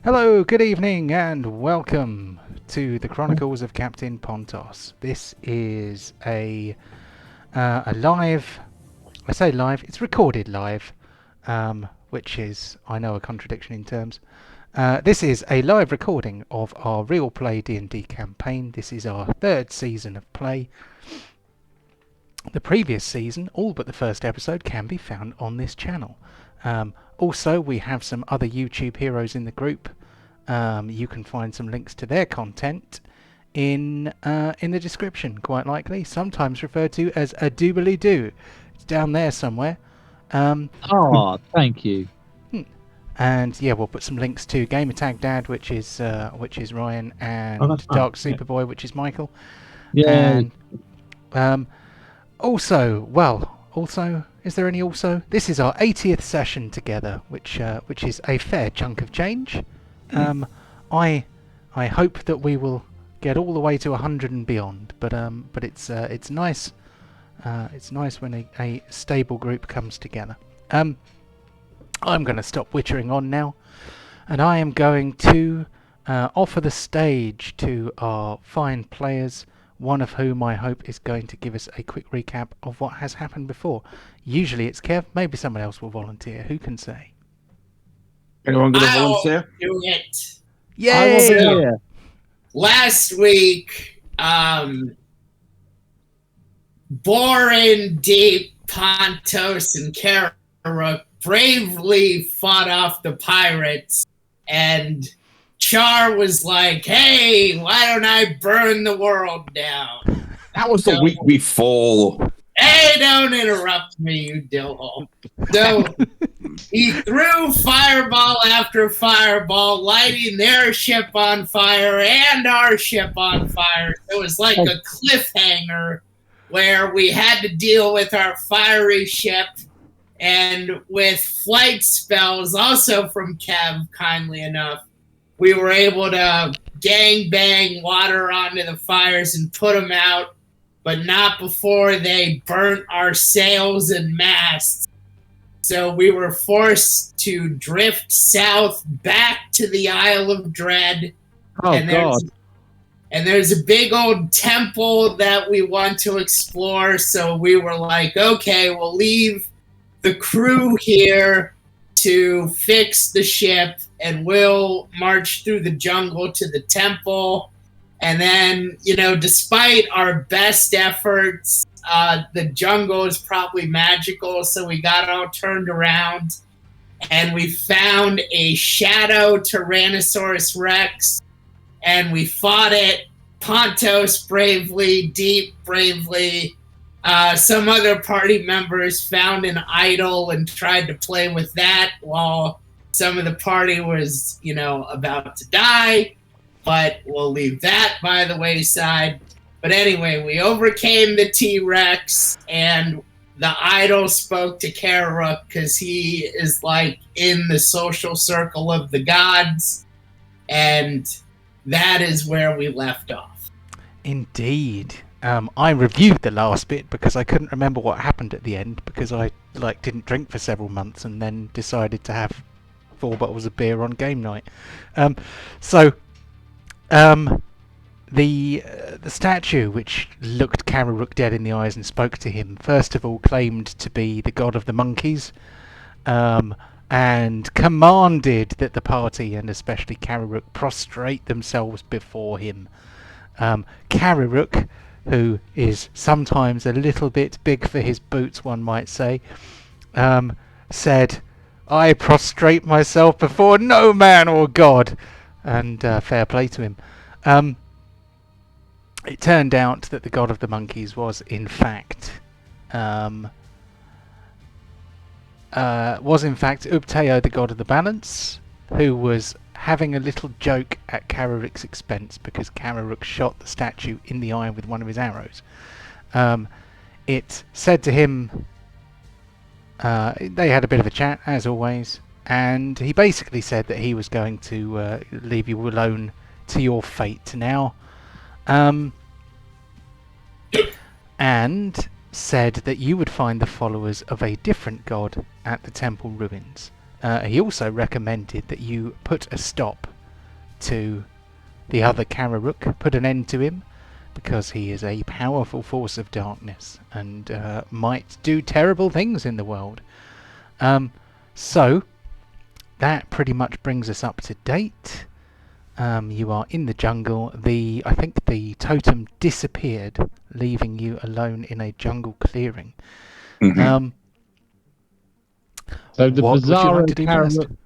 Hello, good evening, and welcome to the Chronicles of Captain Pontos. This is a live. I say live. It's recorded live, which is, I know, a contradiction in terms. This is a live recording of our Real Play D&D campaign. This is our third season of play. The previous season, all but the first episode, can be found on this channel. Also, we have some other YouTube heroes in the group. You can find some links to their content in the description, quite likely. Sometimes referred to as a doobly-doo. It's down there somewhere. Oh, thank you. And yeah, we'll put some links to Gamertag Dad, which is Ryan, and Dark Superboy, which is Michael. Yeah. And also, is there any also? This is our 80th session together, which is a fair chunk of change. I hope that we will get all the way to 100 and beyond, but it's nice. It's nice when a stable group comes together. I'm going to stop wittering on now, and I am going to offer the stage to our fine players, one of whom I hope is going to give us a quick recap of what has happened before. Usually it's Kev, maybe someone else will volunteer. Who can say? Anyone going to volunteer? Do it. Yay! Last week, Borin, Deep, Pontos, and Kara bravely fought off the pirates, and Char was like, "Hey, why don't I burn the world down?" That was the week before. Hey, don't interrupt me, you dillhole. So he threw fireball after fireball, lighting their ship on fire and our ship on fire. It was like a cliffhanger where we had to deal with our fiery ship and with flight spells, also from Kev, kindly enough. We were able to gang bang water onto the fires and put them out, but not before they burnt our sails and masts. So we were forced to drift south back to the Isle of Dread. Oh, God. And there's a big old temple that we want to explore. So we were like, okay, we'll leave the crew here to fix the ship, and we'll march through the jungle to the temple. And then, despite our best efforts, the jungle is probably magical, so we got all turned around, and we found a shadow Tyrannosaurus Rex, and we fought it. Pontos bravely, Deep bravely. Some other party members found an idol and tried to play with that while some of the party was, about to die. But we'll leave that by the wayside. But anyway, we overcame the T-Rex, and the idol spoke to Kararuk because he is like in the social circle of the gods. And that is where we left off. Indeed. I reviewed the last bit because I couldn't remember what happened at the end, because I didn't drink for several months and then decided to have 4 bottles of beer on game night. The statue, which looked Kararuk dead in the eyes and spoke to him, first of all claimed to be the god of the monkeys, and commanded that the party, and especially Kararuk, prostrate themselves before him. Kararuk, who is sometimes a little bit big for his boots, one might say, said, "I prostrate myself before no man or god," and fair play to him. It turned out that the god of the monkeys was in fact Ubteo, the god of the balance, who was having a little joke at Kararuk's expense because Kararuk shot the statue in the eye with one of his arrows. It said to him, they had a bit of a chat, as always, and he basically said that he was going to leave you alone to your fate now, and said that you would find the followers of a different god at the temple ruins. He also recommended that you put a stop to the other Kararuk, put an end to him, because he is a powerful force of darkness and might do terrible things in the world. So that pretty much brings us up to date. You are in the jungle. I think the totem disappeared, leaving you alone in a jungle clearing. Mhm. So the What would you Bizarro like to do first? Kararuk.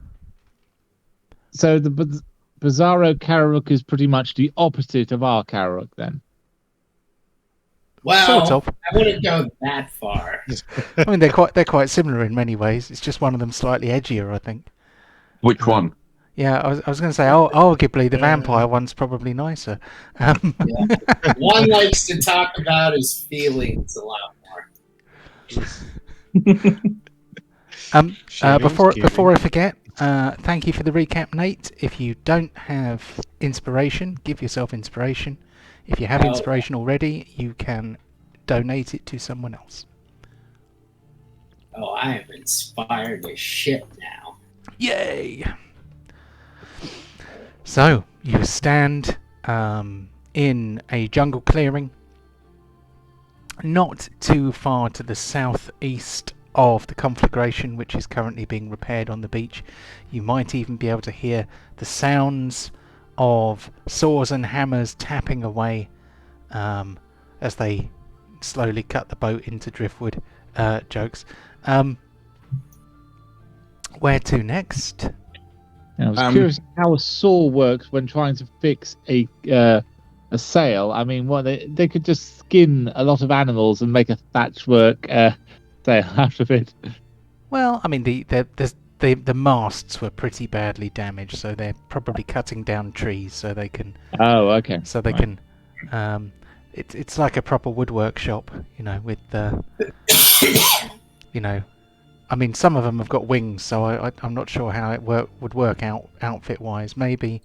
So the Bizarro Kararuk is pretty much the opposite of our Kararuk, then. Well, Sort of. I wouldn't go that far. I mean, they're quite similar in many ways. It's just one of them slightly edgier, I think. Which one? Yeah, I was going to say, arguably the vampire one's probably nicer. Yeah. One likes to talk about his feelings a lot more. Before I forget, thank you for the recap, Nate. If you don't have inspiration, give yourself inspiration. If you have inspiration already, you can donate it to someone else. Oh, I am inspired as shit now. Yay! So, you stand in a jungle clearing, not too far to the southeast of the conflagration, which is currently being repaired on the beach. You might even be able to hear the sounds of saws and hammers tapping away as they slowly cut the boat into driftwood. Jokes. Where to next? I was curious how a saw works when trying to fix a sail. I mean, they could just skin a lot of animals and make a thatchwork sail out of it. Well, I mean, the masts were pretty badly damaged, so they're probably cutting down trees so they can. Oh, okay. So they can. It's like a proper woodwork shop, with the. I mean, some of them have got wings, so I'm not sure how it would work out outfit-wise. Maybe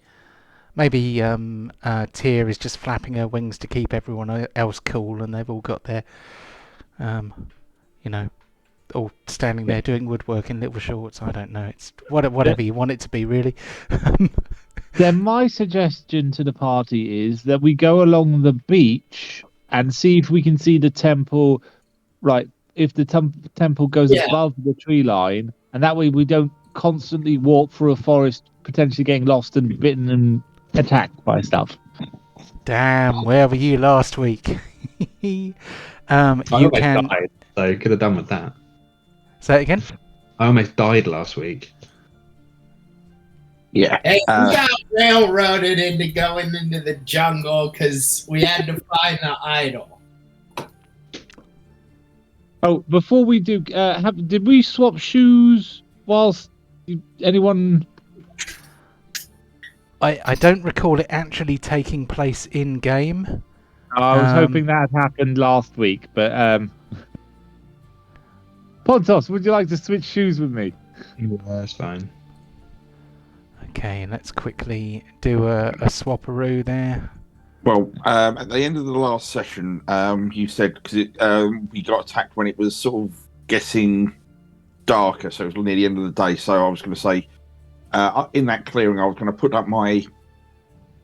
Tyr is just flapping her wings to keep everyone else cool, and they've all got their, all standing there doing woodwork in little shorts. I don't know. It's whatever you want it to be, really. Then my suggestion to the party is that we go along the beach and see if we can see the temple. Right, if the temple goes above the tree line, and that way we don't constantly walk through a forest, potentially getting lost and bitten and attacked by stuff. Damn, where were you last week? I almost died, so could have done with that. Say it again? I almost died last week. Yeah. Hey, we got railroaded into going into the jungle because we had to find the idol. Oh, before we do, did we swap shoes whilst anyone? I don't recall it actually taking place in game. I was hoping that had happened last week, but Pontos, would you like to switch shoes with me? Yeah, that's fine. Okay, let's quickly do a swapperoo there. Well, at the end of the last session, you said because we got attacked when it was sort of getting darker, so it was near the end of the day. So I was going to say, in that clearing, I was going to put up my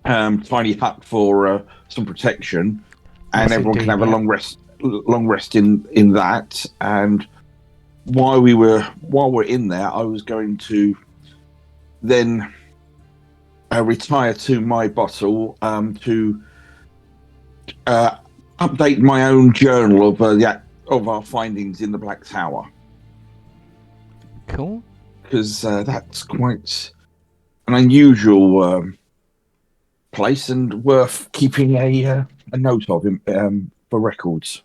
tiny hut for some protection, and Yes, everyone indeed, can have yeah. a long rest in that. And while we're in there, I was going to then retire to my bottle to update my own journal of our findings in the Black Tower, Cool. because that's quite an unusual place and worth keeping a note of for records.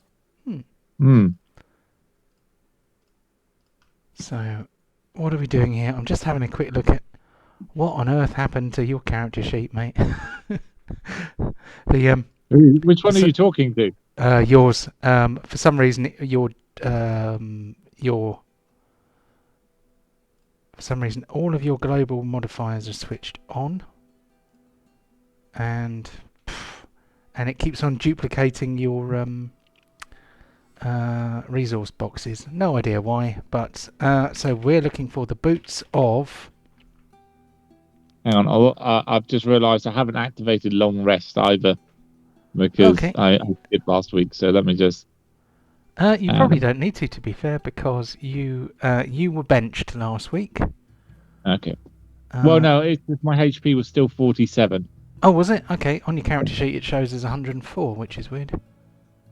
So, what are we doing here? I'm just having a quick look at what on earth happened to your character sheet, mate. Which one are you talking to? Yours. For some reason, for some reason, all of your global modifiers are switched on, and it keeps on duplicating your resource boxes. No idea why, but so we're looking for the boots of Hang on, I've just realised I haven't activated long rest either because Okay. I did last week. So let me just. You probably don't need to be fair, because you were benched last week. Okay. Well, no, it's my HP was still 47. Oh, was it? Okay. On your character sheet, it shows as 104, which is weird.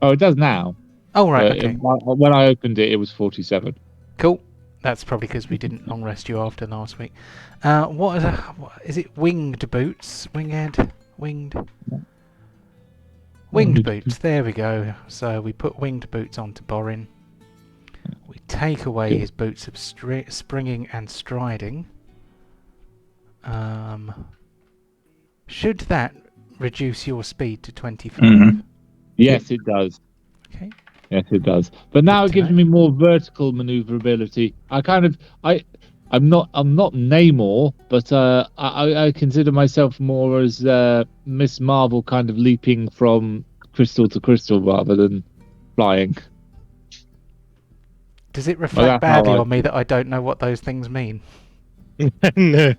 Oh, it does now. Oh, right. Okay. When I opened it, it was 47. Cool. That's probably because we didn't long rest you after last week. What is it? Winged boots? Winged boots. There we go. So we put winged boots onto Borin. We take away his boots of springing and striding. Should that reduce your speed to 25? Mhm. Yes, it does. Okay. Yes, it does. But now Good it to gives know. me more vertical maneuverability. I'm not Namor, but I consider myself more as Miss Marvel, kind of leaping from crystal to crystal rather than flying. Does it Well, reflect that's how badly I on me feel. that I don't know what those things mean? No.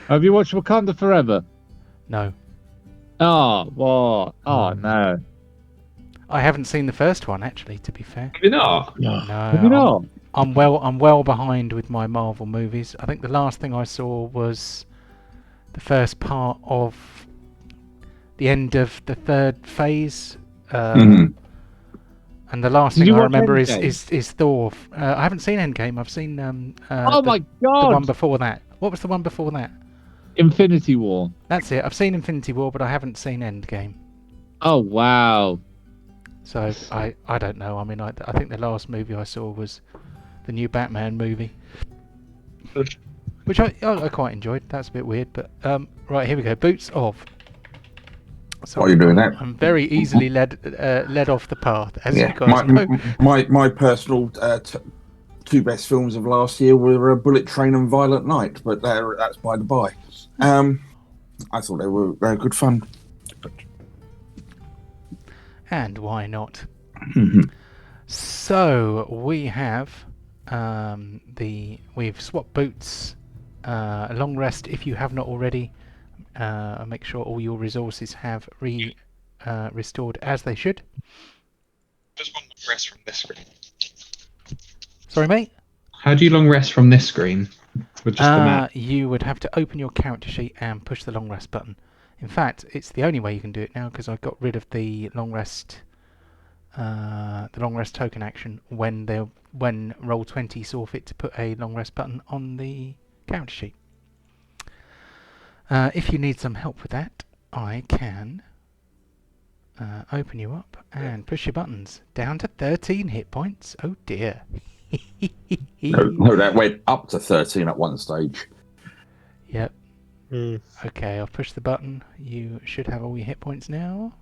Have you watched Wakanda Forever? No. Oh, what? Oh no. I haven't seen the first one, actually, to be fair. Maybe not. No, Have you not? I'm well behind with my Marvel movies. I think the last thing I saw was the first part of the end of the third phase. Mhm. And the last Did thing you I watch remember Endgame? is Thor. I haven't seen Endgame. I've seen Oh my the one god! before that. What was the one before that? Infinity War. That's it. I've seen Infinity War, but I haven't seen Endgame. Oh wow. So I don't know. I mean, I think the last movie I saw was the new Batman movie, which I quite enjoyed. That's a bit weird, but right, here we go. Boots off. So Why are you doing that? I'm very easily led off the path, as you guys know. My personal two best films of last year were Bullet Train and Violent Night, but that's by the by. I thought they were good fun. And why not? Mhm. So we have we've swapped boots. A long rest if you have not already. Make sure all your resources have restored as they should. Just one long rest from this screen. Sorry, mate. How do you long rest from this screen? With just the map? You would have to open your character sheet and push the long rest button. In fact, it's the only way you can do it now because I got rid of the long rest token action when Roll20 saw fit to put a long rest button on the character sheet. If you need some help with that, I can open you up and push your buttons down to 13 hit points. Oh dear. No, that went up to 13 at one stage. Yep. Okay, I'll push the button. You should have all your hit points now.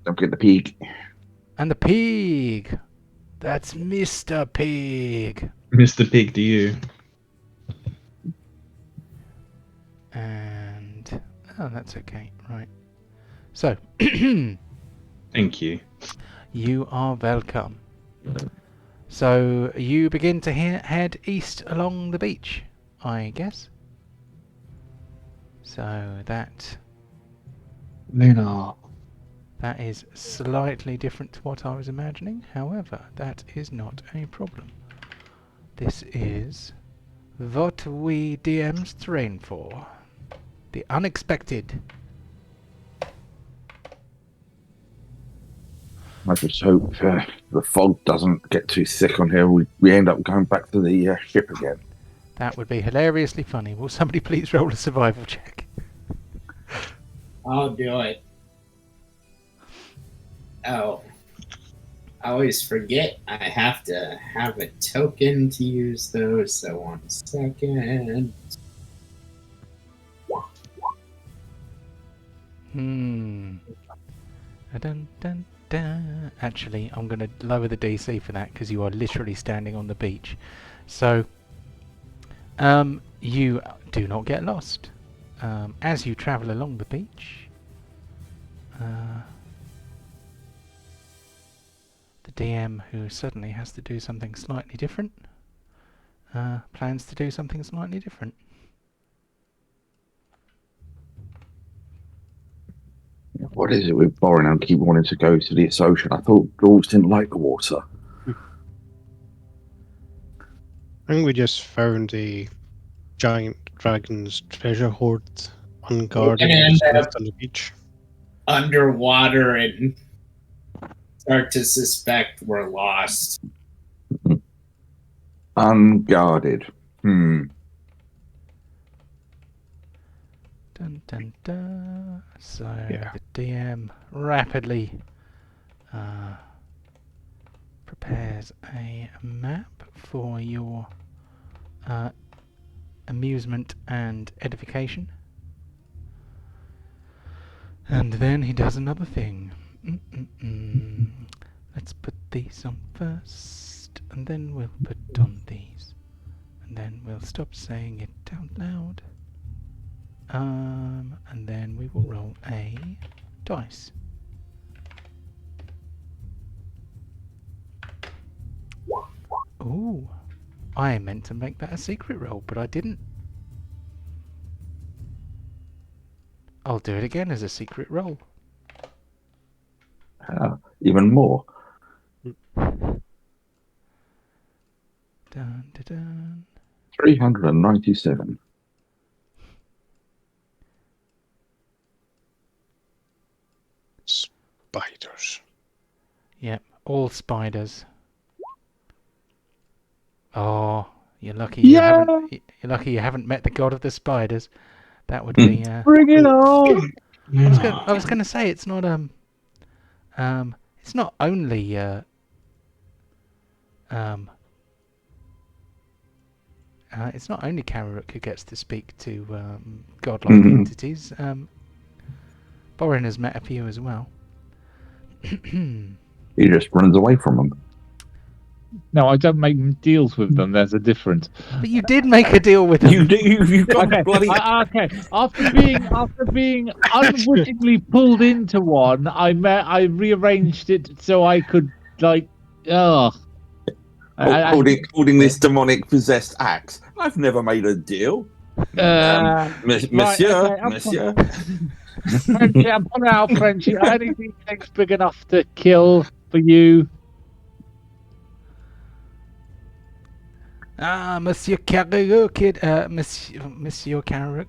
Don't get the pig. And the pig! That's Mr. Pig! Mr. Pig to you. And... oh, that's okay. Right. So, Thank you. you are welcome. So, you begin to head east along the beach, I guess. So, that is slightly different to what I was imagining. However, that is not a problem. This is what we DMs train for. The unexpected. I just hope the fog doesn't get too thick on here. We end up going back to the ship again. That would be hilariously funny. Will somebody please roll a survival check? I'll do it. Oh. I always forget I have to have a token to use those, so 1 second. Dun, dun, dun. Actually, I'm going to lower the DC for that because you are literally standing on the beach. So, you do not get lost. As you travel along the beach, the DM, who suddenly has to do something slightly different, plans to do something slightly different. What is it with Borin and keep wanting to go to this ocean? I thought dwarves didn't like the water. I think we just found a giant dragon's treasure hoard unguarded We're gonna end just up- left on the beach. Underwater and start to suspect we're lost. Unguarded. Dun, dun, dun. So Yeah. the DM rapidly prepares a map for your amusement and edification. And then he does another thing. Let's put these on first, and then we'll put on these. And then we'll stop saying it out loud. And then we will roll a dice. Ooh, I meant to make that a secret roll, but I didn't. I'll do it again as a secret roll. Even more. Dun, dun, dun. 397. Spiders. Yep, all spiders. Oh, you're lucky. Yeah! You're lucky you haven't met the god of the spiders. That would be. Bring it on! I was gonna say it's not it's not only it's not only Kararuk who gets to speak to godlike entities. Borin has met a few as well. He just runs away from them. No, I don't make deals with them. There's a difference. But you did make a deal with them. You've got Okay, bloody. okay. After being unwittingly pulled into one, I rearranged it so I could Holding this demonic possessed axe. I've never made a deal. Monsieur, okay, Monsieur. Frenchie, I'm putting out Frenchie. Anything big enough to kill for you? Monsieur Kararuk, Monsieur Kararuk.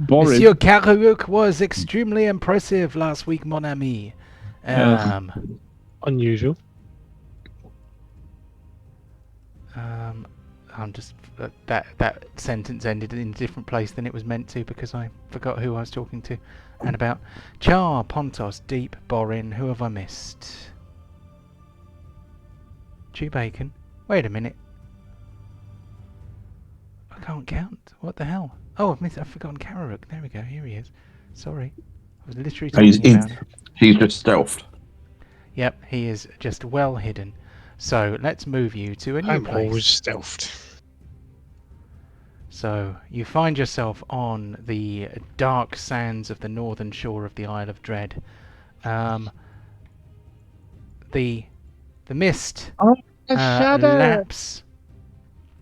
Boris. Monsieur Kararuk was extremely impressive last week, mon ami. Unusual. I'm just that sentence ended in a different place than it was meant to because I forgot who I was talking to and about. Char, Pontos, Deep, Borin. Who have I missed? Chew Bacon. Wait a minute. I can't count. What the hell? Oh, I've forgotten Kararuk. There we go. Here he is. Sorry, I was literally talking about him. He's just stealthed. Yep, he is just well hidden. So let's move you to a new I'm place. always stealthed. So you find yourself on the dark sands of the northern shore of the Isle of Dread. The mist shadow. laps.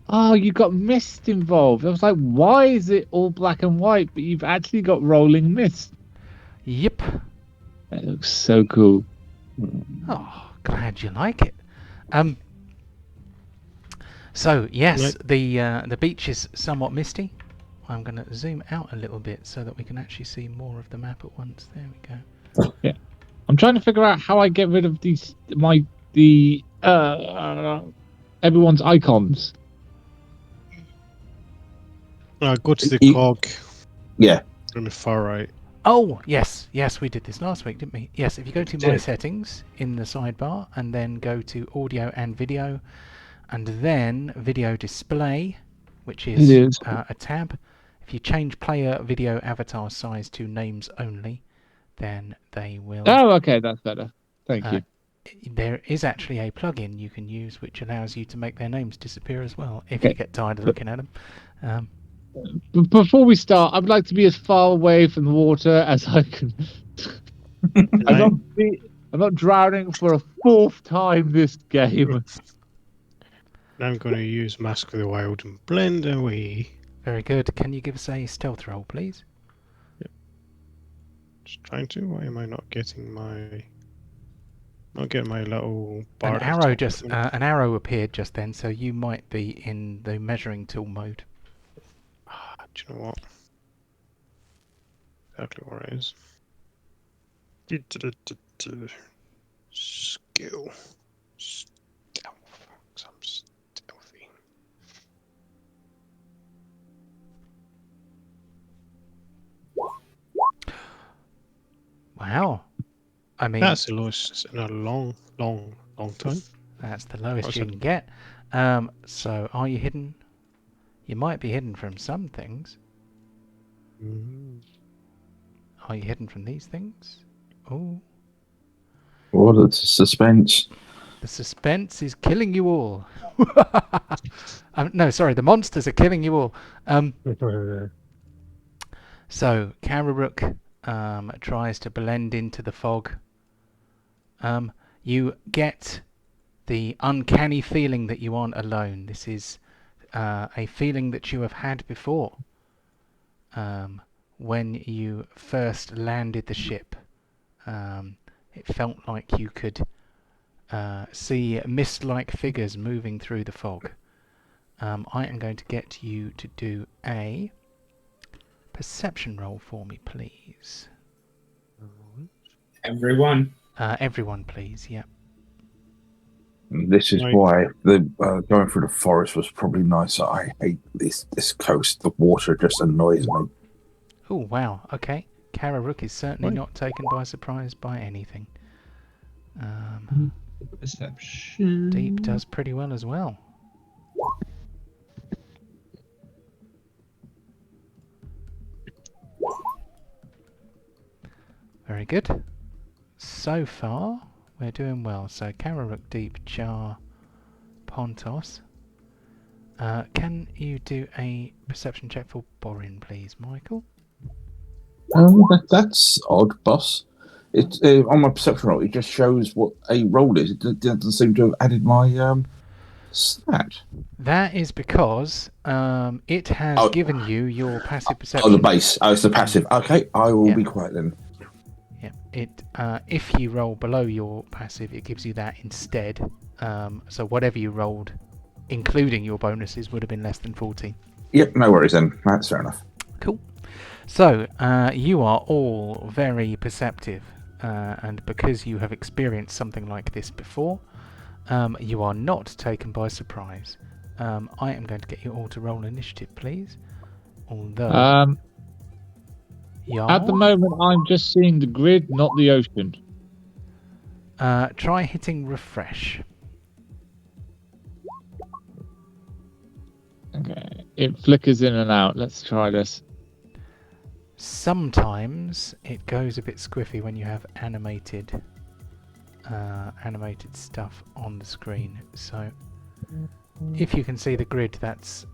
Oh, you got mist involved. I was like, why is it all black and white? But you've actually got rolling mist. Yep. That looks so cool. Oh, glad you like it. So yes, the beach is somewhat misty. I'm going to zoom out a little bit so that we can actually see more of the map at once. There we go. Yeah, I'm trying to figure out how I get rid of everyone's icons. Go to the cog Yeah. on the far right. Oh, yes, we did this last week, didn't we? Yes, if you go to My did. Settings in the sidebar and then go to Audio and Video and then Video Display, which is a tab. If you change Player Video Avatar Size to Names Only, then they will... Oh, okay, that's better. Thank you. There is actually a plugin you can use which allows you to make their names disappear as well, if you get tired of looking at them. Before we start, I'd like to be as far away from the water as I can. I'm not drowning for a fourth time this game. I'm going to use Mask of the Wild and blend away. Very good. Can you give us a stealth roll, please? Just trying to. Why am I not getting my? Not getting my little bar. An at the arrow top of it? an arrow appeared just then, so you might be in the measuring tool mode. Do you know what? Exactly where it is. Skill. Stealth. I'm stealthy. Wow. I mean, That's the lowest in a long time. that's the lowest What's you it? can get. So are you hidden? You might be hidden from some things. Mm. Are you hidden from these things? Oh, What a suspense. the suspense is killing you all. No, sorry, the monsters are killing you all. So Kararook tries to blend into the fog. You get the uncanny feeling that you aren't alone. This is a feeling that you have had before when you first landed the ship. It felt like you could see mist-like figures moving through the fog. I am going to get you to do a perception roll for me, please. Everyone. Everyone, please. Yeah. This is Right. why the going through the forest was probably nicer. I hate this coast. The water just annoys me. Oh, wow. Okay. Kararook is certainly Right. not taken by surprise by anything. Perception. Deep does pretty well as well. Very good. So far, we're doing well. So Kararook, Deep, Jar, Pontos. Can you do a perception check for Borin, please, Michael? That's odd, boss. It on my perception roll, it just shows what a roll is. It doesn't seem to have added my stat. That is because it has Oh. given you your passive perception. Oh, the base. Oh, it's the passive. Okay, I will Yeah. be quiet then. Yeah. It if you roll below your passive, it gives you that instead. So whatever you rolled, including your bonuses, would have been less than 14. Yep, no worries then. That's fair enough. Cool. So you are all very perceptive, and because you have experienced something like this before, you are not taken by surprise. I am going to get you all to roll initiative, please. Although, At the moment, I'm just seeing the grid, not the ocean. try hitting refresh. Okay, it flickers in and out. Let's try this. Sometimes it goes a bit squiffy when you have animated stuff on the screen. So if you can see the grid, that's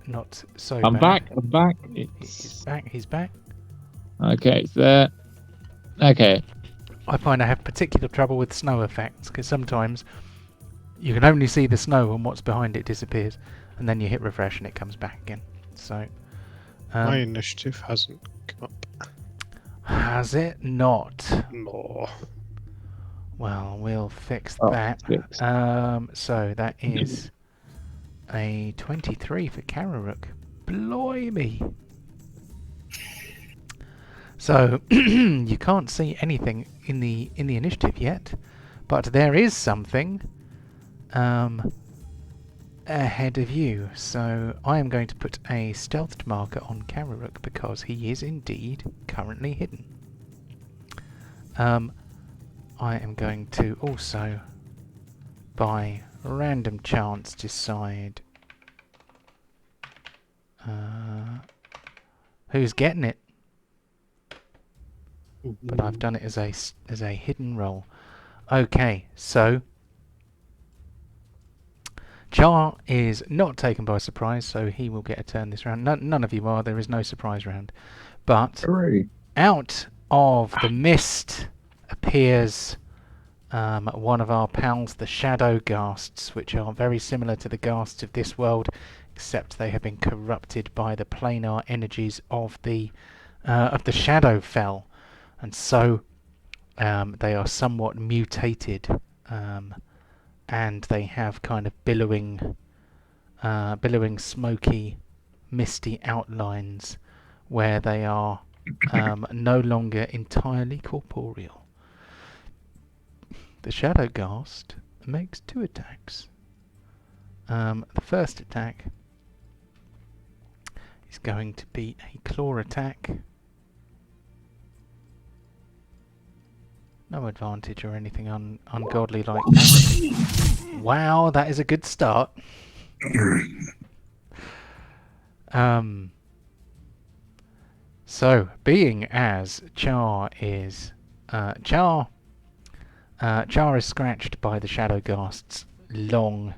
not so I'm bad. back. I'm back. He's back. He's back. Okay, it's there. Okay. I find I have particular trouble with snow effects because sometimes you can only see the snow and what's behind it disappears, and then you hit refresh and it comes back again. So My initiative hasn't come up. has it not? No. Well, we'll fix Oh, that. fixed. So that is a 23 for Kararook. Blimey. So you can't see anything in the initiative yet, but there is something ahead of you. So I am going to put a stealthed marker on Kararook because he is indeed currently hidden. I am going to also, by random chance, decide who's getting it. But I've done it as a hidden roll. Okay, so Char is not taken by surprise, so he will get a turn this round. None of you are. There is no surprise round. But Hooray. out of the mist appears one of our pals, the Shadow Ghasts, which are very similar to the Ghasts of this world, except they have been corrupted by the planar energies of the Shadowfell. and so they are somewhat mutated, and they have kind of billowing, smoky, misty outlines where they are no longer entirely corporeal. The Shadowghast makes 2 attacks. The first attack is going to be a claw attack. No advantage or anything ungodly like that. Wow, that is a good start. So, being as Char is Char is scratched by the Shadowghast's long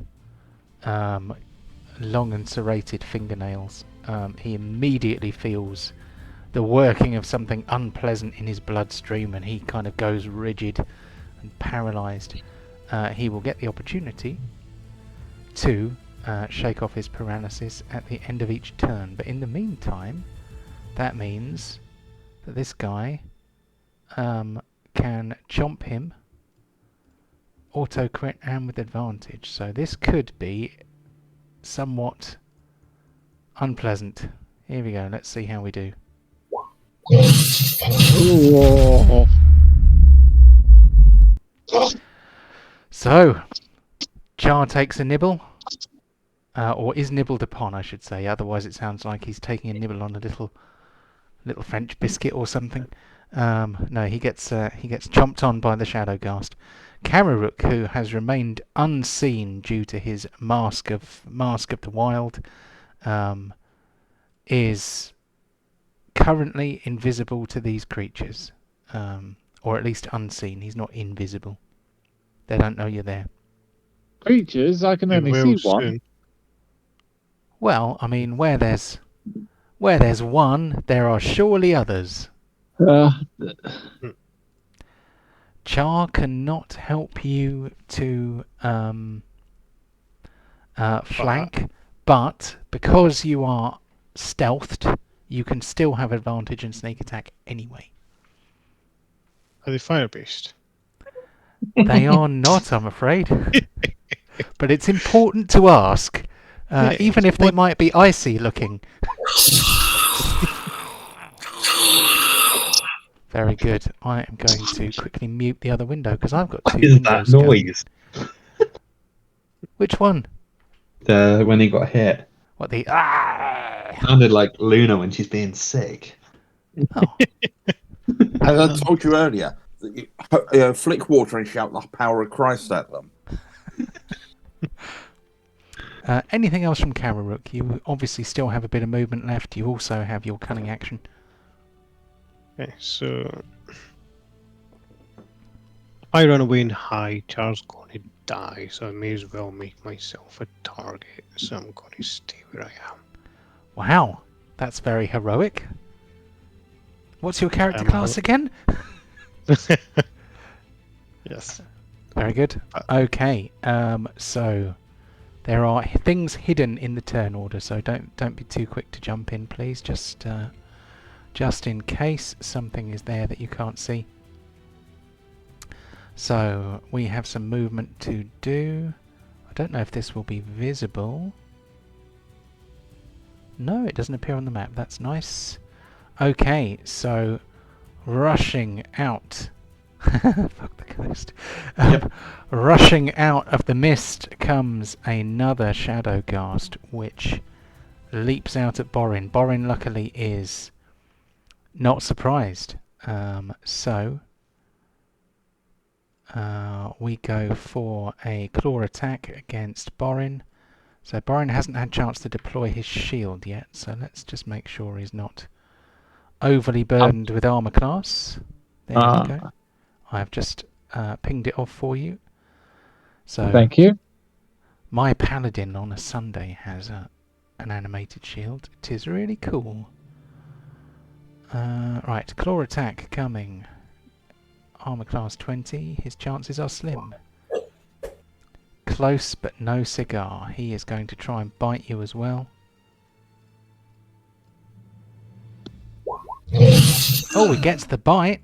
and serrated fingernails. He immediately feels the working of something unpleasant in his bloodstream, and he kind of goes rigid and paralyzed. He will get the opportunity to shake off his paralysis at the end of each turn, but in the meantime, that means that this guy can chomp him, auto crit, and with advantage. So this could be somewhat unpleasant. Here we go. Let's see how we do. So, Char takes a nibble, or is nibbled upon, I should say. Otherwise, it sounds like he's taking a nibble on a little French biscuit or something. No, he gets chomped on by the Shadowghast. Kararuk, who has remained unseen due to his mask of the wild, is currently invisible to these creatures, or at least unseen. He's not invisible. They don't know you're there. Creatures, I can only see one. Soon. Well, I mean, where there's one, there are surely others. Char cannot help you to flank, but because you are stealthed, you can still have advantage and sneak attack anyway. Are they fire-based? They are not, I'm afraid. But it's important to ask, even if they might be icy looking. Very good. I am going to quickly mute the other window because I've got 2 What is windows that noise? Which one? When he got hit. What, the Sounded like Luna when she's being sick. Oh. As I told you earlier, flick water and shout the power of Christ at them. Anything else from Kararuk? You obviously still have a bit of movement left. You also have your cunning action. Okay, so I run away and hide. Char's going to die, so I may as well make myself a target. So I'm going to stay where I am. Wow, that's very heroic. What's your character class again? Yes. Very good. Okay, so there are things hidden in the turn order, so don't be too quick to jump in, please. Just in case something is there that you can't see. So we have some movement to do. I don't know if this will be visible. No, it doesn't appear on the map. That's nice. Okay, so rushing out. Fuck the coast. Rushing out of the mist comes another Shadowghast, which leaps out at Borin. Borin luckily is not surprised. So we go for a claw attack against Borin. So Borin hasn't had a chance to deploy his shield yet, so let's just make sure he's not overly burdened with armor class. There we go. I've just pinged it off for you. So thank you. My paladin on a Sunday has an animated shield. It is really cool. Right, claw attack coming. Armor class 20. His chances are slim. Close but no cigar. He is going to try and bite you as well. Oh, he gets the bite.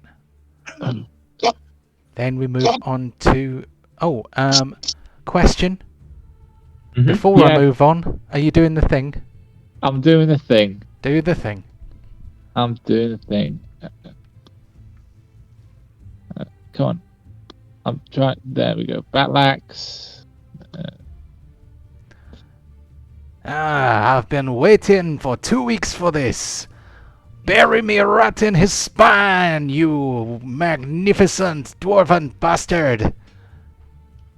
Then we move on to question. Mhm. Before I Yeah. move on, are you doing the thing? I'm doing the thing. Do the thing. I'm doing the thing. Come on. I'm trying. There we go. Battle axe. I've been waiting for 2 weeks for this. Bury me right in his spine, you magnificent dwarven bastard.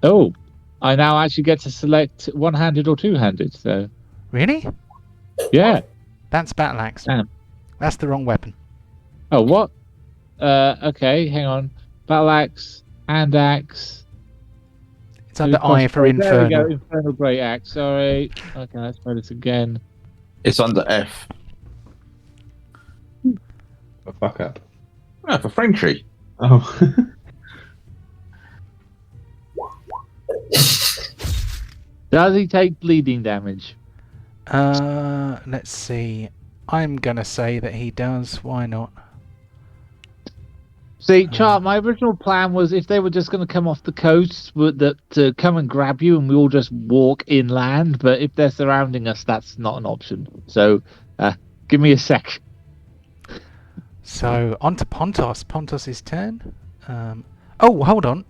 Oh, I now actually get to select one-handed or two-handed. So Really? yeah. That's battle axe. Damn. That's the wrong weapon. Oh, what? Okay, hang on. Battle axe, hand axe. It's under I for There we go. infernal. Infernal great axe. Sorry. Okay, let's try this again. It's under F. Oh, fuck up. For Frenchy. Oh. Does he take bleeding damage? Let's see. I'm gonna say that he does. Why not? See, Chart, my original plan was if they were just going to come off the coast, to come and grab you and we all just walk inland. But if they're surrounding us, that's not an option. So, give me a sec. So on to Pontos. Pontos' turn. Hold on.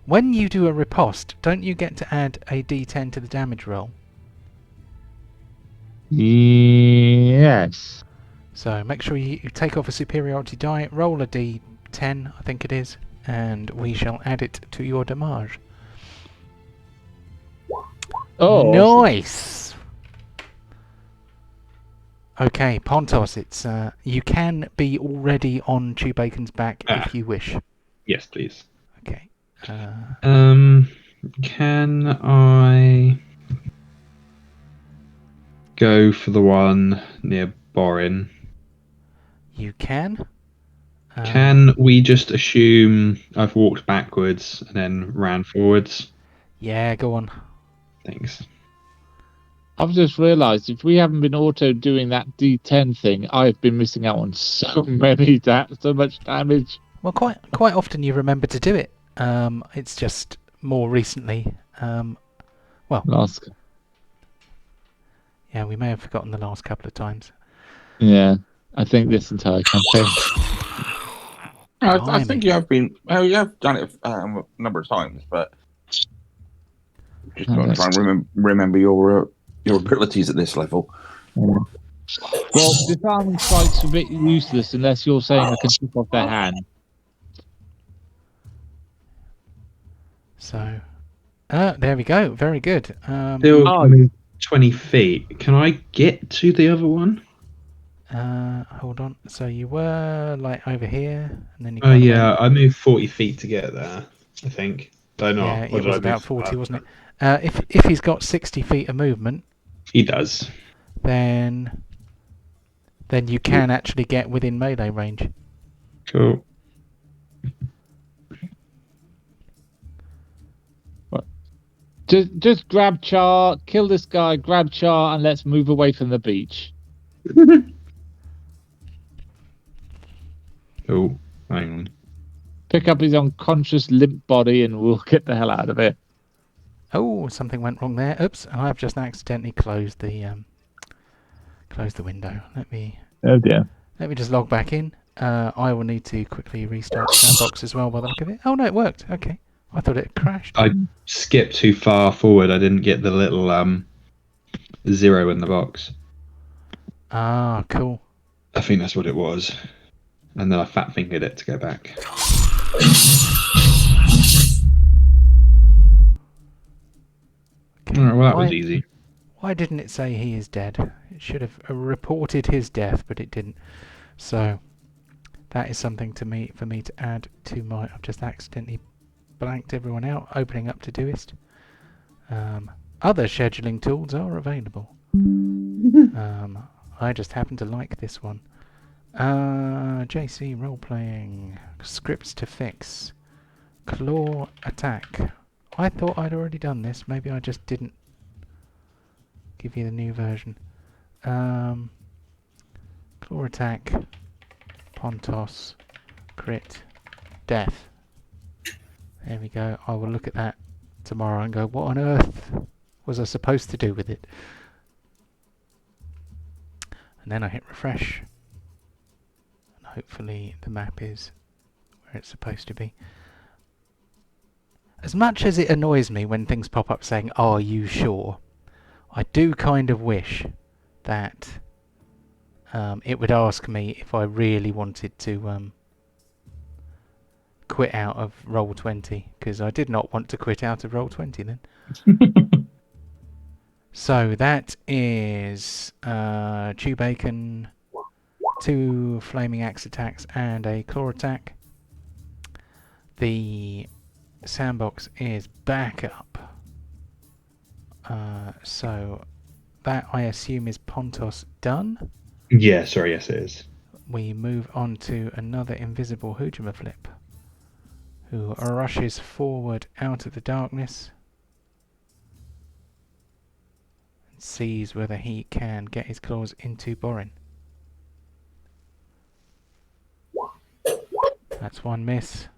When you do a riposte, don't you get to add a d10 to the damage roll? Yes. So make sure you take off a superiority die, roll a d10, I think it is, and we shall add it to your damage. Oh, Nice! Okay, Pontos, it's you can be already on Chewbacon's back if you wish. Yes, please. Okay. Can I go for the one near Borin? You can. Can we just assume I've walked backwards and then ran forwards? Yeah, go on. Thanks. I've just realised if we haven't been auto doing that D10 thing, I've been missing out on so much damage. Well, quite often you remember to do it. It's just more recently. Last. Yeah, we may have forgotten the last couple of times. Yeah, I think this entire campaign. I think you have been. Well, you have done it a number of times, but just got to try and remember your abilities at this level. Well, disarming strike's a bit useless unless you're saying I can chip off their hand. So, there we go. Very good. Still move 20 feet. Can I get to the other one? Hold on. So you were like over here, and then you. Oh yeah, I moved 40 feet to get there. I think. Don't know. Yeah, it was about 40, wasn't it? If he's got 60 feet of movement, he does. Then you can actually get within melee range. Cool. Just grab Char, kill this guy, grab Char, and let's move away from the beach. Oh, hang on. Pick up his unconscious limp body and we'll get the hell out of it. Oh, something went wrong there. Oops, I've just accidentally closed the window. Let me just log back in. I will need to quickly restart the sandbox as well by the look of it. Oh no, it worked. Okay. I thought it crashed. I skipped too far forward. I didn't get the little 0 in the box. Ah, cool. I think that's what it was. And then I fat fingered it to go back. Okay. Alright, well that was easy. Why didn't it say he is dead? It should have reported his death, but it didn't. So that is something for me to add to my. I've just accidentally blanked everyone out, opening up Todoist. Other scheduling tools are available. I just happen to like this one. JC role-playing. Scripts to fix. Claw attack. I thought I'd already done this. Maybe I just didn't give you the new version. Claw attack. Pontos. Crit. Death. There we go. I will look at that tomorrow and go, what on earth was I supposed to do with it? And then I hit refresh. And hopefully the map is where it's supposed to be. As much as it annoys me when things pop up saying, "Are you sure?" I do kind of wish that it would ask me if I really wanted to quit out of Roll20, because I did not want to quit out of Roll20 then. So that is 2 bacon, 2 flaming axe attacks, and a claw attack. The sandbox is back up. So that, I assume, is Pontos done. Yeah, sorry, yes it is. We move on to another invisible Hujamaflip, who rushes forward out of the darkness and sees whether he can get his claws into Borin. That's one miss.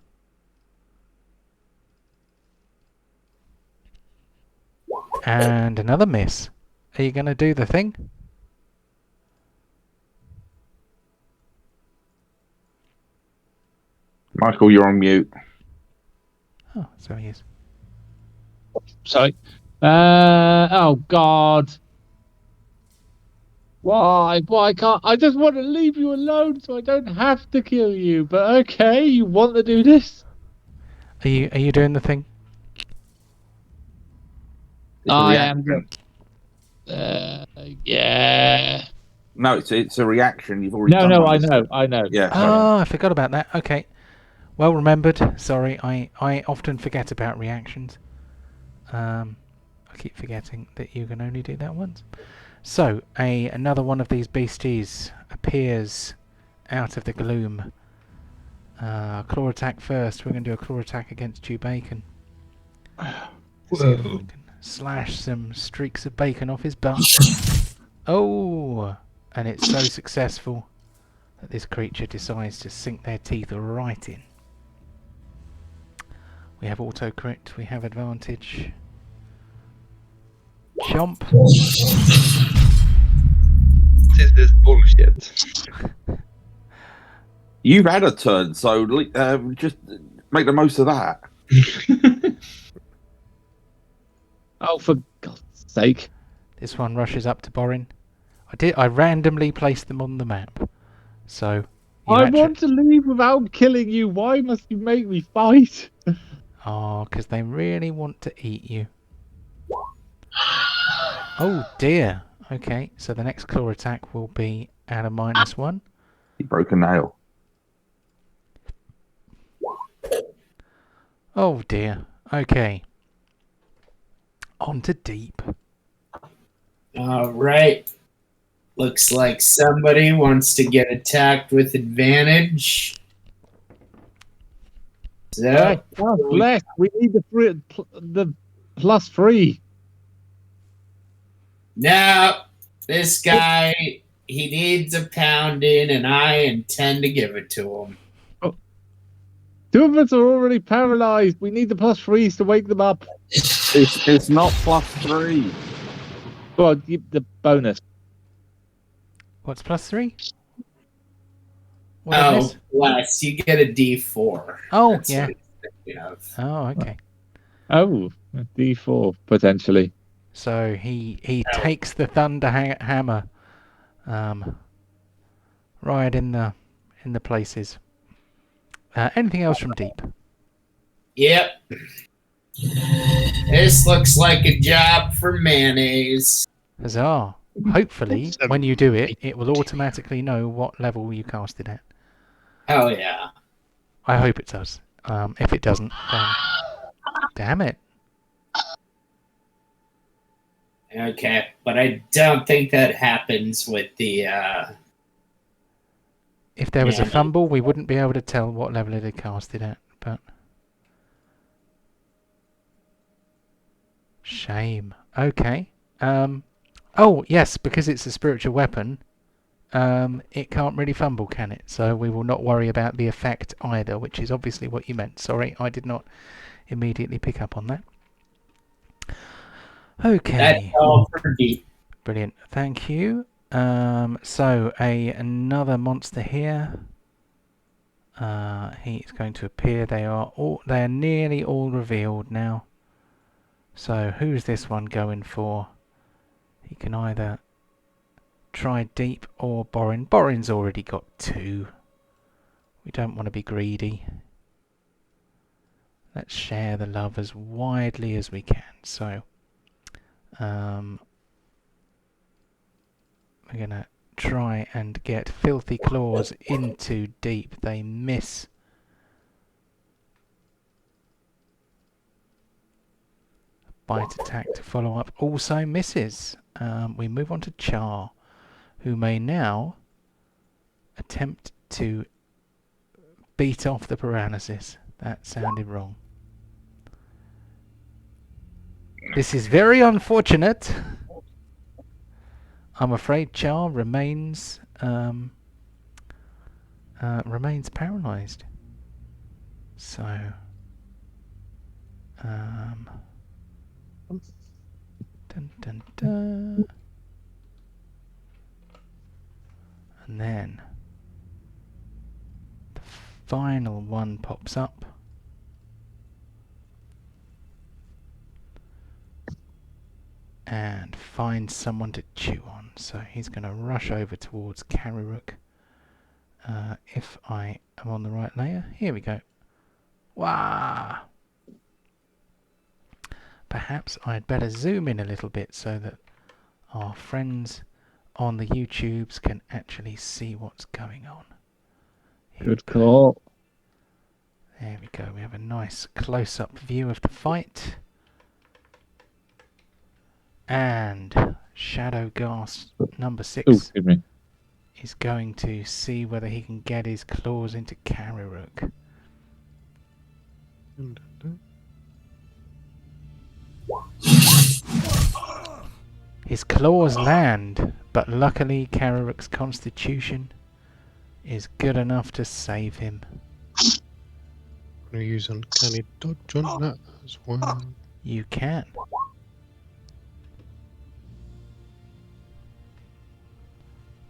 And another miss. Are you going to do the thing? Michael, you're on mute. Oh, so he is. Sorry. Oh God. Why? Why can't I just want to leave you alone so I don't have to kill you? But okay, you want to do this? Are you doing the thing? It's a I am. reaction. Yeah. No, it's a reaction. You've already No, done no, one. I know. Yeah. Sorry. Oh, I forgot about that. Okay. Well remembered. Sorry, I often forget about reactions. I keep forgetting that you can only do that once. So, another one of these beasties appears out of the gloom. Claw attack first. We're going to do a claw attack against 2 bacon. See if we can slash some streaks of bacon off his butt. Oh! And it's so successful that this creature decides to sink their teeth right in. We have auto crit, we have advantage. Chomp. This is bullshit. You've had a turn, so just make the most of that. Oh, for God's sake. This one rushes up to Borin. I randomly placed them on the map. So I want to leave without killing you. Why must you make me fight? Oh, because they really want to eat you. Oh dear. Okay, so the next claw attack will be at a -1. You broke a nail. Oh dear. Okay. On to deep. All right. Looks like somebody wants to get attacked with advantage. So, God bless. We need the +3. now this guy, he needs a pounding, and I intend to give it to him. 2 of us are already paralyzed. We need the +3s to wake them up. It's not +3. Well, keep the bonus. What's +3? What is this? bless. You get a D4. Oh, That's yeah. what he's thinking of. Oh, okay. Oh, a D4 potentially. So he takes the thunder hammer, right in the places. Anything else from deep? Yep. This looks like a job for mayonnaise. Huzzah! Hopefully, when you do it, it will automatically know what level you cast it at. Oh yeah. I hope it does. If it doesn't, then damn it. Okay, but I don't think that happens with the. If there was a Yeah. fumble, we wouldn't be able to tell what level it had cast it at. But shame. Okay. Oh yes, because it's a spiritual weapon. it can't really fumble, can it? So we will not worry about the effect either, which is obviously what you meant. Sorry, I did not immediately pick up on that. Okay. That's all for me. Brilliant. Thank you. So another monster here. He is going to appear. They are nearly all revealed now. So who's this one going for? He can either try Deep or Borin. Borin's already got 2. We don't want to be greedy. Let's share the love as widely as we can. So we're going to try and get Filthy Claws into Deep. They miss. Bite attack to follow up also misses. We move on to Char, who may now attempt to beat off the paralysis. That sounded wrong. This is very unfortunate. I'm afraid Char remains paralysed. So dun, dun, dun. And then the final one pops up. And finds someone to chew on. So he's going to rush over towards Karuruk. If I am on the right layer. Here we go. Wah! Perhaps I'd better zoom in a little bit so that our friends on the YouTubes can actually see what's going on. Good call. There we go. We have a nice close-up view of the fight. And Shadow Ghast number 6 is going to see whether he can get his claws into Karuruk. His claws land, but luckily Karuruk's constitution is good enough to save him. I'm going to use Uncanny Dodge on that as well. You can.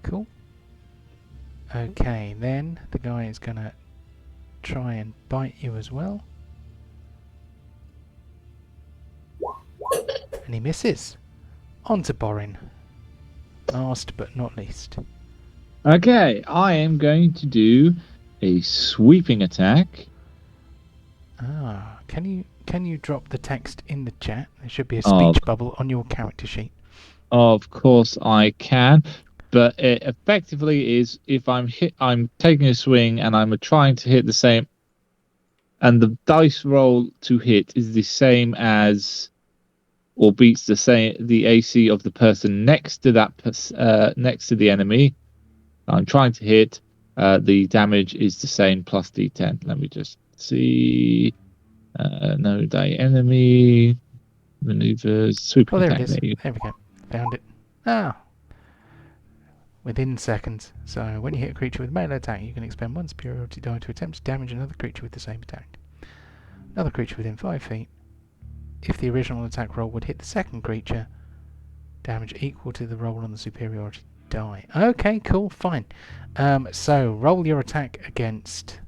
Cool. Okay, then the guy is going to try and bite you as well. And he misses. On to Borin. Last but not least. Okay, I am going to do a sweeping attack. Can you drop the text in the chat? There should be a speech bubble on your character sheet. Of course I can, but it effectively is if I'm taking a swing and I'm trying to hit the same, and the dice roll to hit is the same as, or beats the AC of the person next to that next to the enemy. I'm trying to hit. The damage is the same plus D10. Let me just see. No die enemy maneuvers. Sweeping there attack. it is. There we go. Found it. Within seconds. So when you hit a creature with melee attack, you can expend 1 superiority die to attempt to damage another creature with the same attack. Another creature within 5 feet. If the original attack roll would hit the second creature, damage equal to the roll on the superiority die. Okay, cool, fine. So roll your attack against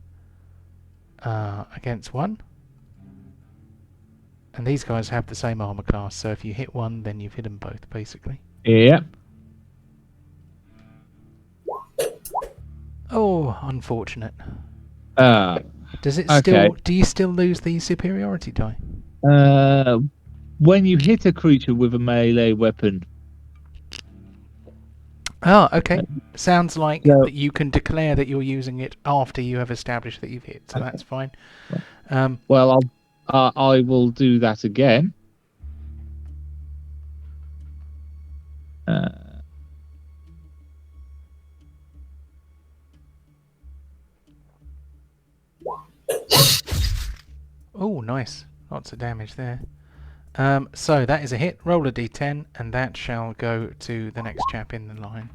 1. And these guys have the same armor class, so if you hit one, then you've hit them both, basically. Yeah. Oh, unfortunate. Does it still? Do you still lose the superiority die? When you hit a creature with a melee weapon. Okay. Sounds like that you can declare that you're using it after you have established that you've hit, so that's fine. Well, I will do that again. Oh, nice. Lots of damage there. So that is a hit. Roll a d10, and that shall go to the next chap in the line.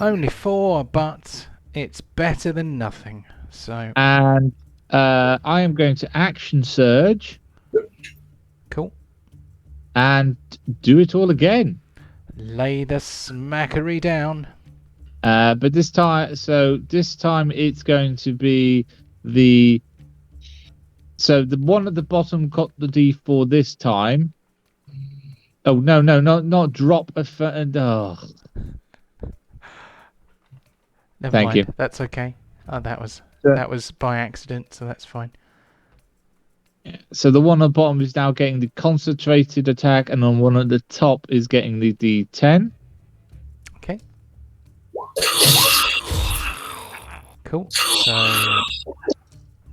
Only 4, but it's better than nothing. So And I am going to action surge cool. and do it all again. Lay the smackery down. But this time it's going to be the one at the bottom got the D4 this time. Oh no, not drop a oh. Never Thank mind. you. That's okay. Oh, that was by accident, so that's fine. So the one at the bottom is now getting the concentrated attack, and the one at the top is getting the D10. Okay. Cool. So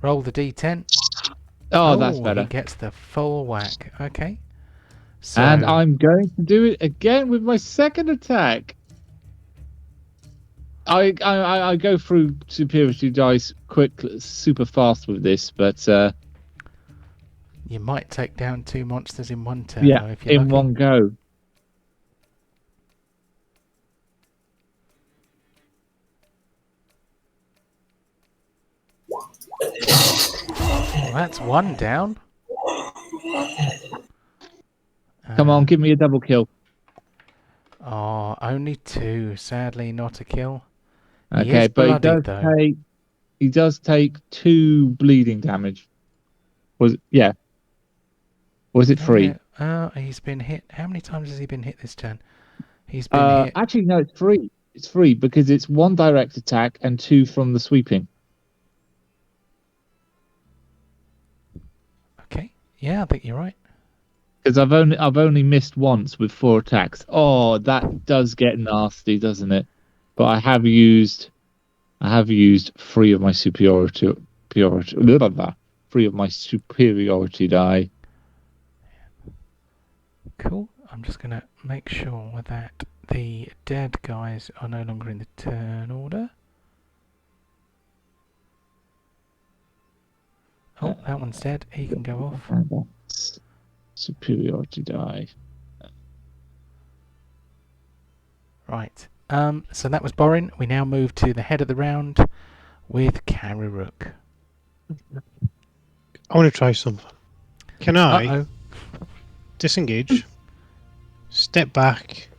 roll the D10. Oh, that's better. He gets the full whack. Okay. So, And I'm going to do it again with my second attack. I go through superiority dice quickly, super fast with this, but you might take down 2 monsters in one turn. yeah, though, if you're in lucky. one go. Well, that's 1 down. Come on, give me a double kill. Oh, only 2. Sadly, not a kill. He Okay, is but bloodied, he does take 2 bleeding damage. Was it 3? He's been hit. How many times has he been hit this turn? He's been hit. Actually, no, it's 3. It's 3 because it's 1 direct attack and 2 from the sweeping. Okay. Yeah, I think you're right. Because I've only missed once with 4 attacks. Oh, that does get nasty, doesn't it? But I have used 3 of my superiority die. Cool. I'm just going to make sure that the dead guys are no longer in the turn order. Oh, that one's dead. He can go off. And that's superiority die. Right. So that was Borin. We now move to the head of the round with Karuruk. I want to try something. Can I Uh-oh. disengage, step back,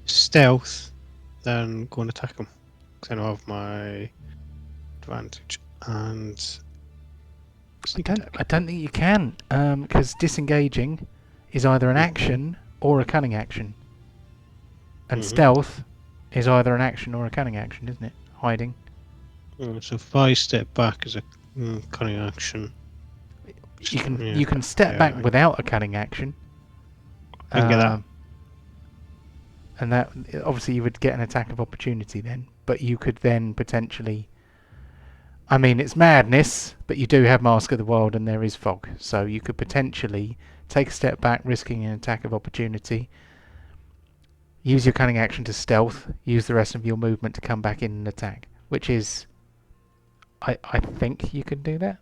stealth, then go and attack him? Because I know I have my advantage and sneak I attack. don't think you can, because disengaging is either an action or a cunning action. And stealth is either an action or a cunning action, isn't it? Hiding. So if I step back as a cunning action, You can step back without a cunning action. I can get that. And that obviously you would get an attack of opportunity then, but you could then potentially. I mean, it's madness, but you do have Mask of the Wild and there is fog, so you could potentially take a step back, risking an attack of opportunity. Use your cunning action to stealth. Use the rest of your movement to come back in and attack, which is, I think you could do that.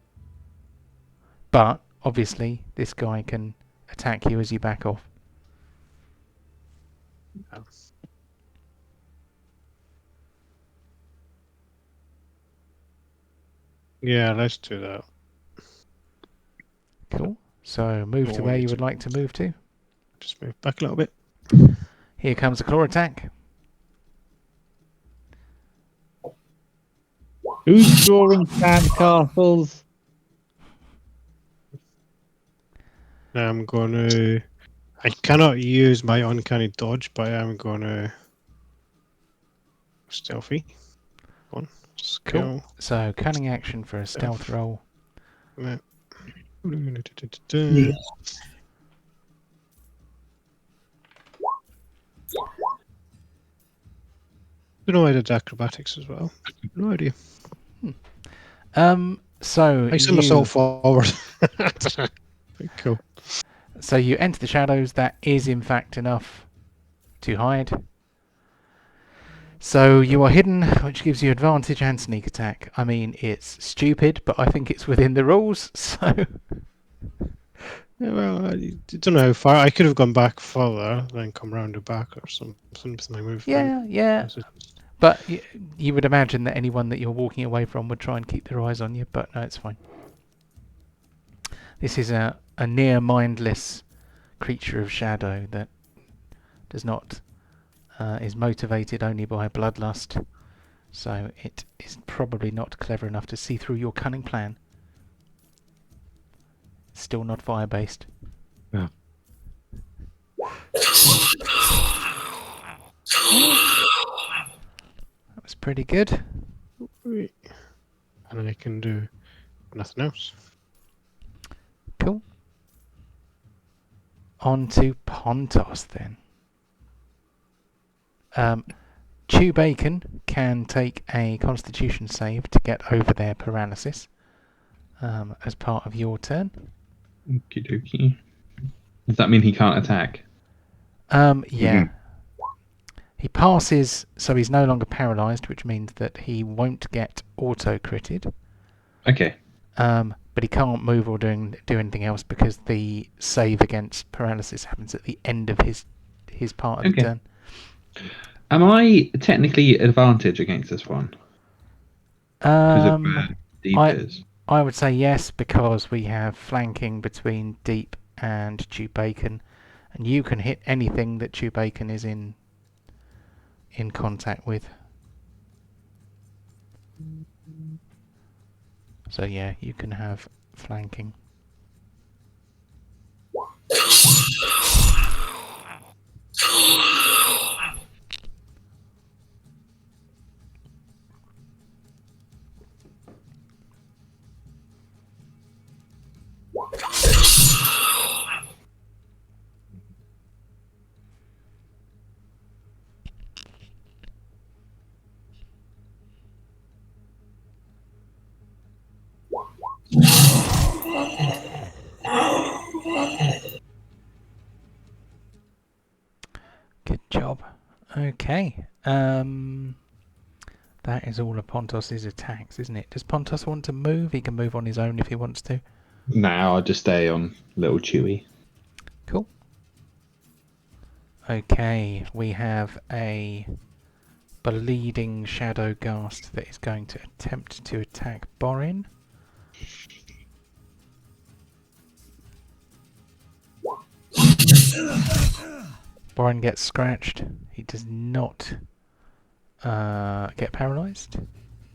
But obviously, this guy can attack you as you back off. Yeah, let's do that. Cool. So move to where you would like to move to. Just move back a little bit. Here comes a claw attack. Who's drawing sandcastles? Now I'm going to. I cannot use my uncanny dodge, but I am going to. Stealthy. One. Cool. So cunning action for a stealth roll. Yeah. Don't know I did acrobatics as well. No idea. So I send myself forward. Very cool. So you enter the shadows. That is in fact enough to hide. So you are hidden, which gives you advantage and sneak attack. I mean, it's stupid, but I think it's within the rules. So. Yeah, well, I don't know how far. I could have gone back further, then come round the back or something with my movement. Yeah. But you would imagine that anyone that you're walking away from would try and keep their eyes on you, but no, it's fine. This is a near mindless creature of shadow that does not is motivated only by bloodlust, so it is probably not clever enough to see through your cunning plan. Still not fire-based. Yeah. That was pretty good. And I can do nothing else. Cool. On to Pontos then. Chew Bacon can take a Constitution save to get over their paralysis as part of your turn. Okie dokie. Does that mean he can't attack? Yeah. He passes, so he's no longer paralysed, which means that he won't get auto-critted. Okay. But he can't move or do anything else because the save against paralysis happens at the end of his part of the turn. Am I technically advantage against this one? Because of where Deep is. I would say yes, because we have flanking between Deep and Chew Bacon, and you can hit anything that Chew Bacon is in contact with. So yeah, you can have flanking. Good job. Okay. That is all of Pontos' attacks, isn't it? Does Pontos want to move? He can move on his own if he wants to. No, I'll just stay on little Chewy. Cool. Okay, we have a bleeding shadow ghast that is going to attempt to attack Borin. Borin gets scratched. He does not get paralysed.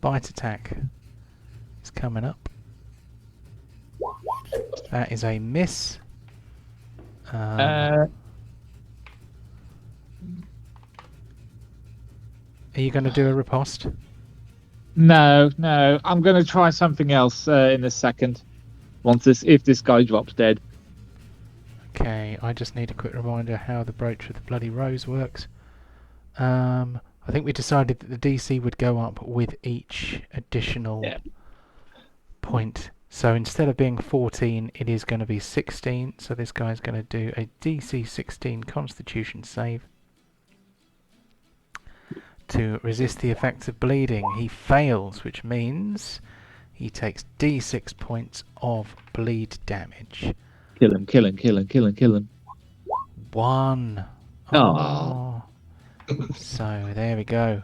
Bite attack is coming up. That is a miss. Are you going to do a riposte? No. I'm going to try something else in a second. If this guy drops dead. Okay, I just need a quick reminder how the Brooch of the Bloody Rose works. I think we decided that the DC would go up with each additional point. So instead of being 14, it is going to be 16. So this guy's going to do a DC 16 Constitution save to resist the effects of bleeding. He fails, which means he takes D6 points of bleed damage. Kill him. 1. Oh. So there we go.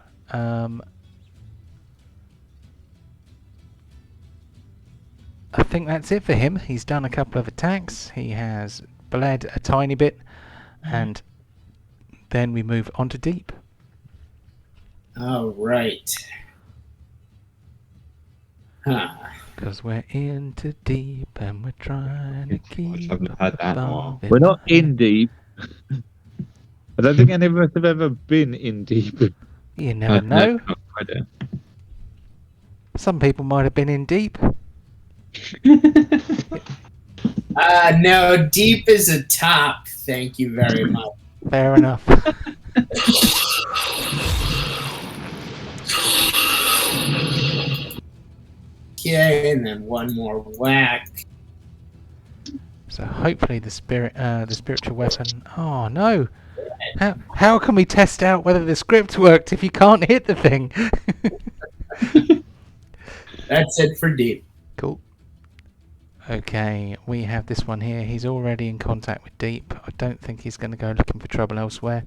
I think that's it for him. He's done a couple of attacks. He has bled a tiny bit, and then we move on to Deep. All right. Because we're into deep and we're trying to keep. I've not had that in a while. We're not in deep. I don't think any of us have ever been in deep. You never know. No, I don't. Some people might have been in deep. No, deep is a top. Thank you very much. Fair enough. Okay, and then one more whack. So hopefully the spiritual weapon. Oh no! How can we test out whether the script worked if you can't hit the thing? That's it for deep. Cool. Okay, we have this one here. He's already in contact with Deep. I don't think he's going to go looking for trouble elsewhere.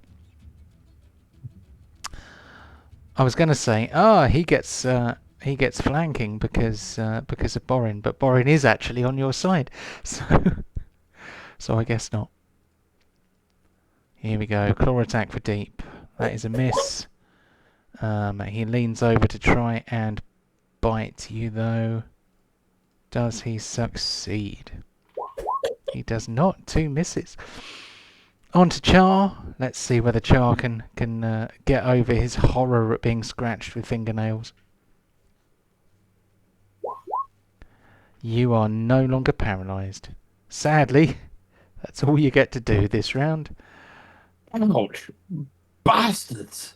I was going to say, he gets flanking because of Borin, but Borin is actually on your side, so I guess not. Here we go, claw attack for deep. That is a miss. He leans over to try and bite you, though. Does he succeed? He does not. 2 misses. On to Char. Let's see whether Char can get over his horror at being scratched with fingernails. You are no longer paralysed. Sadly, that's all you get to do this round. Ouch. Bastards!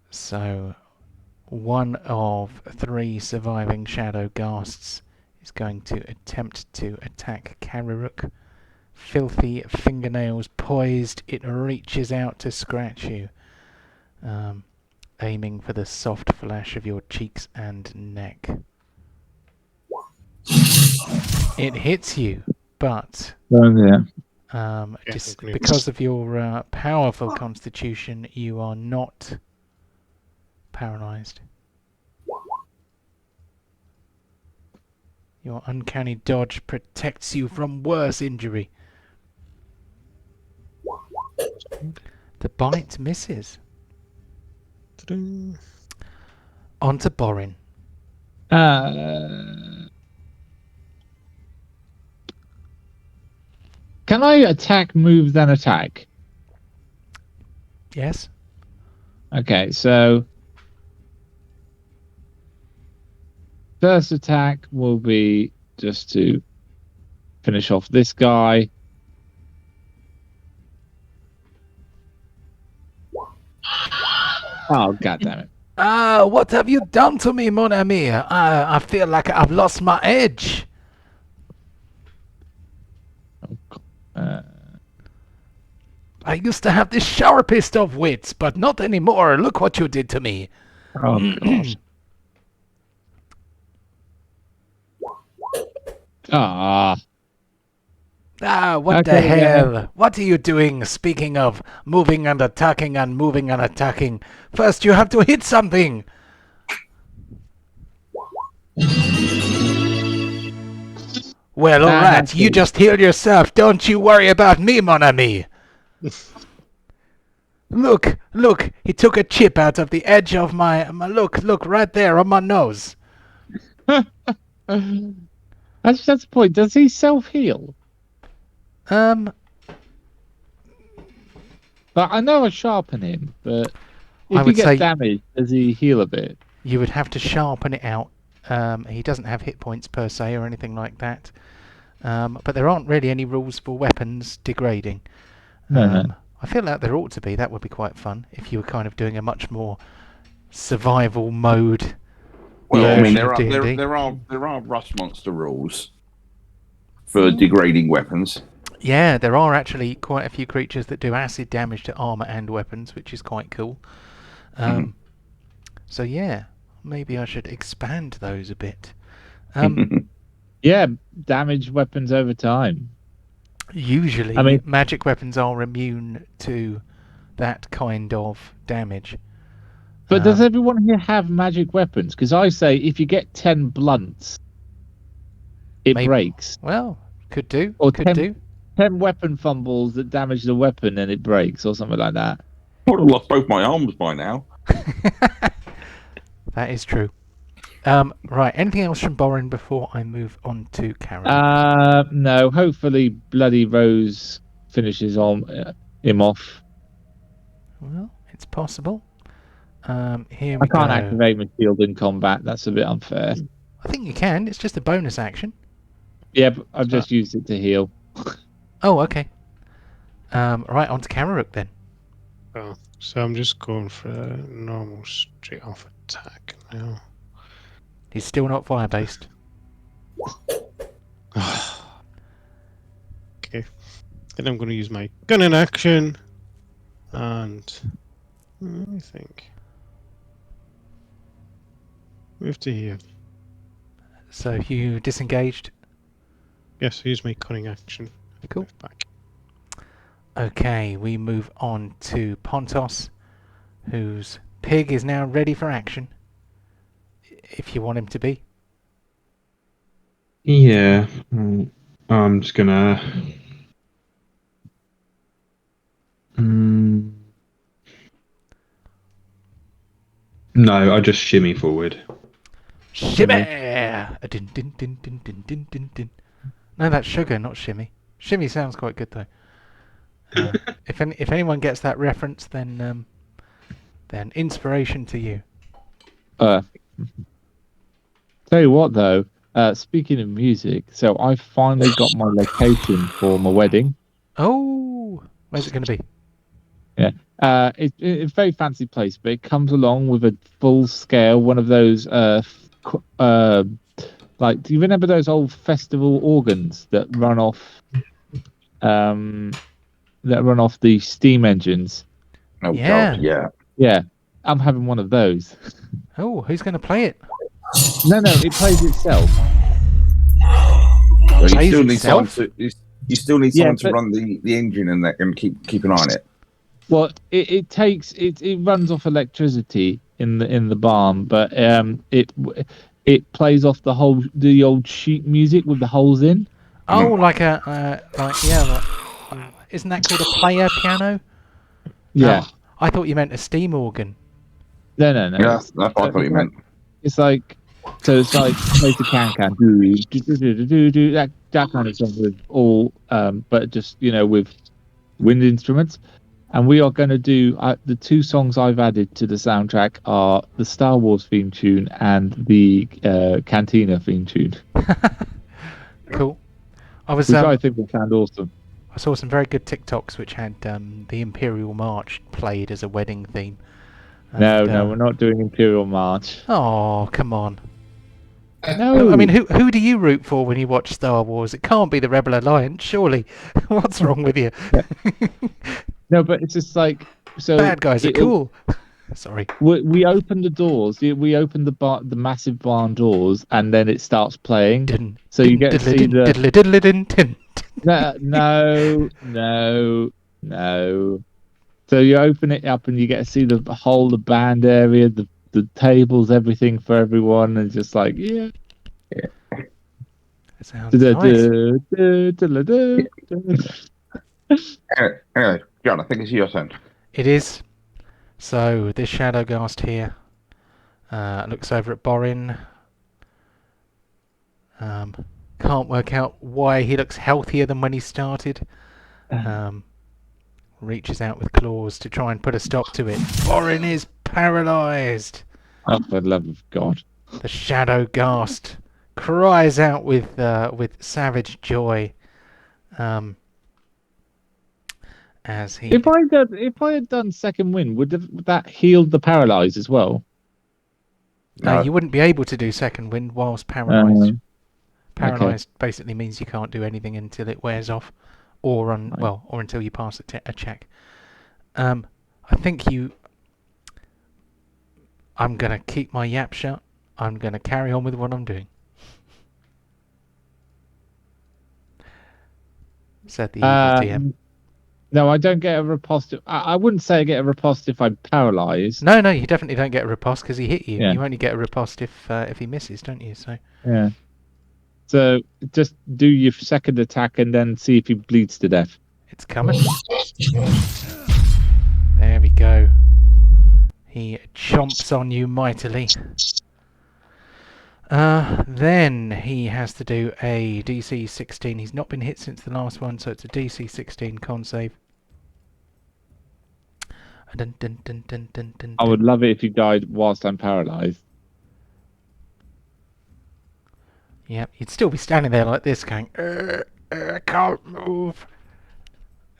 So, one of 3 surviving Shadow Ghasts is going to attempt to attack Kararuk. Filthy fingernails poised, it reaches out to scratch you, aiming for the soft flesh of your cheeks and neck. It hits you, but just because of your powerful constitution, you are not paralysed. Your uncanny dodge protects you from worse injury. The bite misses. On to Borin. Can I attack, move, then attack? Yes. Okay, so first attack will be just to finish off this guy. Oh, God damn it. What have you done to me, mon ami? I feel like I've lost my edge. I used to have the sharpest of wits, but not anymore. Look what you did to me. Oh, gosh. What the hell? What are you doing? Speaking of moving and attacking and moving and attacking, first you have to hit something. Well, alright, you just heal yourself. Don't you worry about me, mon ami. Look, he took a chip out of the edge of my look, right there on my nose. Actually, that's the point. Does he self-heal? But I know I sharpen him, but if he gets damaged, does he heal a bit? You would have to sharpen it out. He doesn't have hit points per se or anything like that. But there aren't really any rules for weapons degrading. No. I feel like there ought to be. That would be quite fun if you were kind of doing a much more survival mode. Well, I mean, there are rust monster rules for degrading weapons. Yeah, there are actually quite a few creatures that do acid damage to armor and weapons, which is quite cool. So yeah, maybe I should expand those a bit. Yeah, damage weapons over time. Usually, magic weapons are immune to that kind of damage. But does everyone here have magic weapons? Because I say if you get 10 blunts, it breaks. Well, could do. Or could do. 10 weapon fumbles that damage the weapon and it breaks, or something like that. I would have lost both my arms by now. That is true. Right, anything else from Borin before I move on to Karen? No, hopefully Bloody Rose finishes him off. Well, it's possible. Here we I can't go. activate my shield in combat. That's a bit unfair. I think you can. It's just a bonus action. Yeah, but I've just used it to heal. Oh, okay. Right, on to Kararuk then. Oh, so I'm just going for a normal straight off attack now. He's still not fire-based. Okay. Then I'm going to use my gun in action. And let me think. Move to here. So you disengaged? Yes, use my cunning action. Cool. Move back. Okay, we move on to Pontos. whose pig is now ready for action, if you want him to be. Yeah. I'm just gonna. No, I just shimmy forward. Shimmy! Din, din, din, din, din, din, din, din. No, that's sugar, not shimmy. Shimmy sounds quite good though. If anyone gets that reference, then inspiration to you. Tell you what though, speaking of music, so I finally got my location for my wedding. Oh, where's it going to be? Yeah, it's a very fancy place, but it comes along with a full scale one of those like, do you remember those old festival organs that run off the steam engines? Oh Yeah. God, yeah. Yeah, I'm having one of those. Oh, who's going to play it? No, it plays itself. Well, you Plays still need itself? someone to. You still need Yeah, someone to but- run the engine and keep an eye on it. Well, it runs off electricity in the barn, but it plays off the old sheet music with the holes in. Oh, like isn't that called a player piano? Yeah. Oh, I thought you meant a steam organ. No. Yeah, that's what I thought you meant. It's like, so it's like plays the can do that kind of stuff with all, but just with wind instruments. And we are going to do the two songs I've added to the soundtrack are the Star Wars theme tune and the Cantina theme tune. Cool. Which I think will sound awesome. I saw some very good TikToks which had the Imperial March played as a wedding theme. No, we're not doing Imperial March. Oh, come on. No. I mean, who do you root for when you watch Star Wars? It can't be the Rebel Alliance, surely. What's wrong with you? No, but it's just like, so bad guys are cool. Sorry. We open the doors. We open the massive barn doors, and then it starts playing. So you get to see the. No. So you open it up, and you get to see the band area, the tables, everything for everyone, and just like It sounds nice. Anyway, John, I think it's your turn. It is. So this Shadowghast here looks over at Borin. Can't work out why he looks healthier than when he started. Reaches out with claws to try and put a stop to it. Borin is paralysed. Oh, for the love of God! The Shadowghast cries out with savage joy. As he. If I had done second wind, would that healed the paralyzed as well? No, you wouldn't be able to do second wind whilst paralysed. Paralysed basically means you can't do anything until it wears off, or until you pass a check. I think I'm gonna keep my yap shut. I'm gonna carry on with what I'm doing. Said the evil DM. No, I don't get a riposte. I wouldn't say I get a riposte if I'm paralysed. No, you definitely don't get a riposte because he hit you. Yeah. You only get a riposte if he misses, don't you? So. Yeah. So just do your second attack and then see if he bleeds to death. It's coming. There we go. He chomps on you mightily. Then he has to do a DC 16. He's not been hit since the last one, so it's a DC 16 con save. Dun, dun, dun, dun, dun, dun, I would love it if he died whilst I'm paralysed. Yeah, you'd still be standing there like this going, I can't move.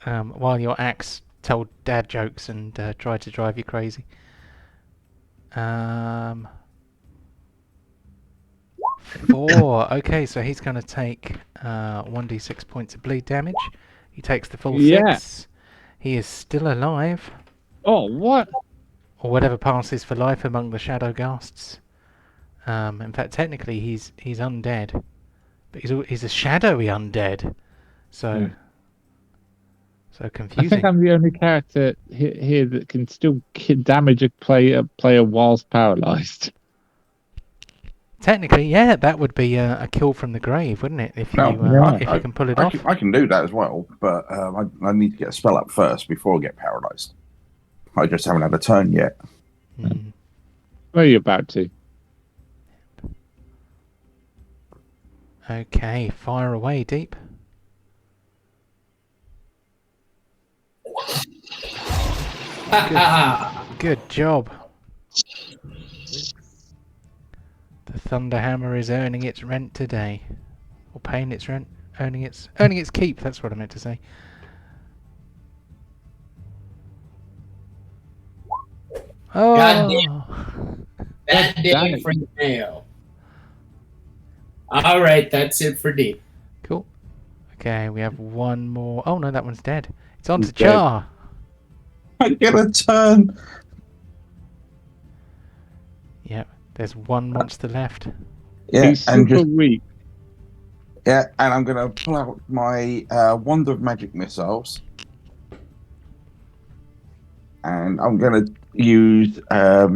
While your axe told dad jokes and tried to drive you crazy. 4. Okay, so he's going to take 1d6 points of bleed damage. He takes the full 6. He is still alive. Oh, what? Or whatever passes for life among the Shadowghasts. In fact, technically he's undead. But he's a shadowy undead. So So I confusing. think I'm the only character here that can still damage a player whilst paralyzed. Technically, yeah, that would be a kill from the grave, wouldn't it? If you if you can pull it off. I can do that as well, but I need to get a spell up first before I get paralyzed. I just haven't had a turn yet. Mm. Where are you about to? Okay, fire away, Deep. Good job. The Thunderhammer is earning its rent today, or paying its rent, earning its keep. That's what I meant to say. Oh, Goddamn. That day for the mail. All right, that's it for Deep. cool. Okay, we have one more. Oh no, that one's dead. It's on to He's dead. Char. I get a turn. Yep, there's one monster left. Yeah, He's and super just weak. yeah, and I'm gonna pull out my wand of magic missiles, and I'm gonna use now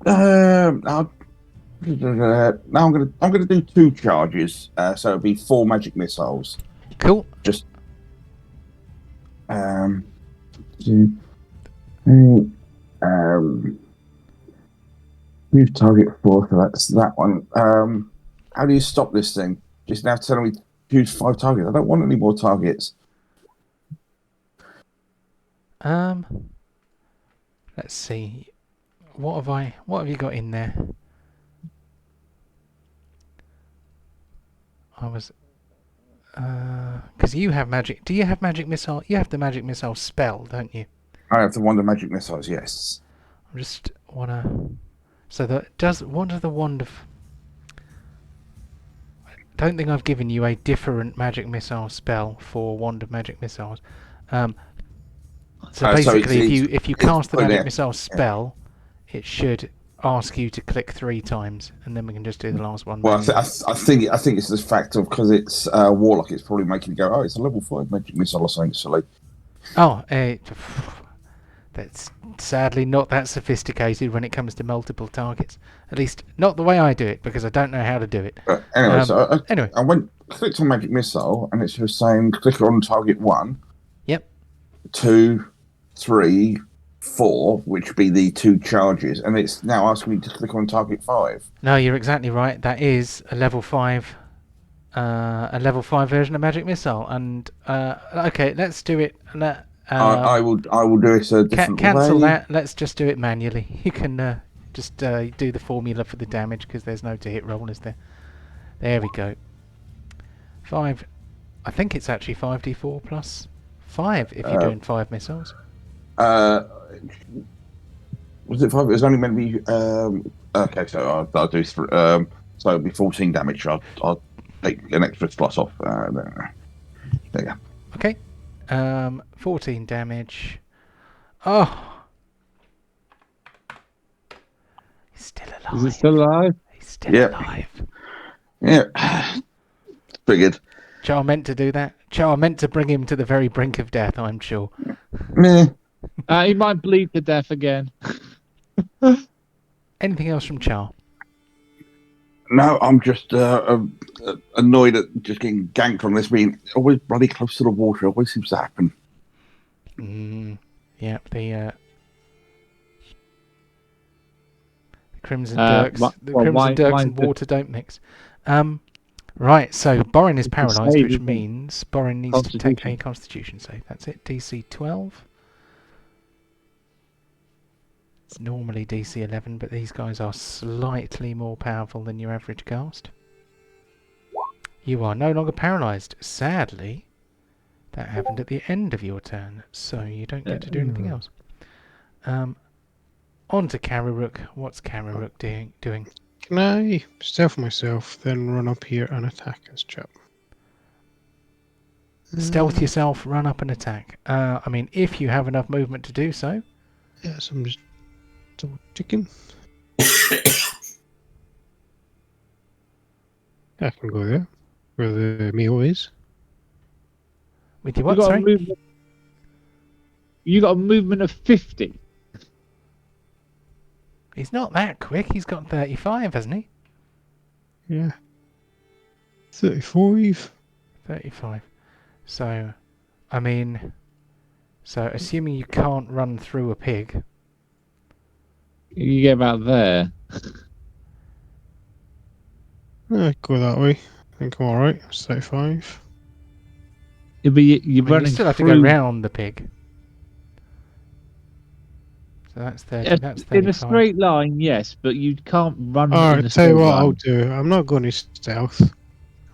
I'm gonna do 2 charges, so it'll be 4 magic missiles. Cool. Just 2, 3, move target 4, so that's that one. How do you stop this thing? Just now telling me choose 5 targets. I don't want any more targets. Let's see. What have you got in there? I was because you have magic. Do you have magic missile? You have the magic missile spell, don't you? I have the wand of magic missiles, yes. I just wanna. So what does the wand of? I don't think I've given you a different magic missile spell for wand of magic missiles. So basically, if you cast the magic missile spell, it should ask you to click 3 times, and then we can just do the last one. Well, I think it's the fact of because it's warlock. It's probably making you go, oh, it's a level 5 magic missile or something silly. Oh, that's sadly not that sophisticated when it comes to multiple targets. At least not the way I do it, because I don't know how to do it. Anyway, I clicked on magic missile, and it's just saying click on target 1. Yep. 2, 3, 4, which would be the 2 charges, and it's now asking me to click on target 5. No, you're exactly right. That is a level 5, version of magic missile. And okay, let's do it. I will do it a different cancel way. that. Let's just do it manually. You can just do the formula for the damage because there's no to hit roll, is there? There we go. 5. I think it's actually 5d4 plus 5 if you're doing 5 missiles. Was it 5? It was only meant to be. Okay, so I'll do. So it'll be 14 damage. I'll take an extra plus off. There you go. Okay. 14 damage. Oh. He's still alive. Is it still alive? He's still alive. Yeah. Figured. Char meant to do that. Char meant to bring him to the very brink of death, I'm sure. Meh. He might bleed to death again. Anything else from Char? No, I'm just annoyed at just getting ganked on this being always bloody close to the water. It always seems to happen. Yeah, the Crimson Dirks, Crimson Dirks and water don't mix. Right, so Borin is paralysed, which means Borin needs to take a Constitution save. That's it, DC 12. It's normally DC 11, but these guys are slightly more powerful than your average cast. You are no longer paralysed. Sadly, that happened at the end of your turn, so you don't get to do anything else. On to Kararuk. What's Kararuk doing? Can I stealth myself, then run up here and attack this chap? Stealth yourself, run up and attack. I mean, if you have enough movement to do so. Yes, I'm just double checking. I can go there, where the meal is. With your what, sorry? You got a movement of 50. He's not that quick. He's got 35, hasn't he? Yeah. 35. 35. So, I mean... So, assuming you can't run through a pig... You get about there. I go that way. I think I'm alright. It's 35. Yeah, but you're running you still have to through... go round the pig. So that's 30. That's 35. In a straight line, yes, but you can't run in a Alright, straight tell you what line. I'll do. I'm not going to stealth.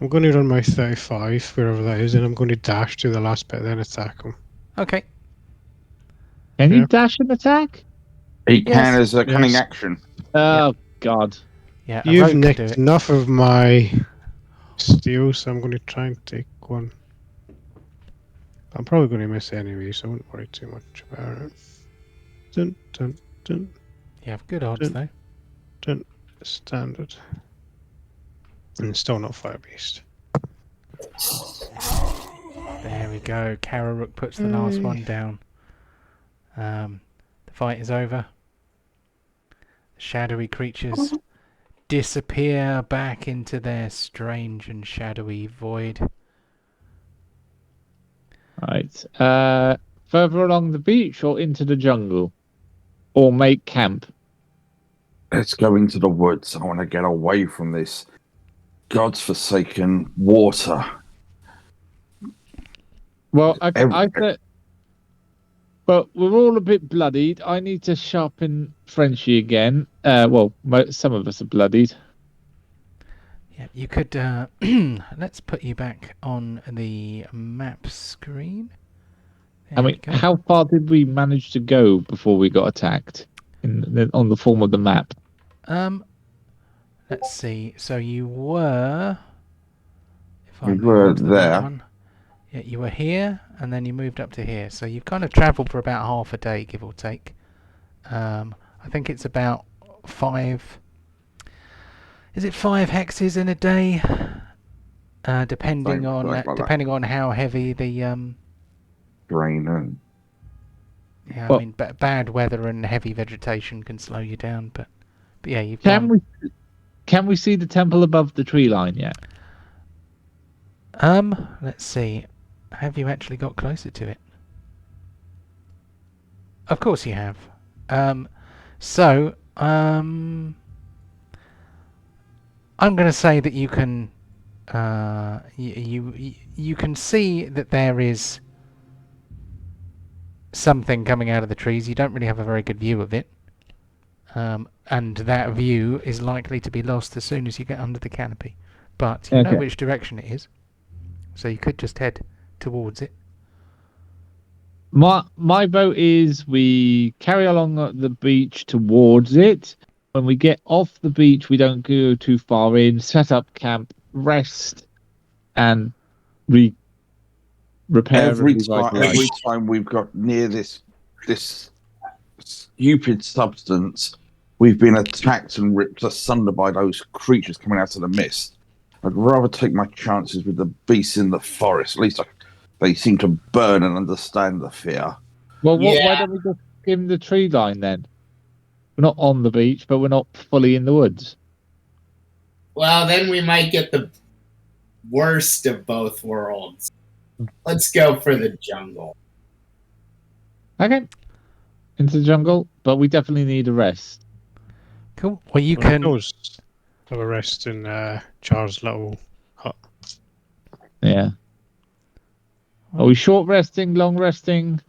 I'm going to run my 35, wherever that is, and I'm going to dash to the last bit, then attack him. Okay. Can Yeah. you dash and attack? He can Yes. as a cunning Yes. action. Oh, God. Yeah, a You've rogue can do nicked it. enough of my steel, so I'm going to try and take one. I'm probably going to miss anyway, so I won't worry too much about it. Dun, dun, dun, You have good odds, though. dun. Standard. And still not Fire Beast. There we go. Kararook puts the last one down. The fight is over. The shadowy creatures disappear back into their strange and shadowy void. Right. Further along the beach or into the jungle? Or make camp? Let's go into the woods. I want to get away from this God's forsaken water. Well, I said... But we're all a bit bloodied. I need to sharpen Frenchie again. Some of us are bloodied. Yeah, you could. Let's put you back on the map screen. There I we mean, go. how far did we manage to go before we got attacked on the form of the map? Let's see. So you were. If I We move were on to the right there. one. Yeah, you were here, and then you moved up to here. So you've kind of travelled for about half a day, give or take. I think it's about 5. Is it 5 hexes in a day? Depending on how heavy the Drain and yeah, Well- I mean, bad weather and heavy vegetation can slow you down. But yeah, you've Can gone. Can we see the temple above the tree line yet? Let's see. Have you actually got closer to it? Of course you have. I'm going to say that you can. You can see that there is something coming out of the trees. You don't really have a very good view of it, and that view is likely to be lost as soon as you get under the canopy. But you know Okay. which direction it is, so you could just head towards it. My vote is we carry along the beach towards it. When we get off the beach, we don't go too far in. Set up camp, rest, and repair. every and time, revitalize. every time we've got near this stupid substance, we've been attacked and ripped asunder by those creatures coming out of the mist. I'd rather take my chances with the beasts in the forest. At least they seem to burn and understand the fear. Well, why Yeah. don't we just skim the tree line then? We're not on the beach, but we're not fully in the woods. Well, then we might get the worst of both worlds. Let's go for the jungle. Okay. Into the jungle, but we definitely need a rest. Cool. Well, you Well, I can. always have a rest in Char's little hut. Yeah. Are we short resting, long resting?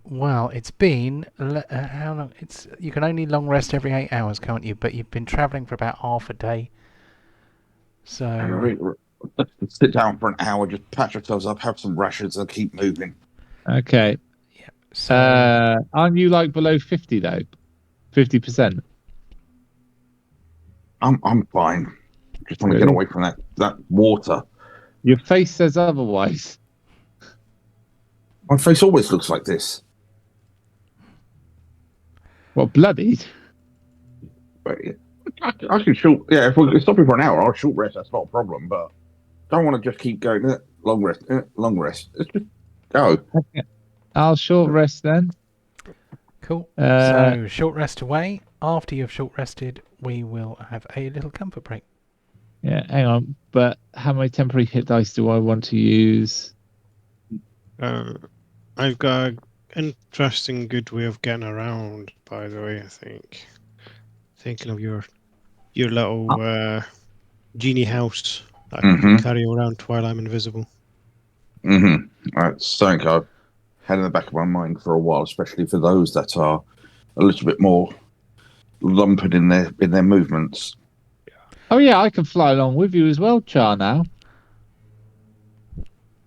Well, it's been how long? You can only long rest every 8 hours, can't you? But you've been travelling for about half a day. So Let's sit down for an hour, just patch ourselves up, have some rations, and keep moving. Okay. so Aren't you like below 50 though? 50%. I'm fine. Just want to Really? get away from that water. Your face says otherwise. My face always looks like this. What, bloodied? But yeah, I can shoot. Yeah, if we stop it for an hour, I'll shoot rest. That's not a problem. But don't want to just keep going. long rest. Long rest. Let's just go. Okay. I'll short rest then. Cool. So short rest away. After you've short rested, we will have a little comfort break. Yeah, hang on. But how many temporary hit dice do I want to use? I've got an interesting good way of getting around, by the way, I think. Thinking of your little genie house that I can carry around while I'm invisible. That's something I've had in the back of my mind for a while, especially for those that are a little bit more lumped in their movements. Oh yeah, I can fly along with you as well, Char, now.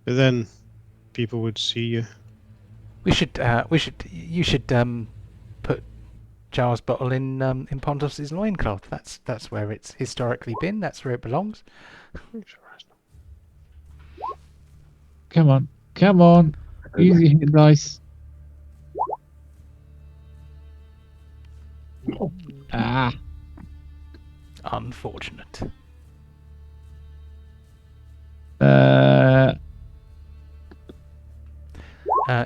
But then people would see you. You should put Char's bottle in Pontos's loincloth. That's where it's historically been. That's where it belongs. Come on. Easy hit dice. Ah. Unfortunate.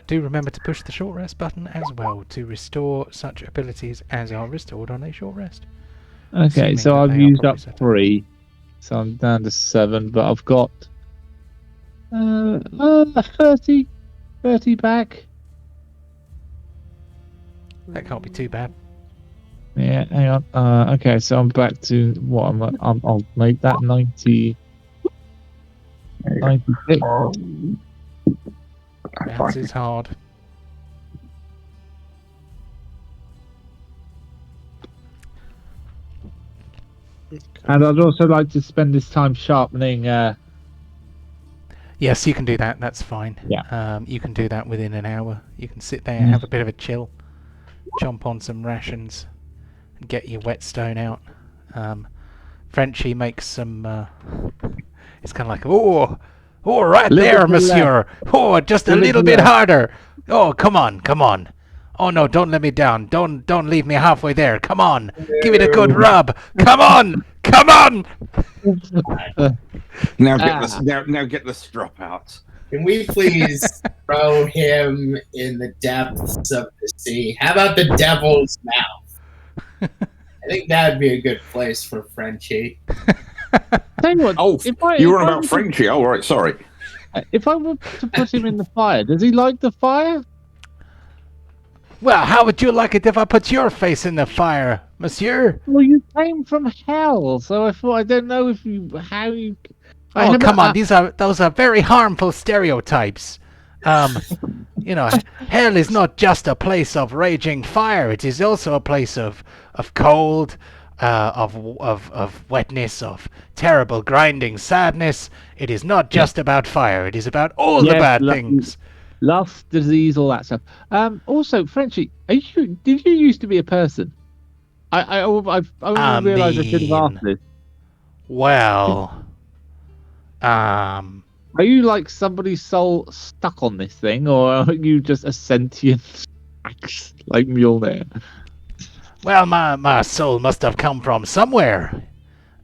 Do remember to push the short rest button as well to restore such abilities as are restored on a short rest. Okay, so I've used up 3. So I'm down to 7, but I've got 30 back. That can't be too bad. Yeah, hang on. Okay, so I'm back to what I'll make that 90. 96. Maths is hard. And I'd also like to spend this time sharpening. Yes, you can do that. That's fine. Yeah. You can do that within an hour. You can sit there and have a bit of a chill, chomp on some rations, and get your whetstone out. Frenchie makes some. It's kind of like, oh, right there, monsieur. Oh, just a little bit harder. Oh, come on. Oh no, don't let me down. Don't leave me halfway there. Come on, give it a good rub. Come on. Now get the strop out. Can we please throw him in the depths of the sea? How about the devil's mouth? I think that'd be a good place for Frenchie. Tell you what, you were about Frenchie. Oh, right, sorry. If I were to put him in the fire, does he like the fire? Well, how would you like it if I put your face in the fire, monsieur? Well, you came from hell, so I thought I don't know how you. Oh, come on! Those are very harmful stereotypes. Hell is not just a place of raging fire. It is also a place of cold, of wetness, of terrible grinding sadness. It is not just about fire. It is about all the bad things. Lust, disease, all that stuff. Also, Frenchie, did you used to be a person? I only realised I should have asked this. Well, are you like somebody's soul stuck on this thing, or are you just a sentient like Mjolnir? Well, my soul must have come from somewhere.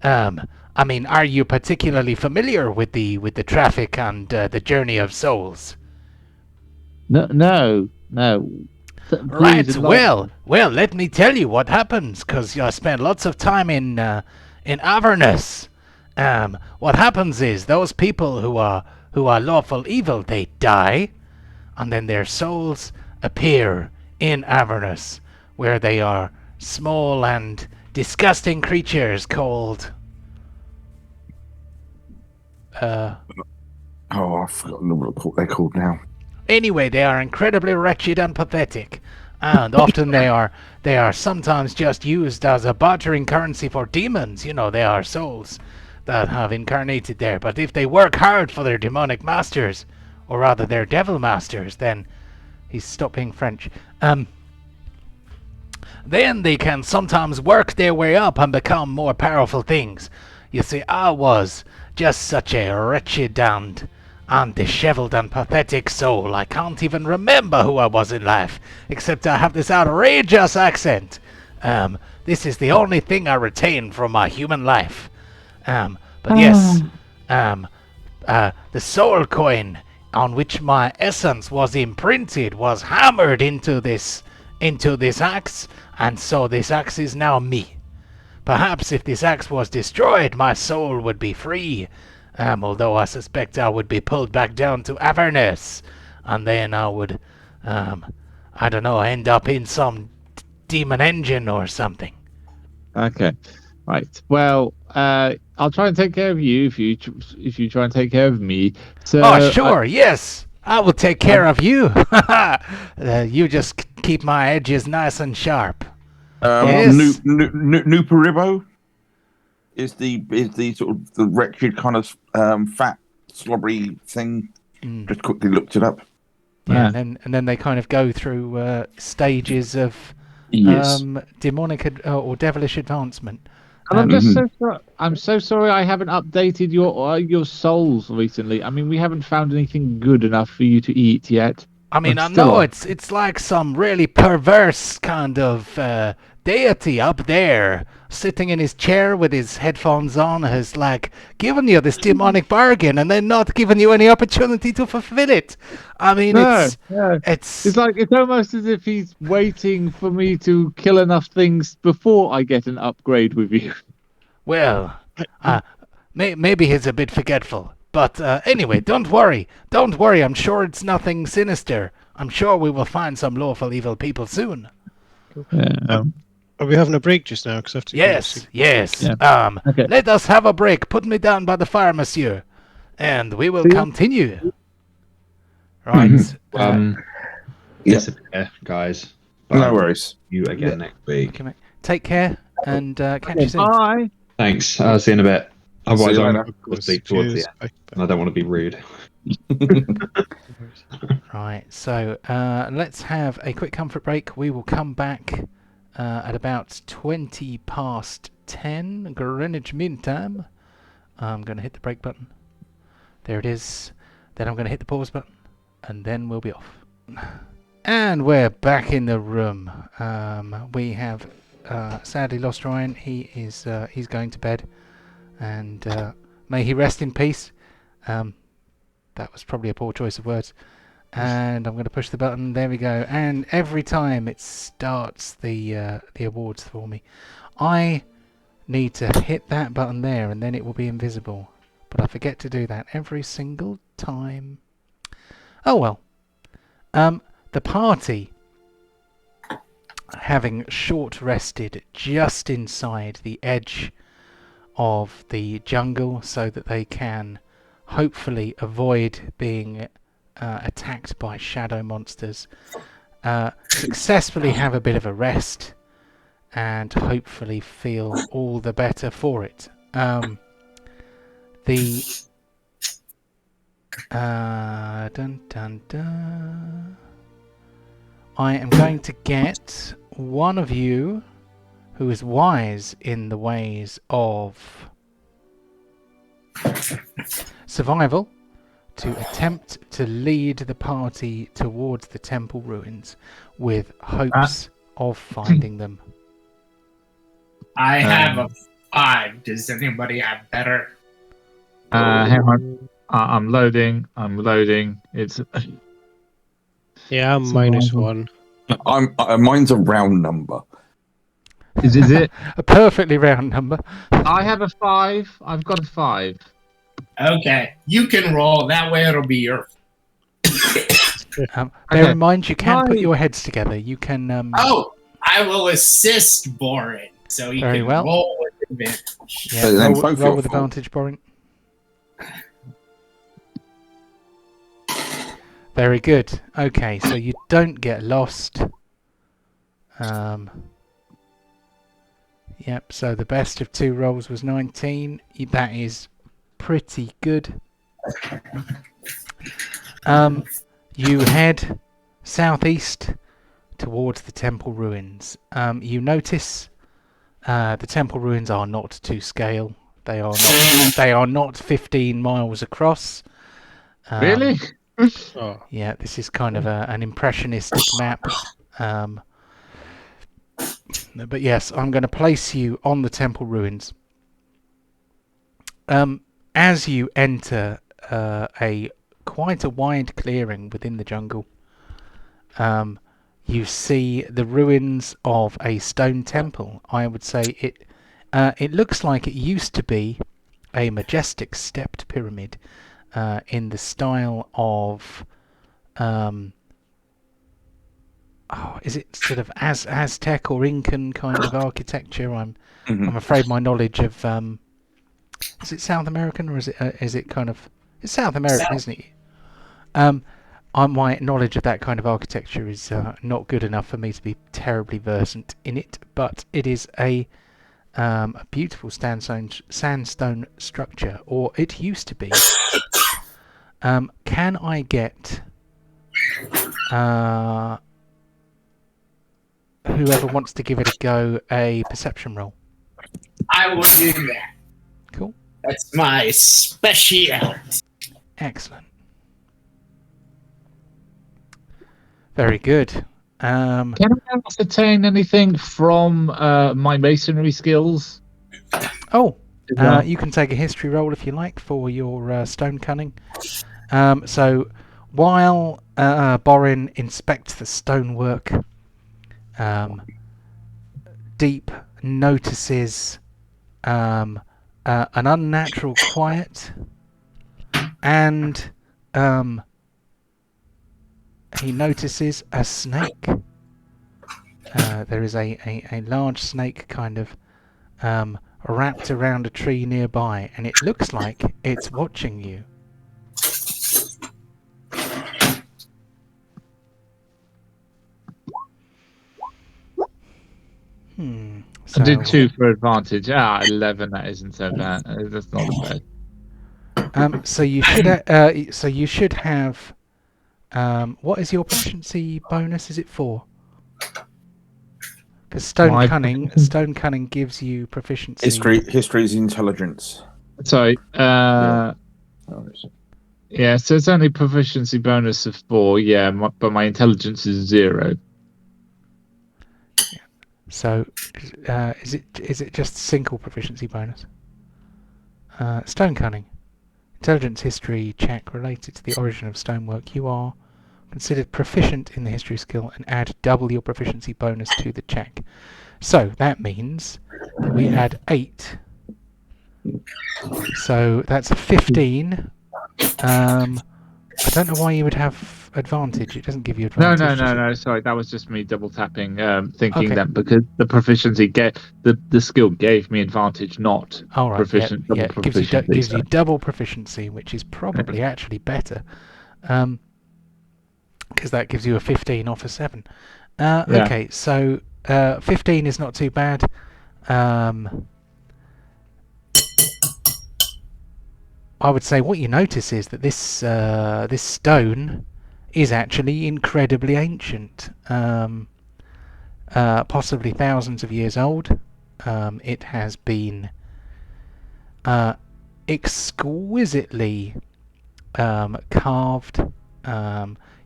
I mean, are you particularly familiar with the traffic and the journey of souls? No. Right. Well, let me tell you what happens, because I spent lots of time in Avernus. What happens is those people who are lawful evil, they die, and then their souls appear in Avernus, where they are small and disgusting creatures called. I've forgotten what they're called now. Anyway, they are incredibly wretched and pathetic, and often they are sometimes just used as a bartering currency for demons. They are souls that have incarnated there. But if they work hard for their demonic masters, or rather their devil masters, then he's stopping French. Then they can sometimes work their way up and become more powerful things. You see, I was just such a wretched and disheveled and pathetic soul. I can't even remember who I was in life, except I have this outrageous accent. This is the only thing I retain from my human life. But yes, the soul coin on which my essence was imprinted was hammered into this axe, and so this axe is now me. Perhaps if this axe was destroyed, my soul would be free, although I suspect I would be pulled back down to Avernus, and then I would, I don't know, end up in some demon engine or something. Okay, right. Well, I'll try and take care of you if you try and take care of me. So, Oh, sure, yes. I will take care of you. You just keep my edges nice and sharp. Yes. Nuparibo is the sort of the wretched kind of fat slobbery thing. Just quickly looked it up. Yeah, and then they kind of go through stages of demonic or devilish advancement. And I'm just so sorry. I'm so sorry I haven't updated your souls recently. I mean, we haven't found anything good enough for you to eat yet. I mean, I know it's like some really perverse kind of deity up there, sitting in his chair with his headphones on, has like given you this demonic bargain and then not given you any opportunity to fulfill it. I mean, it's like it's almost as if he's waiting for me to kill enough things before I get an upgrade with you. Well, maybe he's a bit forgetful. But anyway, don't worry. I'm sure it's nothing sinister. I'm sure we will find some lawful evil people soon. Are we having a break just now? Cause I have to yes. Yeah. Okay. Let us have a break. Put me down by the fire, monsieur, and we will continue. Right. Disappear, guys. No worries. You again next week. Okay, take care and catch you soon. Bye. Thanks. I'll see you in a bit. Otherwise, See you I'm later. going to speak towards the end. And I don't want to be rude. Right, so let's have a quick comfort break. We will come back at about 20 past 10 Greenwich Mean Time. I'm going to hit the break button. There it is. Then I'm going to hit the pause button, and then we'll be off. And we're back in the room. We have sadly lost Ryan. He's going to bed, and may he rest in peace. That was probably a poor choice of words. And I'm going to push the button. There we go. And every time it starts the awards for me. I need to hit that button there, and then it will be invisible. But I forget to do that every single time. Oh well. The party, having short rested just inside the edge of the jungle so that they can hopefully avoid being attacked by shadow monsters, successfully have a bit of a rest and hopefully feel all the better for it. I am going to get one of you who is wise in the ways of survival to attempt to lead the party towards the temple ruins with hopes of finding them. I have a 5. Does anybody have better? Hang on. I'm loading. It's yeah, I'm -1. Mine's a round number. Is it? A perfectly round number. I have a 5. I've got a 5. Okay, you can roll. That way it'll be your. Bear in mind, you can put your heads together. You can. Oh, I will assist Borin, so he can roll with advantage. Yeah, roll with advantage, Borin. Very good. Okay, so you don't get lost. Yep, so the best of 2 rolls was 19. That is pretty good. You head southeast towards the temple ruins. You notice the temple ruins are not to scale. They are not 15 miles across. Really? Yeah, this is kind of an impressionistic map. But yes, I'm going to place you on the temple ruins. As you enter quite a wide clearing within the jungle. You see the ruins of a stone temple. I would say it looks like it used to be a majestic stepped pyramid in the style of is it sort of Aztec or Incan kind of architecture? I'm afraid my knowledge of is it South American or is it kind of it's South American, isn't it? My knowledge of that kind of architecture is not good enough for me to be terribly versant in it, but it is a beautiful sandstone structure, or it used to be. Can I get whoever wants to give it a go a perception roll? I will do that. Cool. That's my specialty. Excellent. Very good. Can I ascertain anything from my masonry skills? Oh, you can take a history roll if you like for your stone cunning. So while Borin inspects the stonework, Deep notices an unnatural quiet, and he notices a snake. There is a large snake kind of wrapped around a tree nearby, and it looks like it's watching you. I did 2 for advantage. 11. That isn't so bad. That's not the best. So you should have. What is your proficiency bonus? Is it 4? Because stone cunning gives you proficiency. History is intelligence. Sorry. Yeah, so it's only proficiency bonus of 4. Yeah, but my intelligence is 0. So, is it just single proficiency bonus? Stone cunning, intelligence history check related to the origin of stonework. You are considered proficient in the history skill and add double your proficiency bonus to the check. So that means that we add 8. So that's a 15. I don't know why you would have advantage. It doesn't give you advantage. No. Sorry, that was just me double tapping, thinking that because the proficiency the skill gave me advantage, not proficient. Yeah. It gives you double proficiency, which is probably actually better, because that gives you a 15 off a 7. Okay, so 15 is not too bad. I would say what you notice is that this stone is actually incredibly ancient, possibly thousands of years old. It has been exquisitely carved.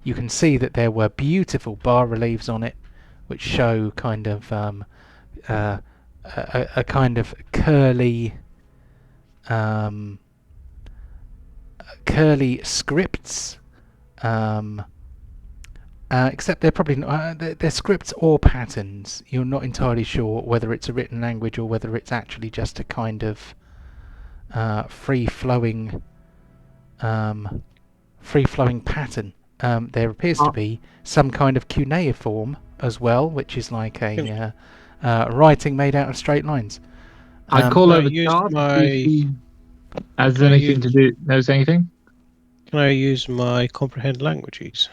You can see that there were beautiful bas-reliefs on it, which show kind of a kind of curly scripts, except they're probably not, they're scripts or patterns. You're not entirely sure whether it's a written language or whether it's actually just a kind of free-flowing pattern. There appears to be some kind of cuneiform as well, which is like a writing made out of straight lines. I call over Chart. Has anything to do? Knows anything? Can I use my comprehend languages?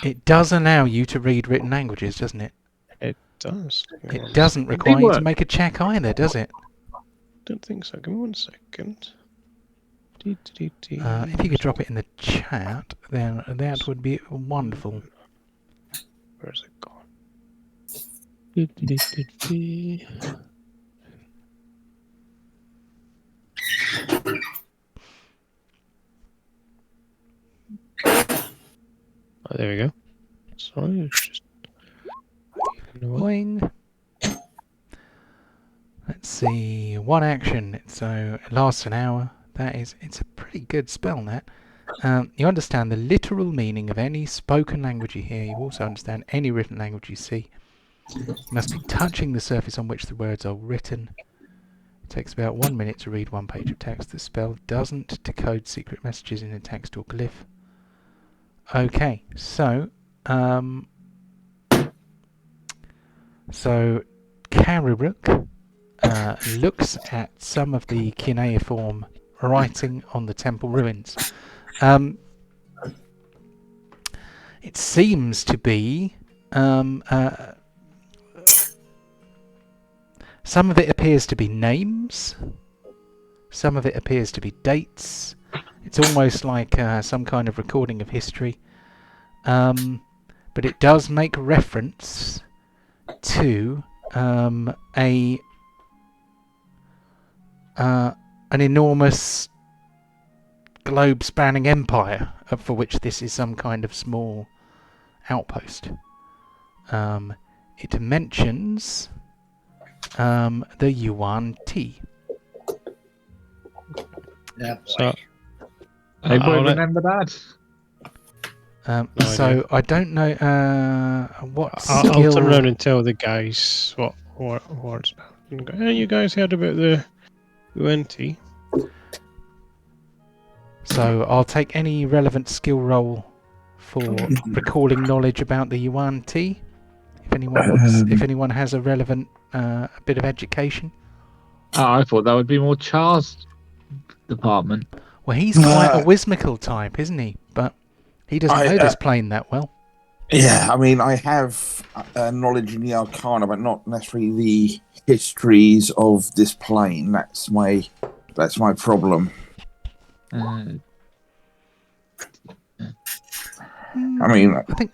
It does allow you to read written languages, doesn't it? It does. It doesn't require you to make a check either, does it? Don't think so. Give me 1 second. If you could drop it in the chat, then that would be wonderful. Where's it gone? Oh, there we go. Sorry, it's just... Boing. Let's see. 1 action. So it lasts an hour. It's a pretty good spell, that. You understand the literal meaning of any spoken language you hear. You also understand any written language you see. You must be touching the surface on which the words are written. It takes about 1 minute to read 1 page of text. The spell doesn't decode secret messages in a text or glyph. Okay, so Karuruk looks at some of the cuneiform writing on the temple ruins. It seems to be some of it appears to be names, some of it appears to be dates. It's almost like some kind of recording of history, but it does make reference to an enormous globe-spanning empire for which this is some kind of small outpost. It mentions the Yuan Ti. Yeah. So I I'll won't let- remember that. So idea. I don't know what I'll skill. turn around and tell the guys what it's about. And go, hey, you guys heard about the UNT? So I'll take any relevant skill roll for recalling knowledge about the Yuan Ti. If anyone has a relevant bit of education. Oh, I thought that would be more Char's department. Well, he's quite a whimsical type, isn't he? But he doesn't know this plane that well. Yeah, I mean, I have knowledge in the Arcana, but not necessarily the histories of this plane. That's my problem. Uh, I mean, I think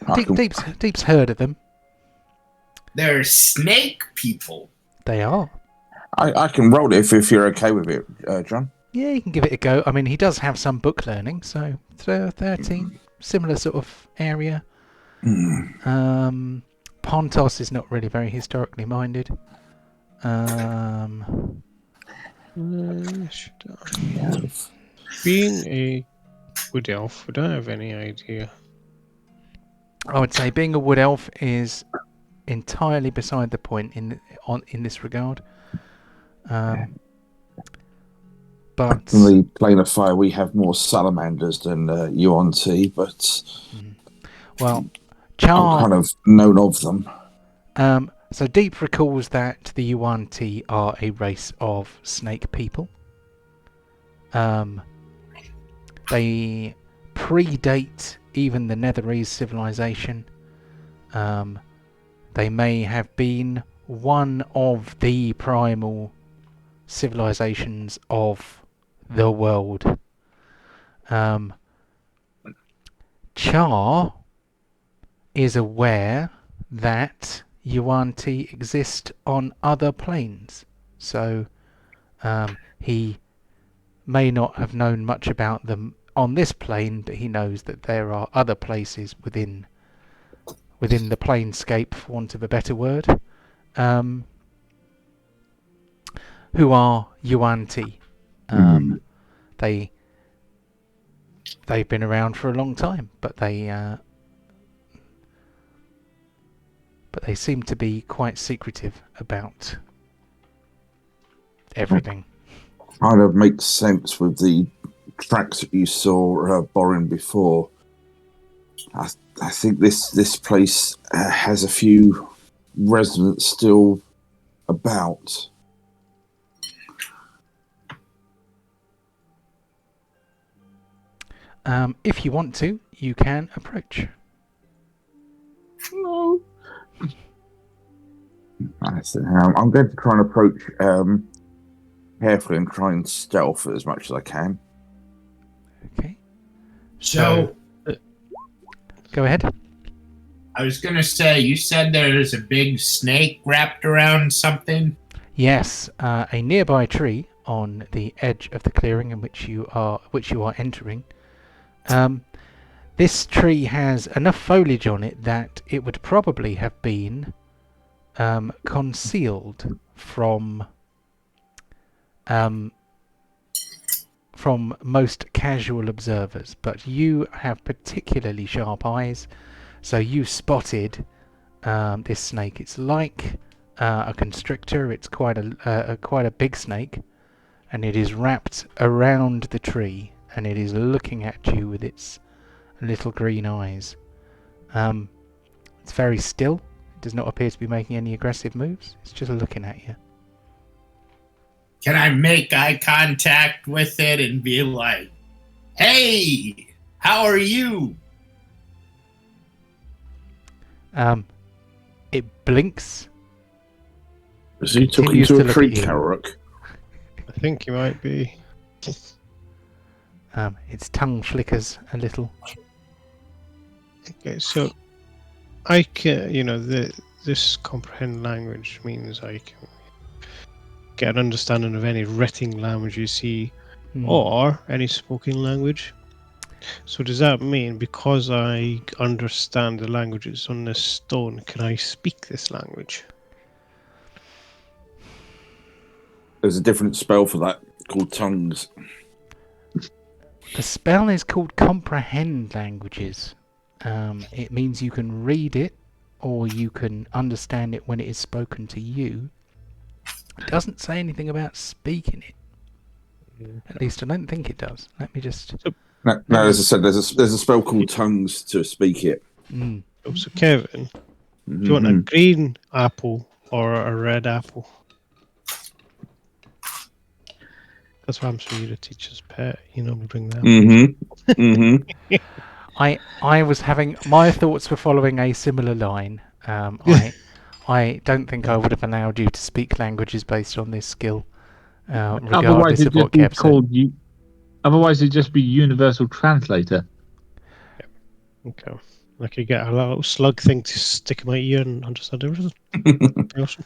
Deep's heard of them. They're snake people. They are. I can roll it if you're okay with it, John. Yeah, you can give it a go. I mean, he does have some book learning, so 13, similar sort of area. Pontos is not really very historically minded. Being a wood elf, would I have any idea? I would say being a wood elf is entirely beside the point in this regard. But In the plane of fire, we have more salamanders than UNT, but well, I'm Char. kind of known of them. So Deep recalls that the Yuan Ti are a race of snake people. They predate even the Netherese civilization. They may have been one of the primal civilizations of the world. Char is aware that Yuan Ti exist on other planes, so he may not have known much about them on this plane, but he knows that there are other places within the planescape, for want of a better word, who are Yuan Ti. They've been around for a long time, but they seem to be quite secretive about everything. Kind of makes sense with the tracks that you saw Borin before. I think this place has a few residents still about. If you want to, you can approach. No. I'm going to try and approach carefully and try and stealth as much as I can. Okay. So, Go ahead. I was going to say, you said there's a big snake wrapped around something? Yes, a nearby tree on the edge of the clearing in which you are entering. This tree has enough foliage on it that it would probably have been concealed from from most casual observers, but you have particularly sharp eyes, so you spotted this snake. It's like a constrictor. It's quite a big snake, and it is wrapped around the tree, and it is looking at you with its little green eyes. It's very still. It does not appear to be making any aggressive moves. It's just looking at you. Can I make eye contact with it and be like, "Hey, how are you?" It blinks. Is he talking Continues to to a look tree at you. carrot? I think you might be. Its tongue flickers a little. Okay, so I can, this comprehend language means I can get an understanding of any written language you see or any spoken language. So does that mean because I understand the languages on this stone, can I speak this language? There's a different spell for that called tongues. The spell is called Comprehend Languages. It means you can read it, or you can understand it when it is spoken to you. It doesn't say anything about speaking it. At least I don't think it does. Let me just... No, as I said, there's a spell called tongues to speak it. So Kevin, do you want a green apple or a red apple? That's why I'm sure you're a teacher's pet. You normally bring that. I was having... My thoughts were following a similar line. I don't think I would have allowed you to speak languages based on this skill, regardless of what Kev said. Otherwise, it'd just be universal translator. Okay. I could get a little slug thing to stick in my ear and understand everything. Awesome.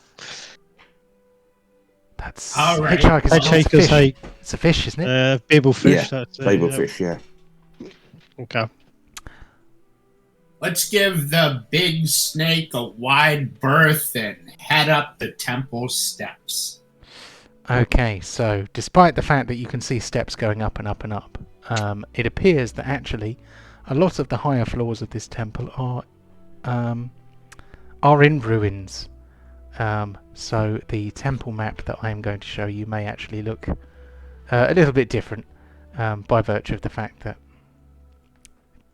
That's all right. Hitchhiker's Fish. It's a fish, isn't it? Babelfish. Yeah, babelfish, yeah. Okay. Let's give the big snake a wide berth and head up the temple steps. Okay, so despite the fact that you can see steps going up and up and up, it appears that actually a lot of the higher floors of this temple are in ruins. So the temple map that I am going to show you may actually look a little bit different by virtue of the fact that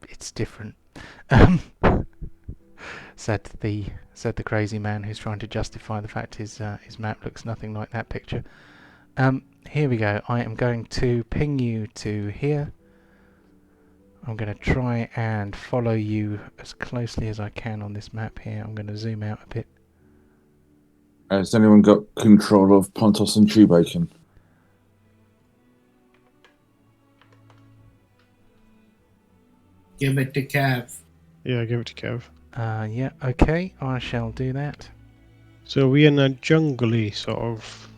it's different. Said the crazy man who's trying to justify the fact his map looks nothing like that picture. Here we go. I am going to ping you to here. I'm going to try and follow you as closely as I can on this map here. I'm going to zoom out a bit. Has anyone got control of Pontos and Chewbacon? Give it to Kev. Yeah, give it to Kev. Yeah, okay, I shall do that. So are we in a jungly sort of...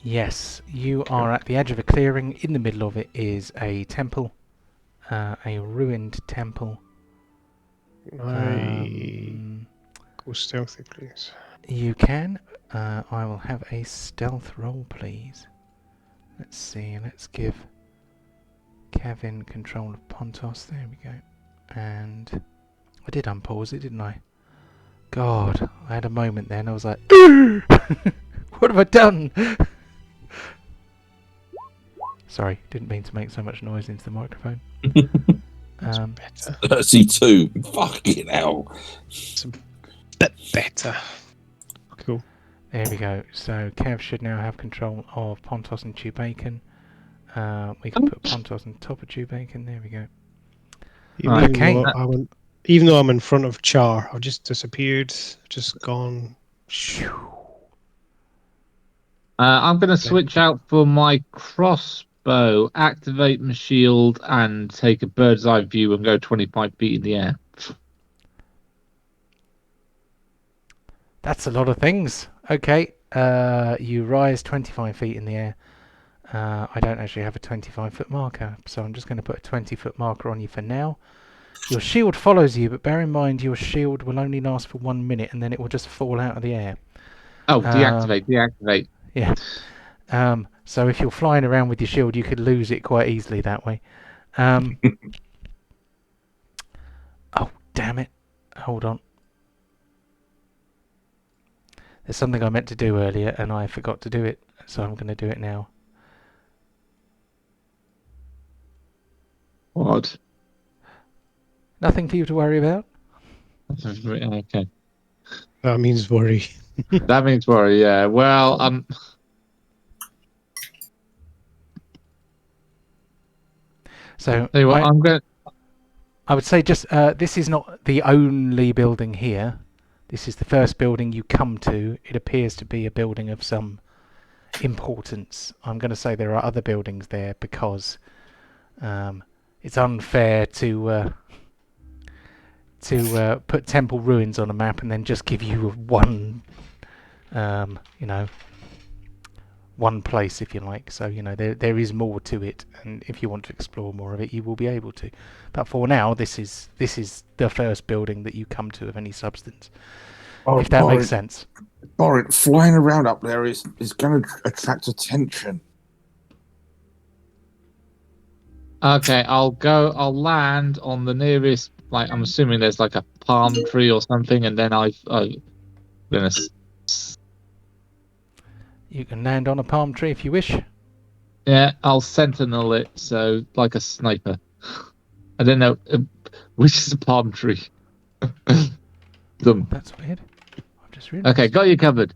Yes, you are at the edge of a clearing. In the middle of it is a temple, a ruined temple. Go stealthy, please. You can. I will have a stealth roll, please. Let's see, let's give Kevin control of Pontos. There we go. And I did unpause it, didn't I? God, I had a moment then. I was like, what have I done? Sorry, didn't mean to make so much noise into the microphone. Better. 32. Fucking hell. It's a bit better. Cool. There we go. So Kev should now have control of Pontos and Chewbacon. We can put Pontos on top of Chewbacon. There we go. Even though I'm in front of Char, I've just disappeared, just gone. I'm going to switch out for my crossbow, activate my shield, and take a bird's eye view and go 25 feet in the air. That's a lot of things. Okay, you rise 25 feet in the air. I don't actually have a 25-foot marker, so I'm just going to put a 20-foot marker on you for now. Your shield follows you, but bear in mind your shield will only last for 1 minute, and then it will just fall out of the air. Oh, deactivate. Yeah. So if you're flying around with your shield, you could lose it quite easily that way. Oh, damn it. Hold on. There's something I meant to do earlier and I forgot to do it, so I'm going to do it now. What? Nothing for you to worry about? Okay. That means worry. That means worry, yeah. Well, So anyway, I'm going. I would say just this is not the only building here. This is the first building you come to. It appears to be a building of some importance. I'm going to say there are other buildings there because it's unfair to put temple ruins on a map and then just give you one, one place, if you like. So there is more to it, and if you want to explore more of it, you will be able to. But for now, this is the first building that you come to of any substance. If that makes sense. Borit, flying around up there is going to attract attention. Okay, I'll land on the nearest. Like, I'm assuming there's like a palm tree or something, and then I'm gonna. You can land on a palm tree if you wish. Yeah, I'll sentinel it, so like a sniper. I don't know which is a palm tree. Dumb. That's weird. I've just realised. Okay, got you covered.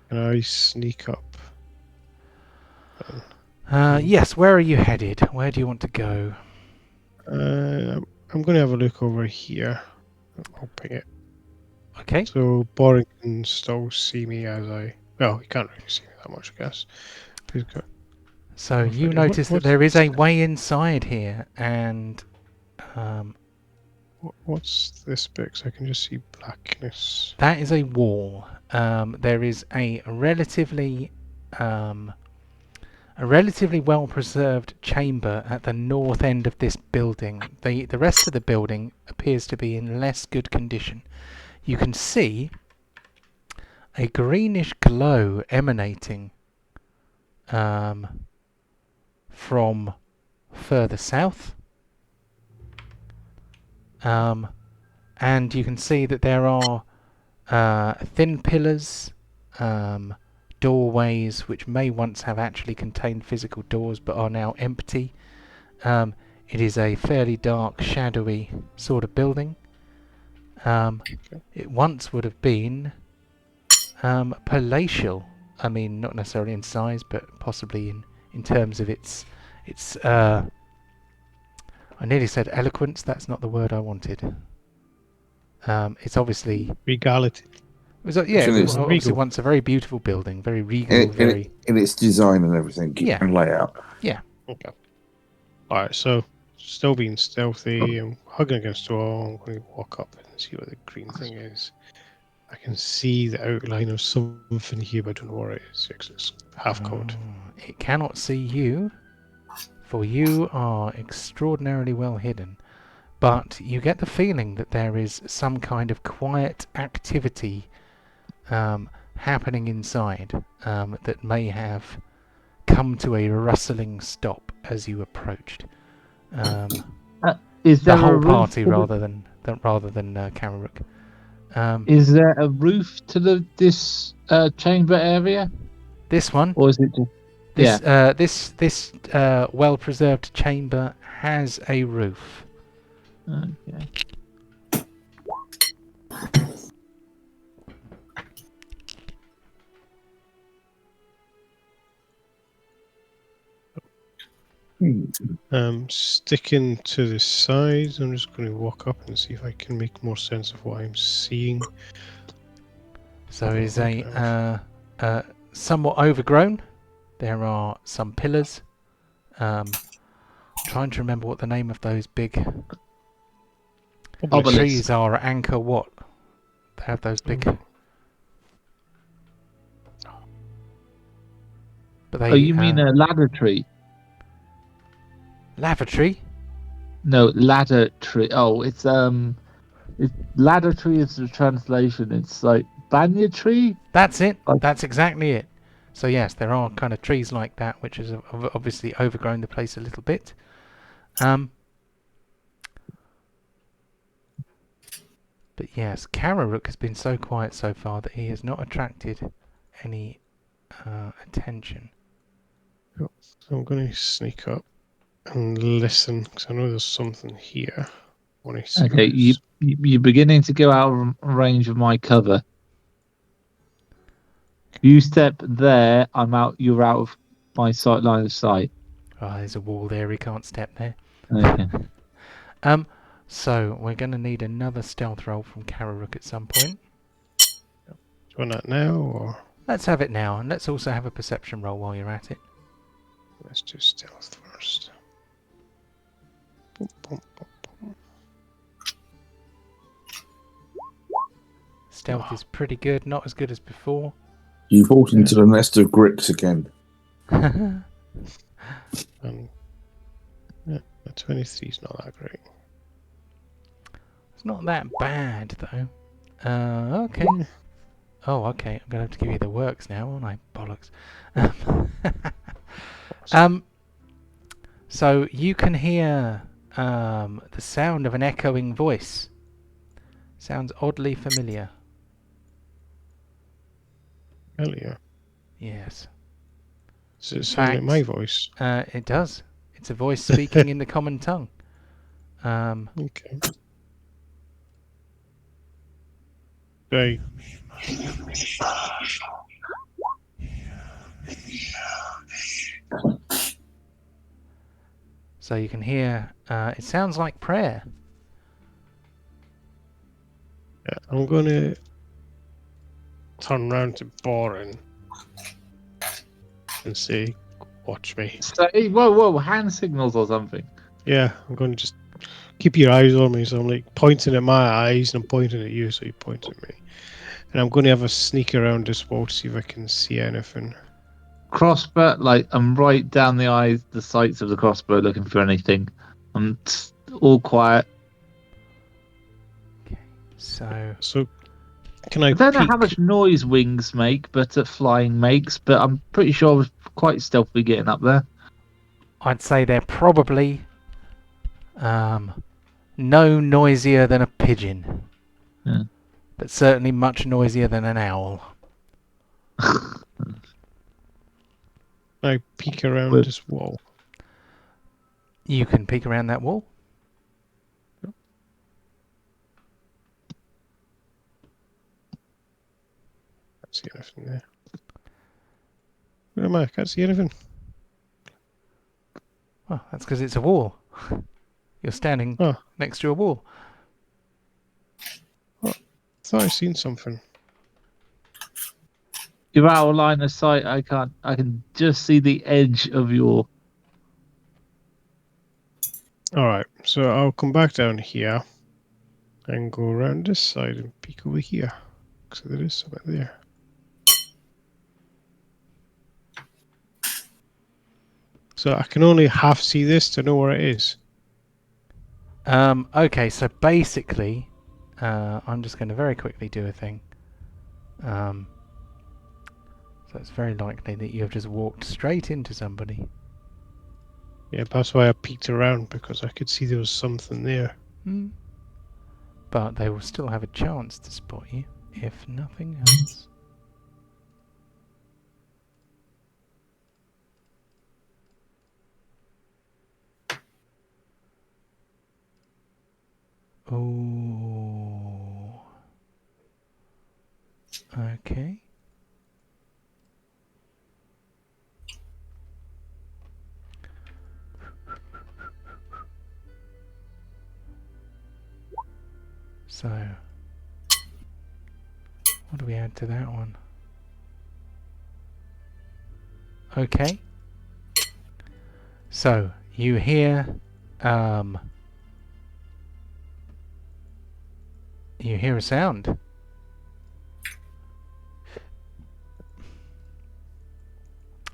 Can I sneak up? Yes, where are you headed? Where do you want to go? I'm going to have a look over here. I'm hoping it. Okay. So Boring can still see me as I. Well, he can't really see me that much, I guess. He's got. So you notice that there is a way inside here, and what's this bit? 'Cause I can just see blackness. that is a wall. There is a relatively well preserved chamber at the north end of this building. The rest of the building appears to be in less good condition. You can see a greenish glow emanating from further south. And you can see that there are thin pillars, doorways which may once have actually contained physical doors but are now empty. It is a fairly dark, shadowy sort of building. It once would have been palatial. I mean, not necessarily in size, but possibly in terms of its I nearly said eloquence. That's not the word I wanted. It's obviously Regality. It was obviously once a very beautiful building, very regal, in its design and everything, Yeah. and layout. Yeah. Okay. All right. So still being stealthy and hugging against the wall, I'm going to walk up and see what the green thing is. I can see the outline of something here, but I don't know what it is. It's half covered. It cannot see you, for you are extraordinarily well hidden. But you get the feeling that there is some kind of quiet activity happening inside that may have come to a rustling stop as you approached. Is there The whole a roof party to rather than Kamaruk. Is there a roof to this chamber area, This one, or is it just this well-preserved chamber has a roof. Okay. Sticking to the sides, I'm just going to walk up and see if I can make more sense of what I'm seeing. So it is a somewhat overgrown. There are some pillars. Trying to remember what the name of those big trees are. Anchor what? They have those big. But they. Oh, you mean a ladder tree? Lavatory? No, ladder tree. Oh, it's ladder tree is the translation. It's like banyan tree? That's it. That's exactly it. So yes, there are kind of trees like that, which has obviously overgrown the place a little bit. But yes, Kararook has been so quiet so far that he has not attracted any attention. So I'm going to sneak up and listen, because I know there's something here. Okay, you're beginning to go out of range of my cover. You step there, I'm out. You're out of my sight line of sight. Oh, there's a wall there. He can't step there. Okay. So we're going to need another stealth roll from Kararook at some point. Do you want that now, or Let's have it now, and let's also have a perception roll while you're at it. let's do stealth first? Boom, boom, boom, boom. Stealth is pretty good, not as good as before. You've walked into the nest of gricks again. Yeah, the 23 is not that great. It's not that bad, though. Okay. Oh, okay. I'm going to have to give you the works now, aren't I? Bollocks. So you can hear the sound of an echoing voice. Sounds oddly familiar. Earlier. Yes. Does it sound like my voice? It does. It's a voice speaking in the common tongue. Okay. Right. So you can hear, it sounds like prayer. Yeah, I'm going to turn round to Borin and say, watch me. So, whoa, hand signals or something. Yeah, I'm going to just keep your eyes on me. So I'm like pointing at my eyes and I'm pointing at you, so you point at me. And I'm going to have a sneak around this wall to see if I can see anything. Crossbow, I'm right down the sights of the crossbow looking for anything. I'm all quiet. Okay. So can I I don't know peek? how much noise wings make, but flying makes, but I'm pretty sure I was quite stealthily getting up there. I'd say they're probably no noisier than a pigeon. Yeah. But certainly much noisier than an owl. I peek around this wall. You can peek around that wall. Can't see anything there. Where am I? Can't see anything. Well, that's because it's a wall. You're standing next to a wall. I thought I seen something. You're out of line of sight. I can just see the edge of your... Alright, so I'll come back down here and go around this side and peek over here. So there is something there. So I can only half see this to know where it is. Okay, so basically, I'm just going to very quickly do a thing. So it's very likely that you have just walked straight into somebody. Yeah, that's why I peeked around, because I could see there was something there. But they will still have a chance to spot you, if nothing else. Oh. Okay. So, what do we add to that one? Okay. So, you hear a sound.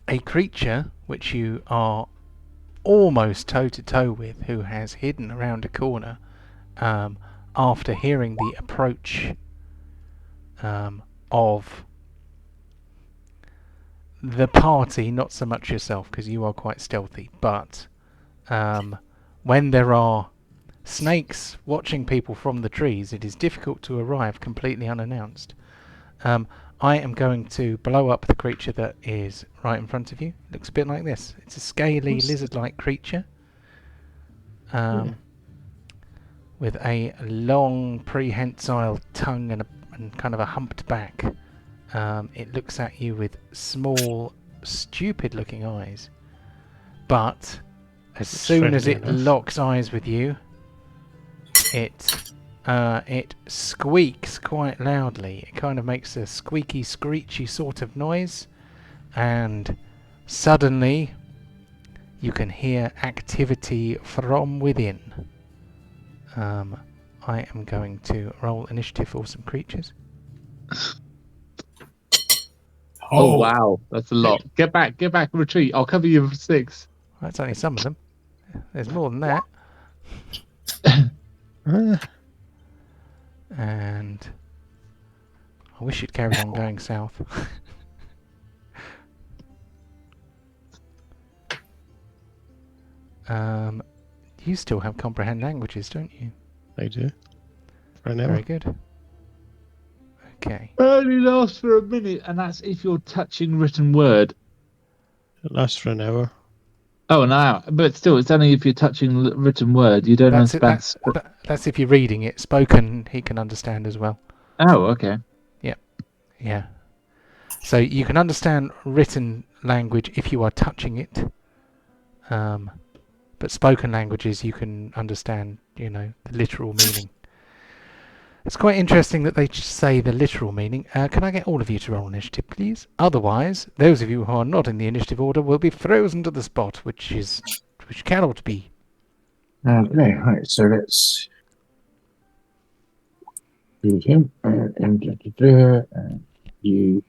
A creature which you are almost toe to toe with, who has hidden around a corner after hearing the approach of the party, not so much yourself, because you are quite stealthy, but when there are snakes watching people from the trees, it is difficult to arrive completely unannounced. I am going to blow up the creature that is right in front of you. Looks a bit like this. It's a scaly, lizard-like creature with a long, prehensile tongue and kind of a humped back. It looks at you with small, stupid-looking eyes. But as soon as it locks eyes with you, it squeaks quite loudly. It kind of makes a squeaky, screechy sort of noise, and suddenly you can hear activity from within. I am going to roll initiative for some creatures. Oh wow, that's a lot. Get back, retreat. I'll cover you for 6. That's only some of them. There's more than that. And I wish it carried on going south. You still have comprehend languages, don't you? I do. Very good. Okay. Only lasts for a minute, and that's if you're touching written word. It lasts for an hour. Oh, an hour. But still, it's only if you're touching written word. You don't understand. That's if you're reading it. Spoken, he can understand as well. Oh, okay. Yeah. So you can understand written language if you are touching it. But spoken languages, you can understand, the literal meaning. It's quite interesting that they say the literal meaning. Can I get all of you to roll initiative, please? Otherwise, those of you who are not in the initiative order will be frozen to the spot, which cannot be. Okay, right. So let's do him and you.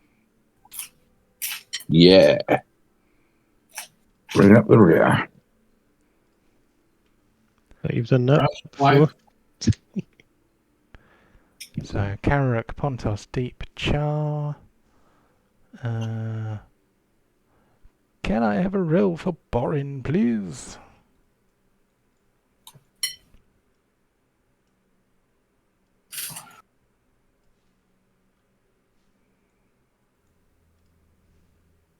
Yeah. Bring up the rear. You've done that before. So, Karrak, Pontos, Deep, Char. Can I have a roll for Borin, please?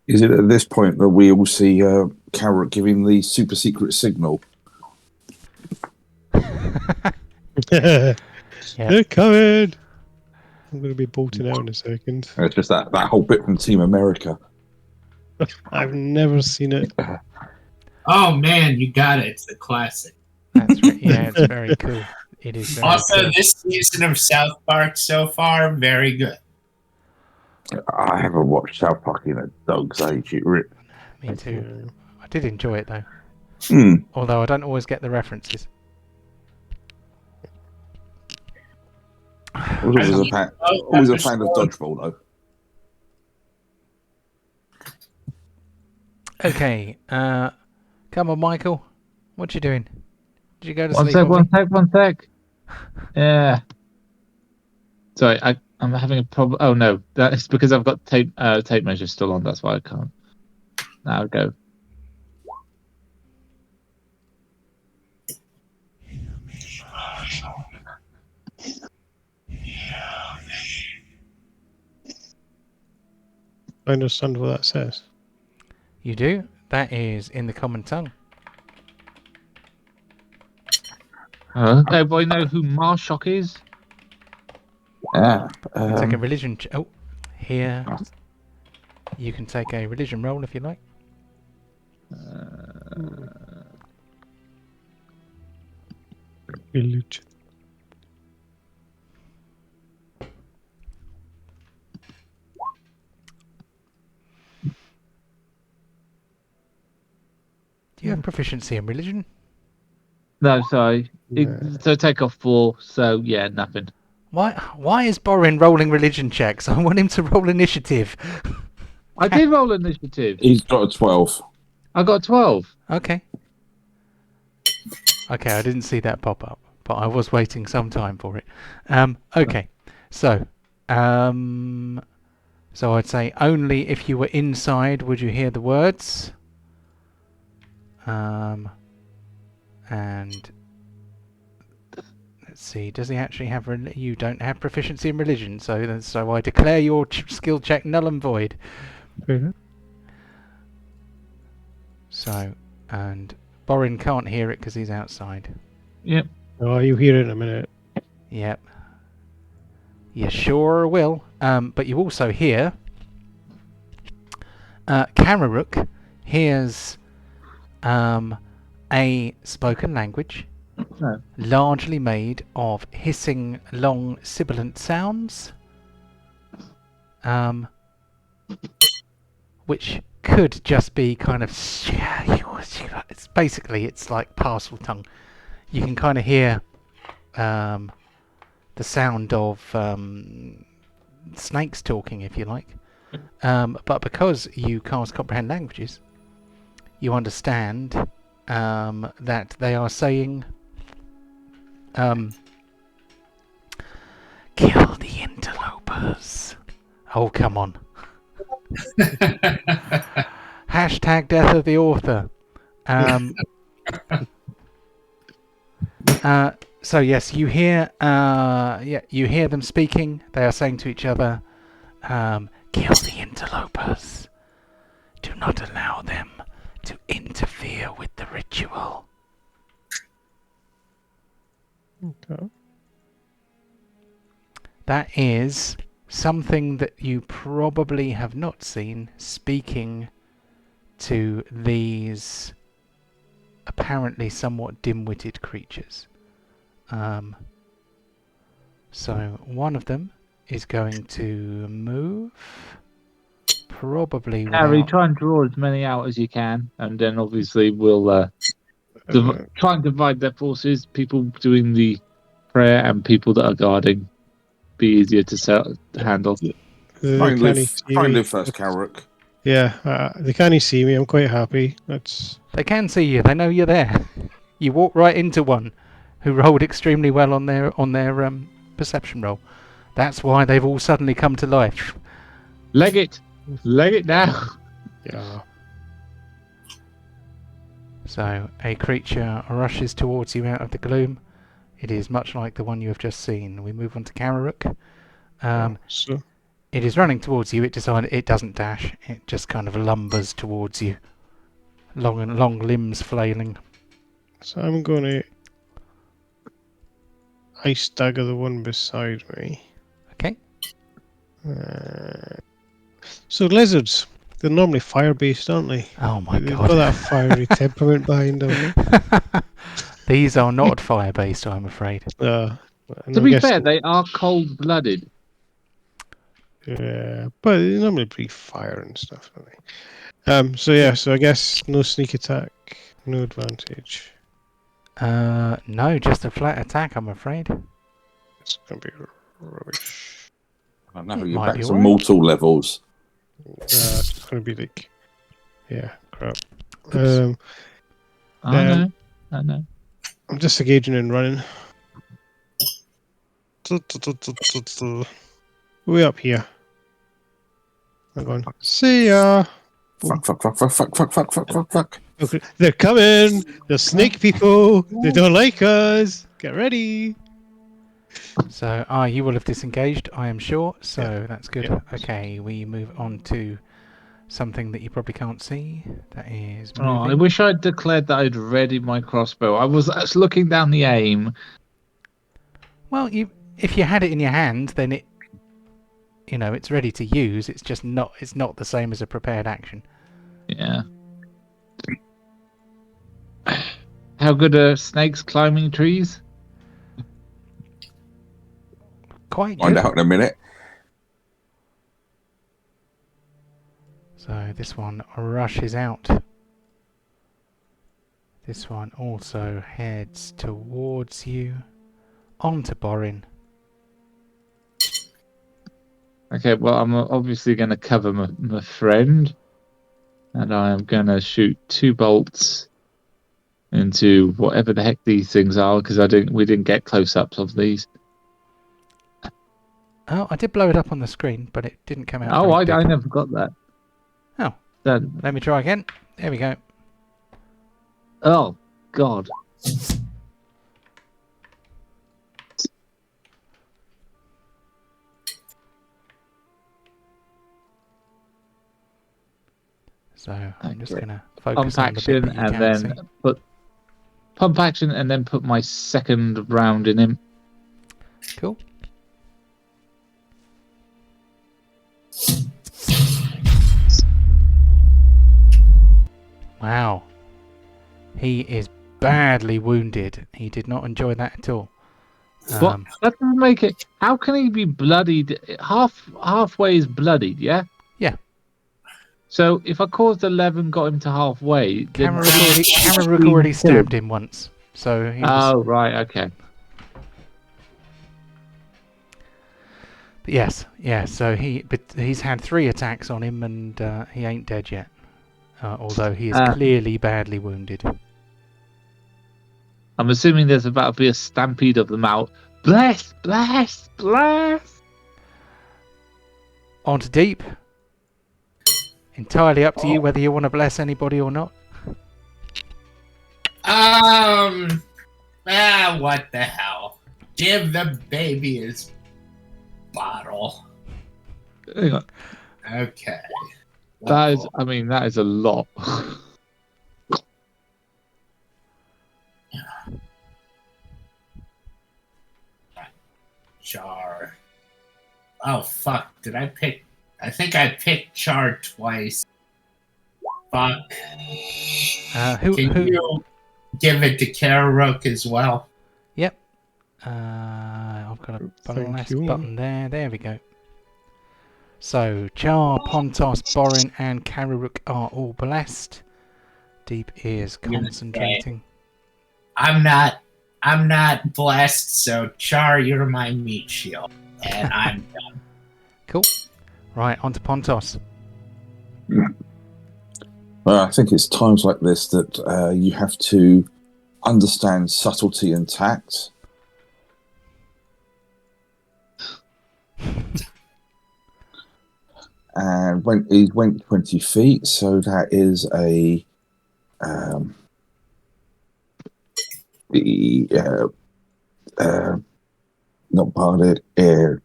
Is it at this point that we all see Karrak giving the super secret signal? They're coming. I'm going to be bolting out in a second. It's just that whole bit from Team America. I've never seen it. Oh man, you got it. It's a classic. That's right. Yeah, it's very cool. It is very Also, cool. this season of South Park so far, very good. I haven't watched South Park in a dog's age. Me too. I did enjoy it though. Mm. Although I don't always get the references. Always a fan of dodgeball though. Okay, come on, Michael. What you doing? Did you go to sleep? One sec. Yeah. Sorry, I'm having a problem. Oh no, that's because I've got tape measure still on. That's why I can't. Now I'll go. I understand what that says. You do? That is in the common tongue. Everybody know who Marshock is? Yeah. Take a religion. Here. You can take a religion roll if you like. Religion. Do you have proficiency in religion? No, sorry. No. So take off 4. So yeah, nothing. Why is Borin rolling religion checks? I want him to roll initiative. I did roll initiative. He's got a 12. I got 12. Okay, I didn't see that pop up, but I was waiting some time for it. Okay, so So I'd say only if you were inside would you hear the words. And let's see, does he actually have... You don't have proficiency in religion, so I declare your skill check null and void. Mm-hmm. So, and Borin can't hear it because he's outside. Yep. Oh, you hear it in a minute. Yep. You sure will. But you also hear... Kararuk hears a spoken language largely made of hissing, long, sibilant sounds, which could just be kind of... It's basically, it's like parcel tongue. You can kind of hear the sound of snakes talking, if you like. But because you cast comprehend languages, you understand that they are saying, kill the interlopers. Oh, come on. Hashtag death of the author. So yes, you hear you hear them speaking. They are saying to each other, kill the interlopers. Do not allow them to interfere with the ritual. Okay. That is something that you probably have not seen speaking to these apparently somewhat dim-witted creatures. So one of them is going to move. Probably Harry, without... try and draw as many out as you can, and then obviously we'll try and divide their forces. People doing the prayer and people that are guarding. Be easier to handle. Try and live first, Kararuk. Yeah, they can't see me. I'm quite happy. They can see you. They know you're there. You walk right into one who rolled extremely well on their perception roll. That's why they've all suddenly come to life. Leg it now. Yeah. So a creature rushes towards you out of the gloom. It is much like the one you have just seen. We move on to Kararuk. So It is running towards you. It doesn't dash. It just kind of lumbers towards you. Long limbs flailing. So I'm gonna ice dagger the one beside me. Okay. So lizards, they're normally fire-based, aren't they? Oh my They've god. got that fiery temperament behind them. These are not fire-based, I'm afraid. To be fair, they are cold-blooded. Yeah, but they normally breathe fire and stuff, don't they? So I guess no sneak attack, no advantage. No, just a flat attack, I'm afraid. It's gonna be rubbish. I don't know, you're back to mortal levels. It's gonna be like, yeah, crap. I know. I'm just engaging and running. Way up here. I'm going. See ya. Fuck. Okay, they're coming. The snake people. They don't like us. Get ready. So, you will have disengaged, I am sure. So Yeah. that's good. Yeah. Okay, we move on to something that you probably can't see. That is Oh, I moving. wish I'd declared that I'd readied my crossbow. I was looking down the aim. Well, if you had it in your hand, then it's ready to use. It's just not. It's not the same as a prepared action. Yeah. How good are snakes climbing trees? Quite Find good. out in a minute. So this one rushes out. This one also heads towards you. Onto Borin. Okay, well, I'm obviously going to cover my friend. And I am going to shoot 2 bolts into whatever the heck these things are, because we didn't get close-ups of these. Oh, I did blow it up on the screen, but it didn't come out. Oh, I very big. never got that. Oh. Then. Let me try again. There we go. Oh, God. So I'm just going to Pump focus on the bit action that you and can then see. pump action and then put my second round in him. Cool. Wow. He is badly wounded. He did not enjoy that at all. What? That doesn't make it. How can he be bloodied? Halfway is bloodied, yeah? Yeah. So if I caused 11, got him to halfway, then Camera already stabbed him once. So he was... Oh, right, okay. But yes, yeah, so he's had 3 attacks on him and he ain't dead yet. Although he is clearly badly wounded. I'm assuming there's about to be a stampede of them out. Bless, bless, bless! On to deep. Entirely up to you whether you want to bless anybody or not. What the hell? Give the baby his bottle. Hang on. Okay. That is a lot. Char. Oh, fuck. Did I pick? I think I picked Char twice. Fuck. Can you give it to Kararook as well? Yep. I've got a bless button there. There we go. So, Char, Pontos, Borin, and Kararook are all blessed. Deep is concentrating. I'm not blessed, so Char, you're my meat shield. And I'm done. Cool. Right, on to Pontos. Well, I think it's times like this that you have to understand subtlety and tact. And he went 20 feet, so that is a not parted air.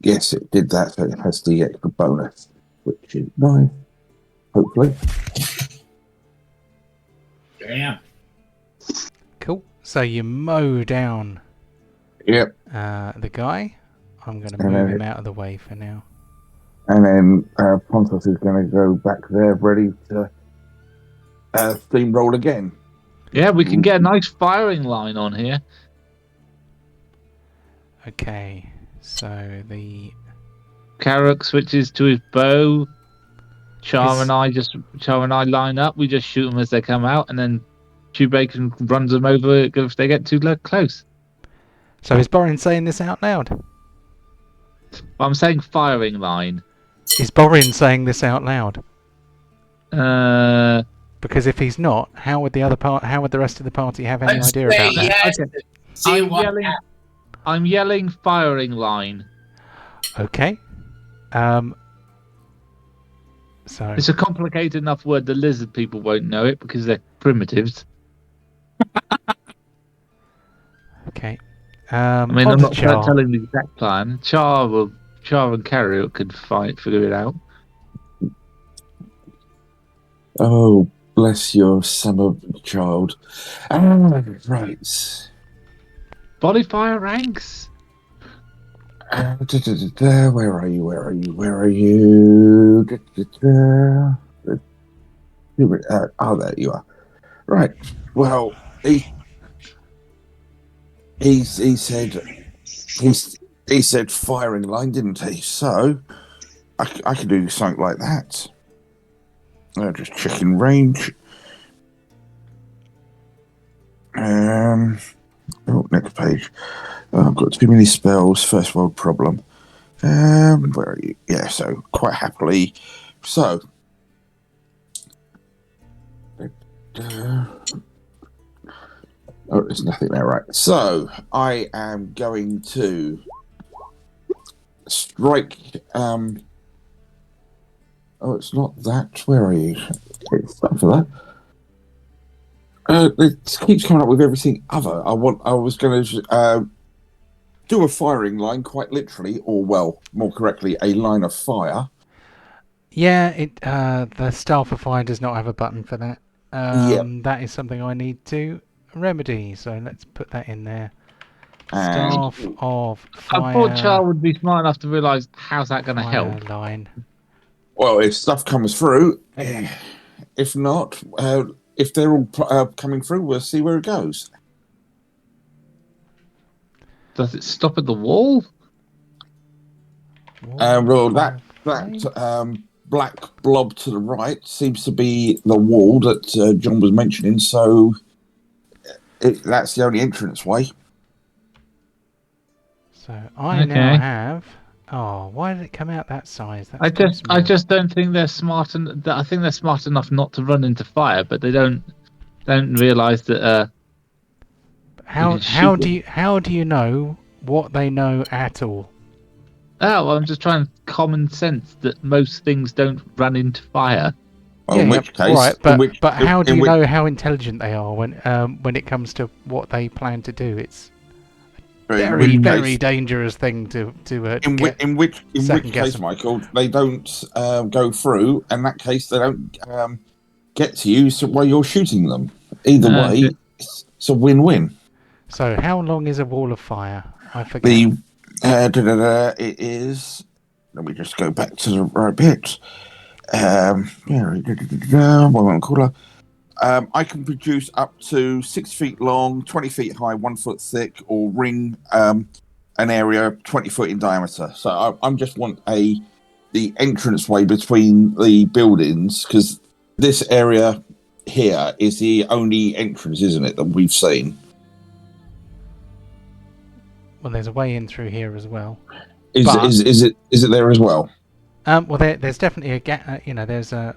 Yes, it did that, so it has the extra bonus, which is nice. Hopefully. Damn. Cool. So you mow down. Yep. The guy. I'm going to move him out of the way for now. And then Pontos is going to go back there, ready to steamroll again. Yeah, we can get a nice firing line on here. Okay, so the Kararook switches to his bow. Char and I line up. We just shoot them as they come out, and then Bacon runs them over if they get too close. So is Borin saying this out loud? I'm saying firing line. Is Borin saying this out loud? Because if he's not, how would the rest of the party have any idea about that? Yes. Okay. I'm yelling firing line. Okay. So it's a complicated enough word the lizard people won't know it because they're primitives. Okay. I'm not telling the exact plan. Char and Kararook could figure it out. Oh, bless your summer child. Right. Body fire ranks. Where are you? There you are. Right. Well, he said firing line, didn't he? So I could do something like that. Just checking range. Next page. I've got too many spells. First world problem. Where are you? Yeah, so quite happily. So. Oh, there's nothing there, right? So I am going to strike. Oh, it's not that. Where are you? It's not for that. It keeps coming up with everything other. I was going to do a firing line, quite literally, or well, more correctly, a line of fire. Yeah, the Star for Fire does not have a button for that. That is something I need to remedy. So let's put that in there. Staff of Fire. I thought Char would be smart enough to realise how's that going to help. Line. Well, if stuff comes through, if not, if they're all coming through, we'll see where it goes. Does it stop at the wall? Well, that black blob to the right seems to be the wall that John was mentioning. So that's the only entrance way. So I now have. Oh, why did it come out that size? That's I just don't think they're smart, and I think they're smart enough not to run into fire, but they don't realise that. How do you know what they know at all? Oh, well, I'm just trying common sense that most things don't run into fire. Well, in which case, right, but how do you know how intelligent they are when it comes to what they plan to do? It's very dangerous thing to in which case, Michael, they don't go through. In that case, they don't get to you while you're shooting them. Either way, it's a win-win. So, how long is a wall of fire? I forget. It is. Let me just go back to the right bit. I can produce up to 6 feet long, 20 feet high, 1 foot thick, or ring an area 20 foot in diameter. So I just want the entranceway between the buildings, because this area here is the only entrance, isn't it, that we've seen? Well, there's a way in through here as well. Is it there as well? Well, there's definitely a gap. There's a.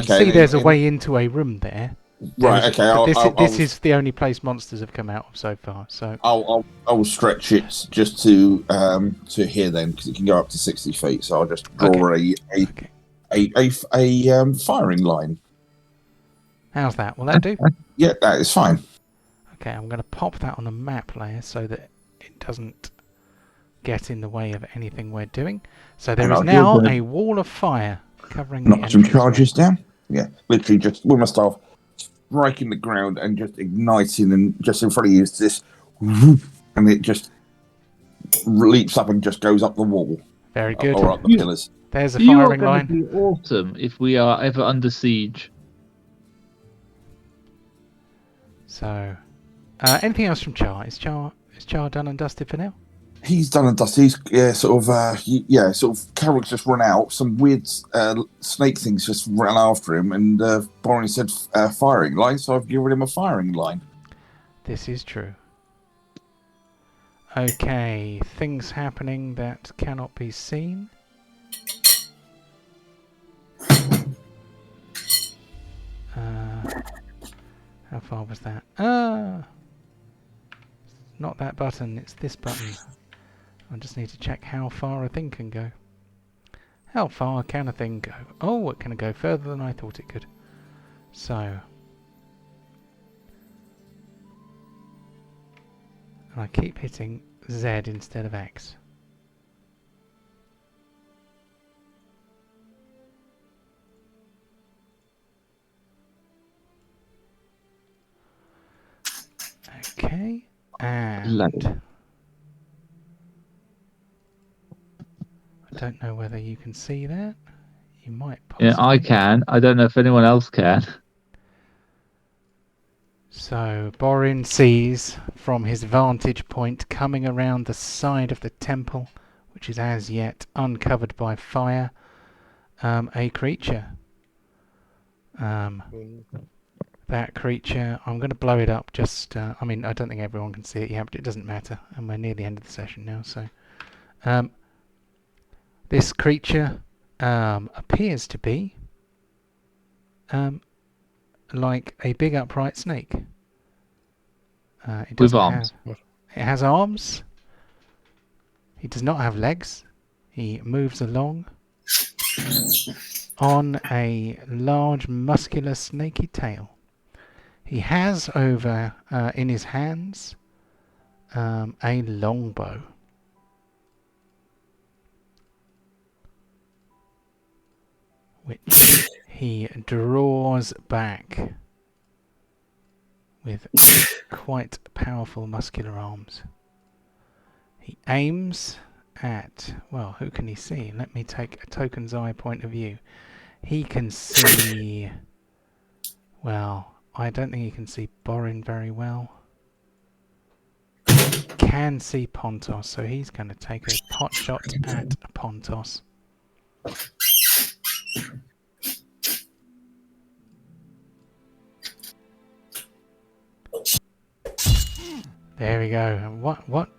There's a way into a room there. Right. Okay. This is the only place monsters have come out of so far. So I'll stretch it just to here then, because it can go up to 60 feet. So I'll just draw a firing line. How's that? Will that do? Yeah, that is fine. Okay, I'm going to pop that on the map layer so that it doesn't get in the way of anything we're doing. So there is now a wall of fire covering the some charges down. Yeah, literally just with my staff striking the ground and just igniting, and just in front of you is this, and it just leaps up and just goes up the wall. Very good. Or up the pillars. There's a firing line. It would be awesome if we are ever under siege. So, anything else from Char? Is Char done and dusted for now? He's done and dusted. He's sort of Carrick's just run out. Some weird snake things just ran after him, and Borin said firing line, so I've given him a firing line. This is true. Okay, things happening that cannot be seen. How far was that? Not that button, it's this button. I just need to check how far a thing can go. How far can a thing go? Oh, it can go further than I thought it could. So. And I keep hitting Z instead of X. Okay, and I don't know whether you can see that. You might possibly. Yeah, I can. I don't know if anyone else can. So Borin sees from his vantage point coming around the side of the temple, which is as yet uncovered by fire, a creature. That creature, I'm going to blow it up just, I don't think everyone can see it yet, but it doesn't matter, and we're near the end of the session now, so. This creature appears to be like a big upright snake. With arms. It has arms. He does not have legs. He moves along on a large, muscular, snaky tail. He has over in his hands a longbow. Which he draws back with quite powerful muscular arms. He aims at, well, who can he see? Let me take a token's eye point of view. He can see, well, I don't think he can see Borin very well. Can see Pontos, so he's going to take a pot shot at Pontos. There we go. What?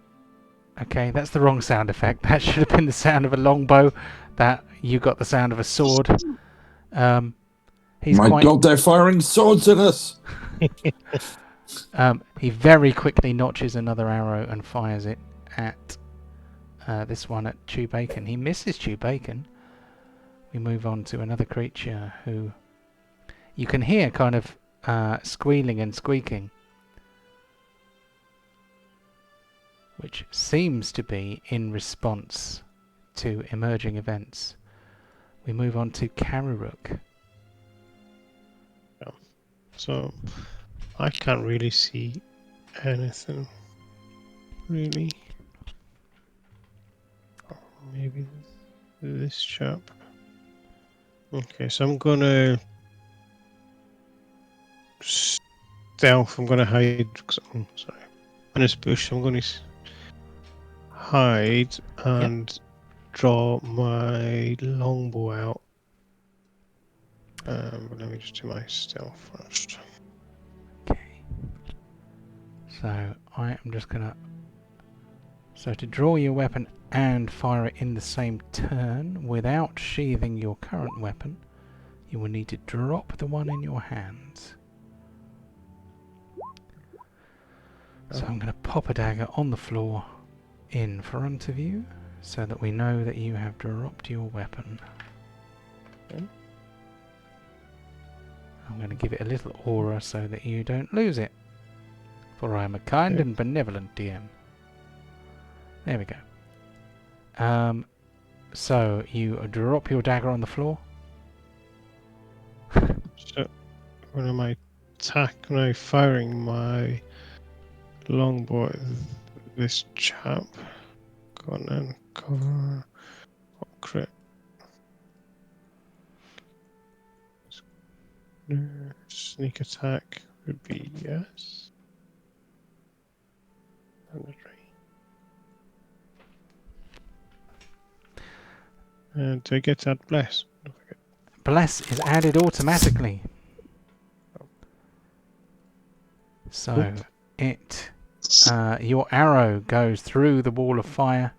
Okay, that's the wrong sound effect. That should have been the sound of a longbow. That you got the sound of a sword. He's My God, they're firing swords at us! He very quickly notches another arrow and fires it at this one at Chew Bacon. He misses Chew Bacon. We move on to another creature who you can hear kind of squealing and squeaking, which seems to be in response to emerging events. We move on to Karuruk. So I can't really see anything. Really. Maybe this chap. Okay, so I'm gonna stealth. I'm gonna hide. Sorry, in this bush. I'm gonna hide and draw my longbow out. But let me just do my stealth first. Okay. So I am just gonna. So to draw your weapon and fire it in the same turn without sheathing your current weapon, you will need to drop the one in your hands. So I'm going to pop a dagger on the floor in front of you so that we know that you have dropped your weapon. Okay. I'm going to give it a little aura so that you don't lose it. For I am a kind and benevolent DM. There we go. So you drop your dagger on the floor. So when am I firing my longbow at this chap? Go on then, cover. Crit. Sneak attack would be yes. And do I get that bless? Bless is added automatically. So it, your arrow goes through the wall of fire.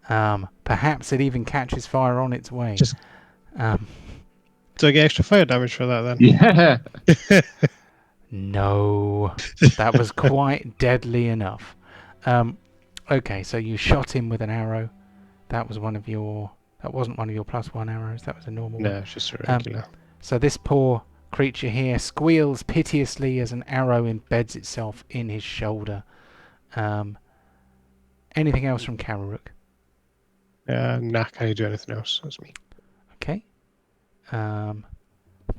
Perhaps it even catches fire on its way. Do I get extra fire damage for that then? Yeah. No, that was quite deadly enough. Okay, so you shot him with an arrow. That was one of your. That wasn't one of your +1 arrows. That was a normal one. No, it's just a regular. So this poor creature here squeals piteously as an arrow embeds itself in his shoulder. Anything else from Karuruk? Nah, can you do anything else? That's me. Okay.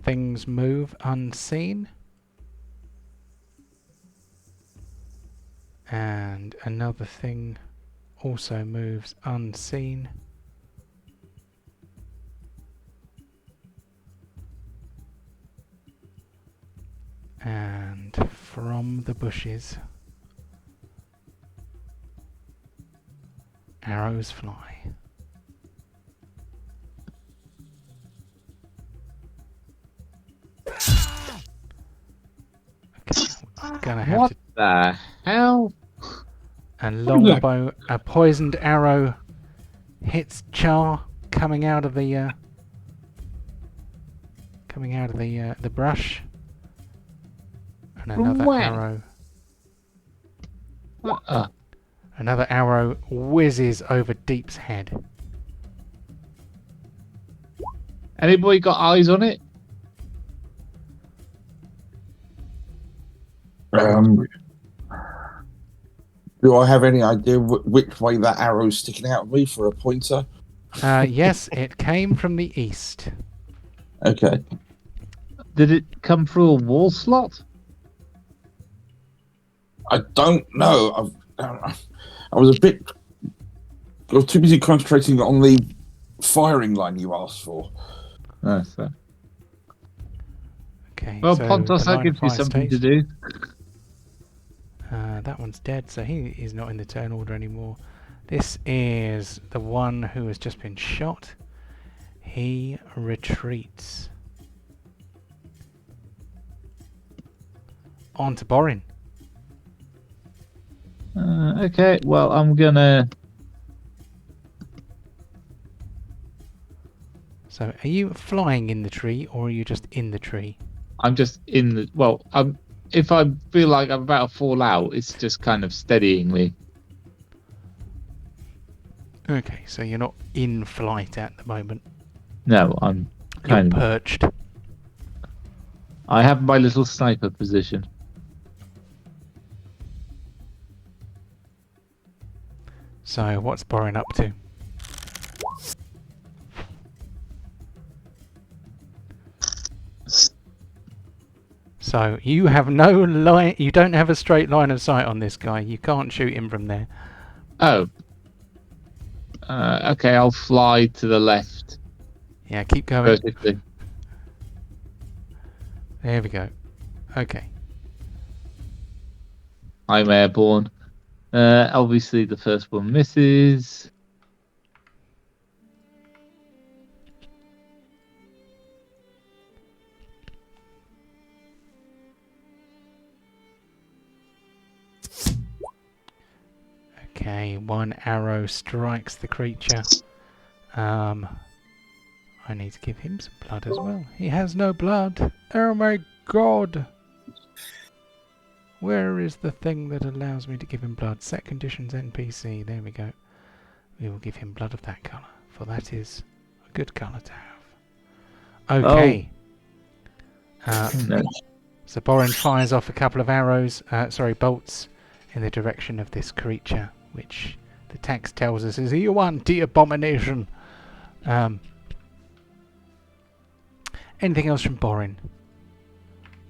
Things move unseen. And another thing also moves unseen. And from the bushes, arrows fly. Okay, I'm gonna have What to. the hell? And longbow, a poisoned arrow hits Char coming out of the brush. And another Where? arrow. What? Another arrow whizzes over Deep's head. Anybody got eyes on it? Do I have any idea which way that arrow's sticking out of me for a pointer? Yes, it came from the east. Okay. Did it come through a wall slot? I don't know. I was too busy concentrating on the firing line you asked for. Oh, so. Okay. Well, so Pontos, the that line gives of you fire something stays. to do. That one's dead, so he is not in the turn order anymore. This is the one who has just been shot. He retreats. On to Borin. Okay, well, I'm gonna... So, are you flying in the tree, or are you just in the tree? I'm just in the... Well, if I feel like I'm about to fall out, it's just kind of steadying me. Okay, so you're not in flight at the moment. No, I'm You're kind of... perched. I have my little sniper position. So, what's Borin up to? So, you have no line. You don't have a straight line of sight on this guy. You can't shoot him from there. Oh. Okay, I'll fly to the left. Yeah, keep going. Vertically. There we go. Okay. I'm airborne. Obviously, the first one misses. Okay, one arrow strikes the creature. I need to give him some blood as well. He has no blood. Oh my god! Where is the thing that allows me to give him blood? Set conditions NPC. There we go. We will give him blood of that colour, for that is a good colour to have. Okay. No. So Borin fires off a couple of arrows, bolts, in the direction of this creature, which the text tells us is you anti-abomination. Anything else from Borin?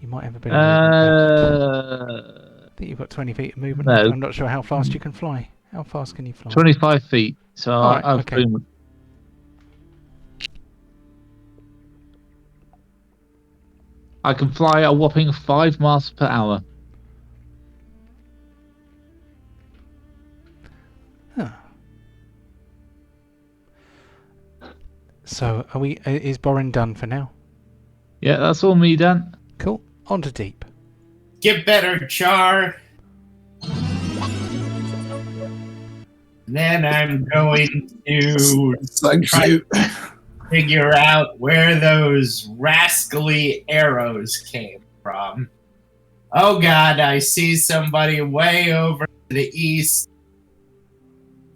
You might have a bit of movement left. I think you've got 20 feet of movement. No. I'm not sure how fast you can fly. How fast can you fly? 25 feet. So Alright, I've okay. been... I can fly a whopping 5 miles per hour. Huh. So, is Borin done for now? Yeah, that's all me done. Cool. On to Deep. Get better, Char. Then I'm going to Thank you. figure out where those rascally arrows came from. Oh god, I see somebody way over to the east.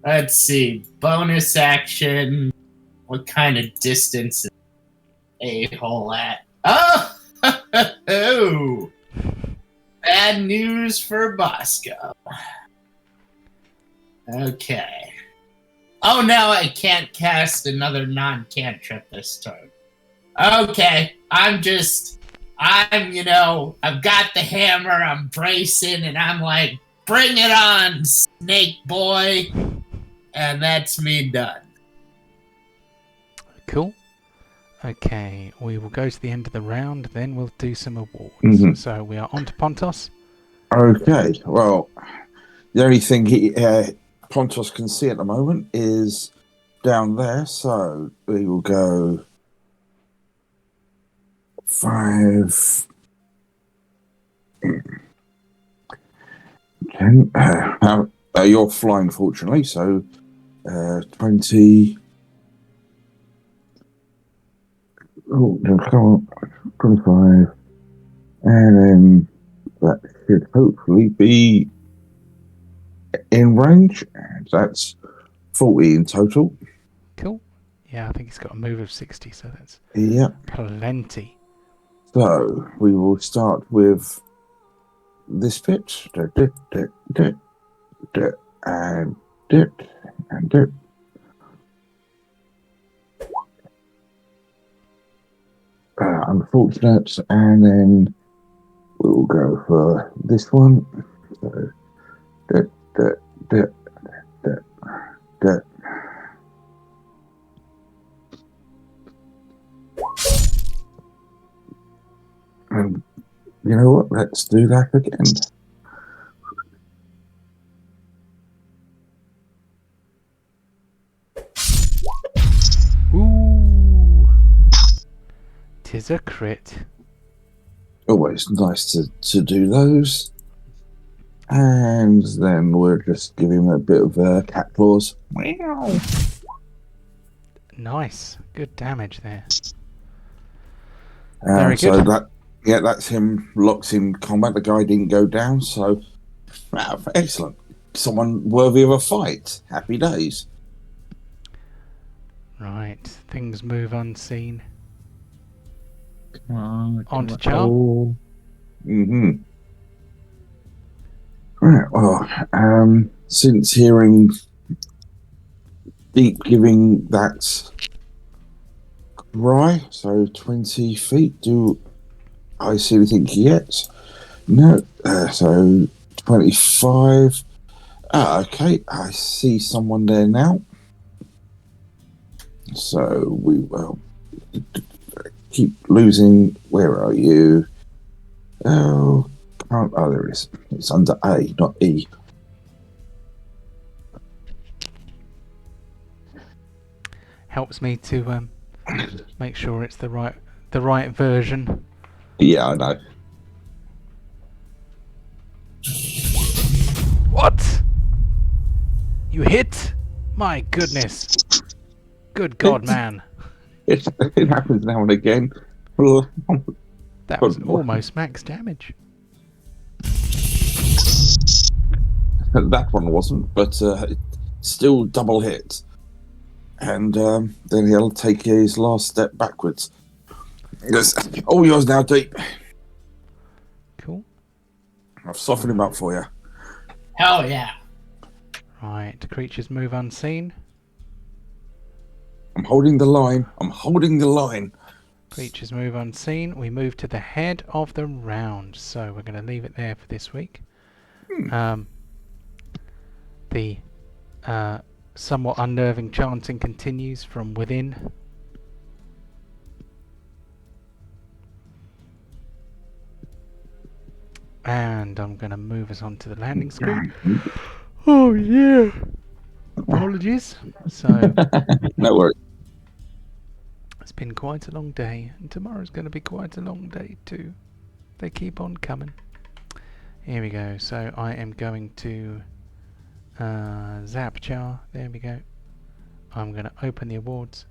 Let's see. Bonus action. What kind of distance is a-hole at? Oh! Oh! Bad news for Bosco. Okay. Oh no, I can't cast another non-cantrip this turn. Okay, I've got the hammer, I'm bracing, and I'm like, bring it on, snake boy! And that's me done. Cool. Okay, we will go to the end of the round, then we'll do some awards. Mhm. So we are on to Pontos. Okay, well, the only thing Pontos can see at the moment is down there, so we will go 5, 10. You're flying, fortunately, so 20. Oh, come on, 25. And then that should hopefully be in range. And that's 40 in total. Cool. Yeah, I think he's got a move of 60, so that's plenty. So we will start with this bit. And unfortunate, and then we'll go for this one. So, and you know what? Let's do that again. Ooh. 'Tis a crit. Always nice to do those. And then we'll just give him a bit of cat claws. Meow. Nice. Good damage there. Very good. So that's him. Locks in combat. The guy didn't go down. So excellent. Someone worthy of a fight. Happy days. Right. Things move unseen. On to Charm. Mm-hmm. Right. Well, since hearing Deep giving that cry, so 20 feet, do I see anything yet? No. So 25. Okay. I see someone there now. So we will keep losing. Where are you? Oh, there it is. It's under A, not E. Helps me to make sure it's the right version. Yeah, I know. What? You hit? My goodness. Good God, man. It happens now and again. That was almost max damage. That one wasn't, but still double hit. And then he'll take his last step backwards. Yes, all yours now, Deep. Cool. I've softened him up for you. Hell yeah. Right, creatures move unseen. I'm holding the line. Creatures move unseen. We move to the head of the round, so we're going to leave it there for this week. The somewhat unnerving chanting continues from within. And I'm going to move us onto the landing screen. Oh yeah. Apologies. So No worries. it's been quite a long day, and tomorrow's going to be quite a long day too. They keep on coming. Here we go. So I am going to Zapchar. There we go. I'm going to open the awards.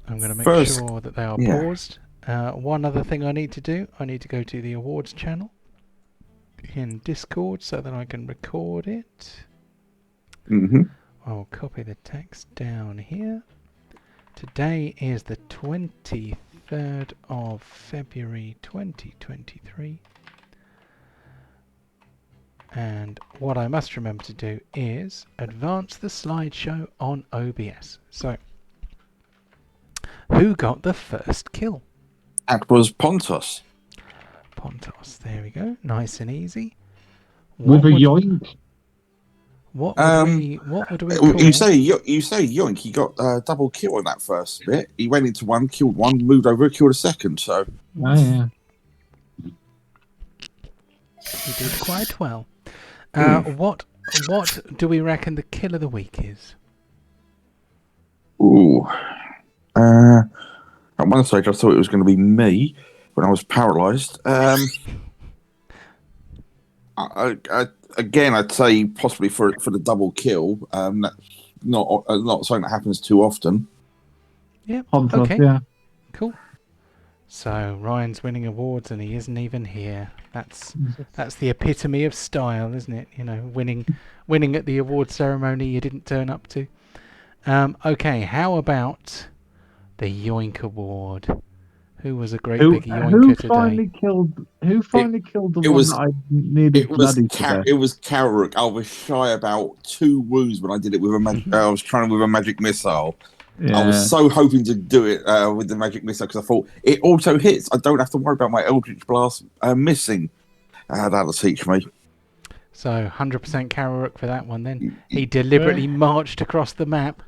I'm going to make sure that they are paused. One other thing I need to do, I need to go to the awards channel in Discord so that I can record it. Mm-hmm. I'll copy the text down here. Today is the 23rd of February 2023. And what I must remember to do is advance the slideshow on OBS. So, who got the first kill? That was Pontos. Pontos, there we go. Nice and easy. With a yoink. What would we call? You say yoink. He got a double kill on that first bit. He went into one, killed one, moved over, killed a second. So. Oh yeah. He did quite well. What do we reckon the kill of the week is? Ooh. At one stage, I thought it was going to be me when I was paralysed. Again, I'd say possibly for the double kill. That's not something that happens too often. Yeah. Pontos, Okay. yeah. Cool. So Ryan's winning awards and he isn't even here. That's the epitome of style, isn't it? You know, winning at the award ceremony you didn't turn up to. Okay, how about the Yoink Award? Who was a great big yoinker today? Who finally killed the it one was- that I needed It was bloody to death? it was Carrick. I was shy about 2 woos when I did it with a magic. I was trying with a magic missile. Yeah. I was so hoping to do it with the magic missile because I thought it auto hits. I don't have to worry about my Eldritch Blast missing. That'll teach me. So 100% Carrick for that one then. He deliberately marched across the map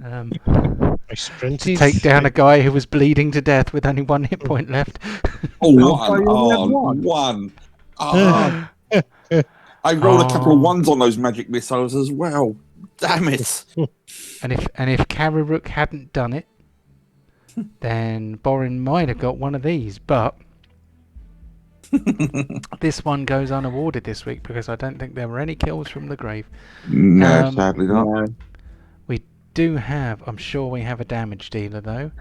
I sprinted. to take down a guy who was bleeding to death with only 1 hit point left. One. I rolled a couple of ones on those magic missiles as well. Damn it! And if Carrick hadn't done it, then Borin might have got one of these, but this one goes unawarded this week because I don't think there were any kills from the grave. No, sadly not. I'm sure we have a damage dealer though.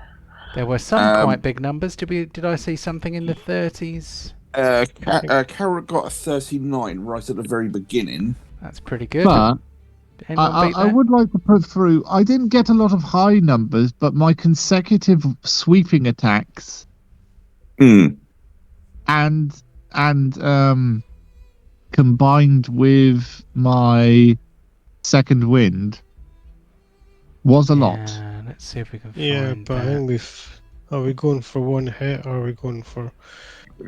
There were some quite big numbers. Did I see something in the 30s? Carrick got a 39 right at the very beginning. That's pretty good. But Anyone beat I that? would like to put through. I didn't get a lot of high numbers, but my consecutive sweeping attacks and combined with my second wind was a lot. Yeah, let's see if we can Yeah, find but I that. think are we going for one hit or are we going for...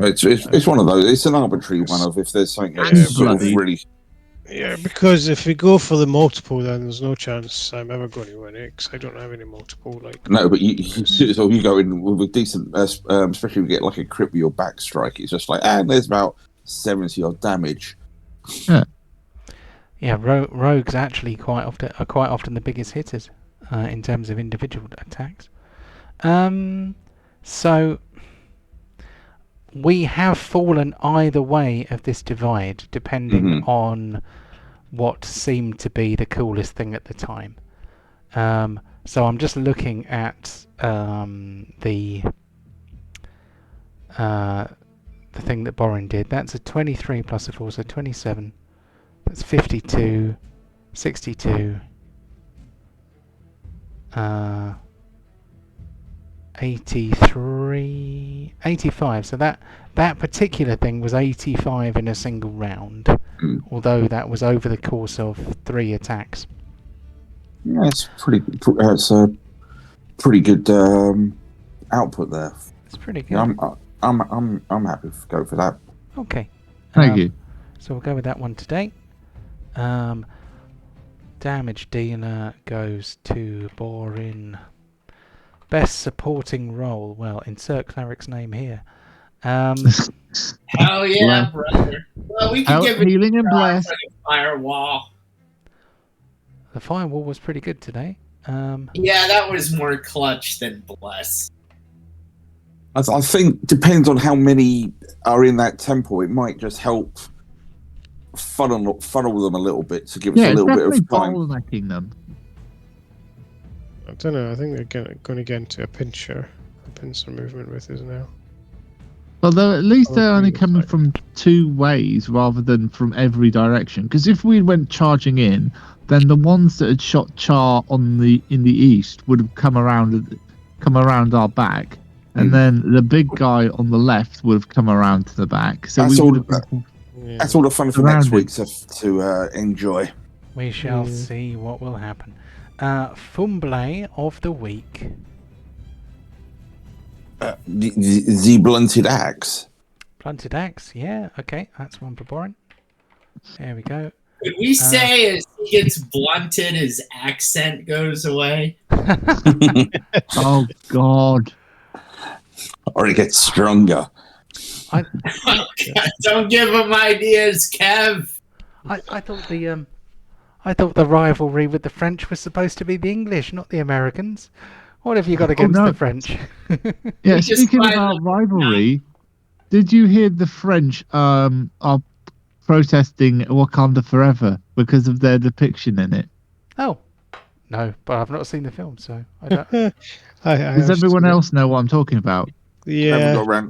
It's one of those. It's an arbitrary one of if there's something Yeah, that's sort of bloody. really. Yeah, because if we go for the multiple, then there's no chance I'm ever going to win it, because I don't have any multiple. No, but you go in with a decent, especially if you get like a crit with your back strike. It's just like, there's about 70 odd damage. Yeah, rogues actually are quite often the biggest hitters in terms of individual attacks. So we have fallen either way of this divide, depending on what seemed to be the coolest thing at the time. So I'm just looking at the thing that Borin did. That's a 23 plus a 4, so 27. That's 52, 62, 83, 85. So that particular thing was 85 in a single round, although that was over the course of 3 attacks. Yeah, it's it's a pretty good output there. It's pretty good. Yeah, I'm happy to go for that. Okay. Thank you. So we'll go with that one today. Damage dealer goes to Borin. Best supporting role. Well, insert cleric's name here. Hell yeah, brother. Well, we can give it healing and bless. for the firewall. The firewall was pretty good today. Yeah, that was more clutch than bless. I think depends on how many are in that temple. It might just help funnel them a little bit to give us a little bit of time. Bottlenecking them. I don't know, I think they're going to get into a pincer movement with us now. Well, at least they're only it's coming like- from 2 ways rather than from every direction. Because if we went charging in, then the ones that had shot Char in the east would have come around our back, and then the big guy on the left would have come around to the back. So That's we all. would have been Yeah. That's all the fun for next Surrounded. week to enjoy. We shall see what will happen. Fumble of the week. The blunted axe. Blunted axe. Yeah. Okay. That's one for Borin. There we go. Could we say as he gets blunted, his accent goes away? Oh God! Or it gets stronger. God, don't give him ideas, Kev. I thought the rivalry with the French was supposed to be the English, not the Americans. What have you got against no. the French? Yeah, We just speaking find about them- rivalry, did you hear the French are protesting Wakanda Forever because of their depiction in it? Oh, no, but I've not seen the film, so I don't. I Does have everyone seen it. else know what I'm talking about? Yeah.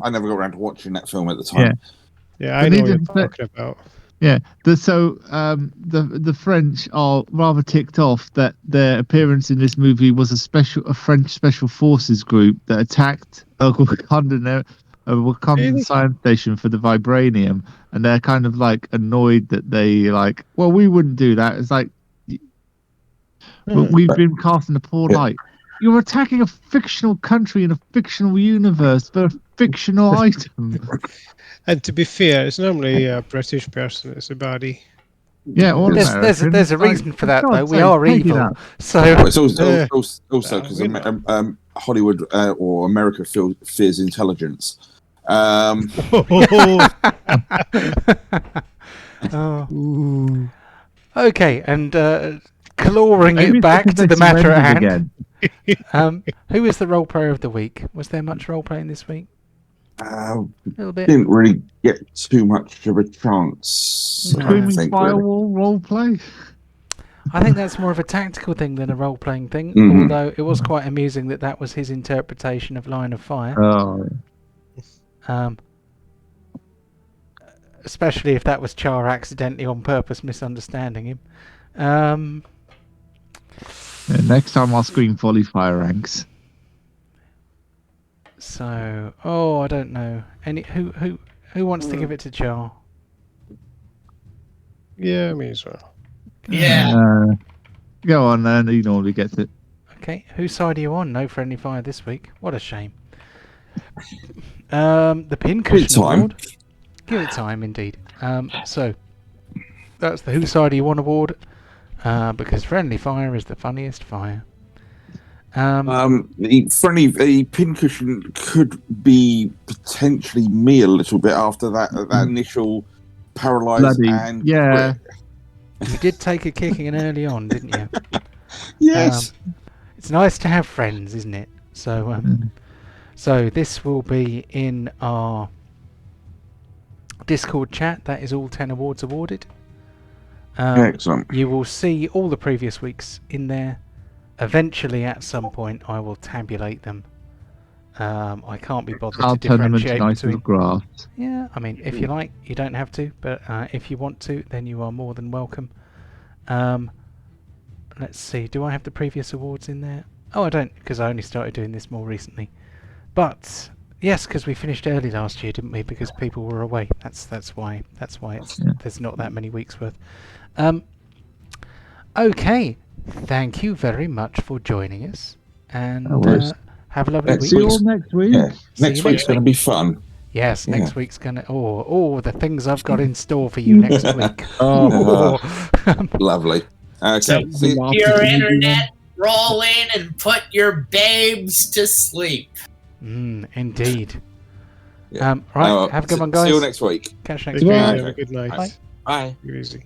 I never got around to watching that film at the time. Yeah, I know what you're talking about. Yeah. The French are rather ticked off that their appearance in this movie was a French special forces group that attacked a Wakandan science station for the vibranium, and they're kind of like annoyed that they well, we wouldn't do that. It's like we've been cast in a poor light. You're attacking a fictional country in a fictional universe for a fictional item. And to be fair, it's normally a British person that's a baddie. Yeah, all there's a reason for that, though. We are evil. So it's also because Hollywood or America fears intelligence. Okay, and clawing it back to the matter at hand. Who is the role player of the week? Was there much role playing this week? A little bit. Didn't really get too much of a chance. Screaming Firewall role play. I think that's more of a tactical thing than a role playing thing. Although it was quite amusing that was his interpretation of Line of Fire. Oh. Especially if that was Char accidentally on purpose misunderstanding him. Next time I'll scream Volley Fire ranks. So, I don't know. Who wants to give it to Char? Yeah, me as well. Yeah. Go on then. He normally gets it. Okay, whose side are you on? No friendly fire this week. What a shame. The Pincushion Award. Give it time, indeed. So that's the Whose Side Are You On award, because friendly fire is the funniest fire. The pincushion could be potentially me a little bit after that initial paralysed and yeah. You did take a kicking early on, didn't you? Yes. It's nice to have friends, isn't it? So, so this will be in our Discord chat. That is all 10 awards awarded. Excellent. You will see all the previous weeks in there. Eventually, at some point, I will tabulate them. I can't be bothered to differentiate between graphs. Yeah, I mean, if you like, you don't have to, but if you want to, then you are more than welcome. Let's see, do I have the previous awards in there? Oh, I don't, because I only started doing this more recently. But yes, because we finished early last year, didn't we? Because people were away. That's why there's not that many weeks worth. Okay. Thank you very much for joining us, and have a lovely week. See you all next week. Yeah. Next week's going to be fun. Yes, next week's going to... the things I've got in store for you next week. Lovely. Okay. Your internet, roll in and put your babes to sleep. Indeed. Yeah. Right, have a good one, guys. See you next week. Catch you next week. Have a good night. Bye. You're easy.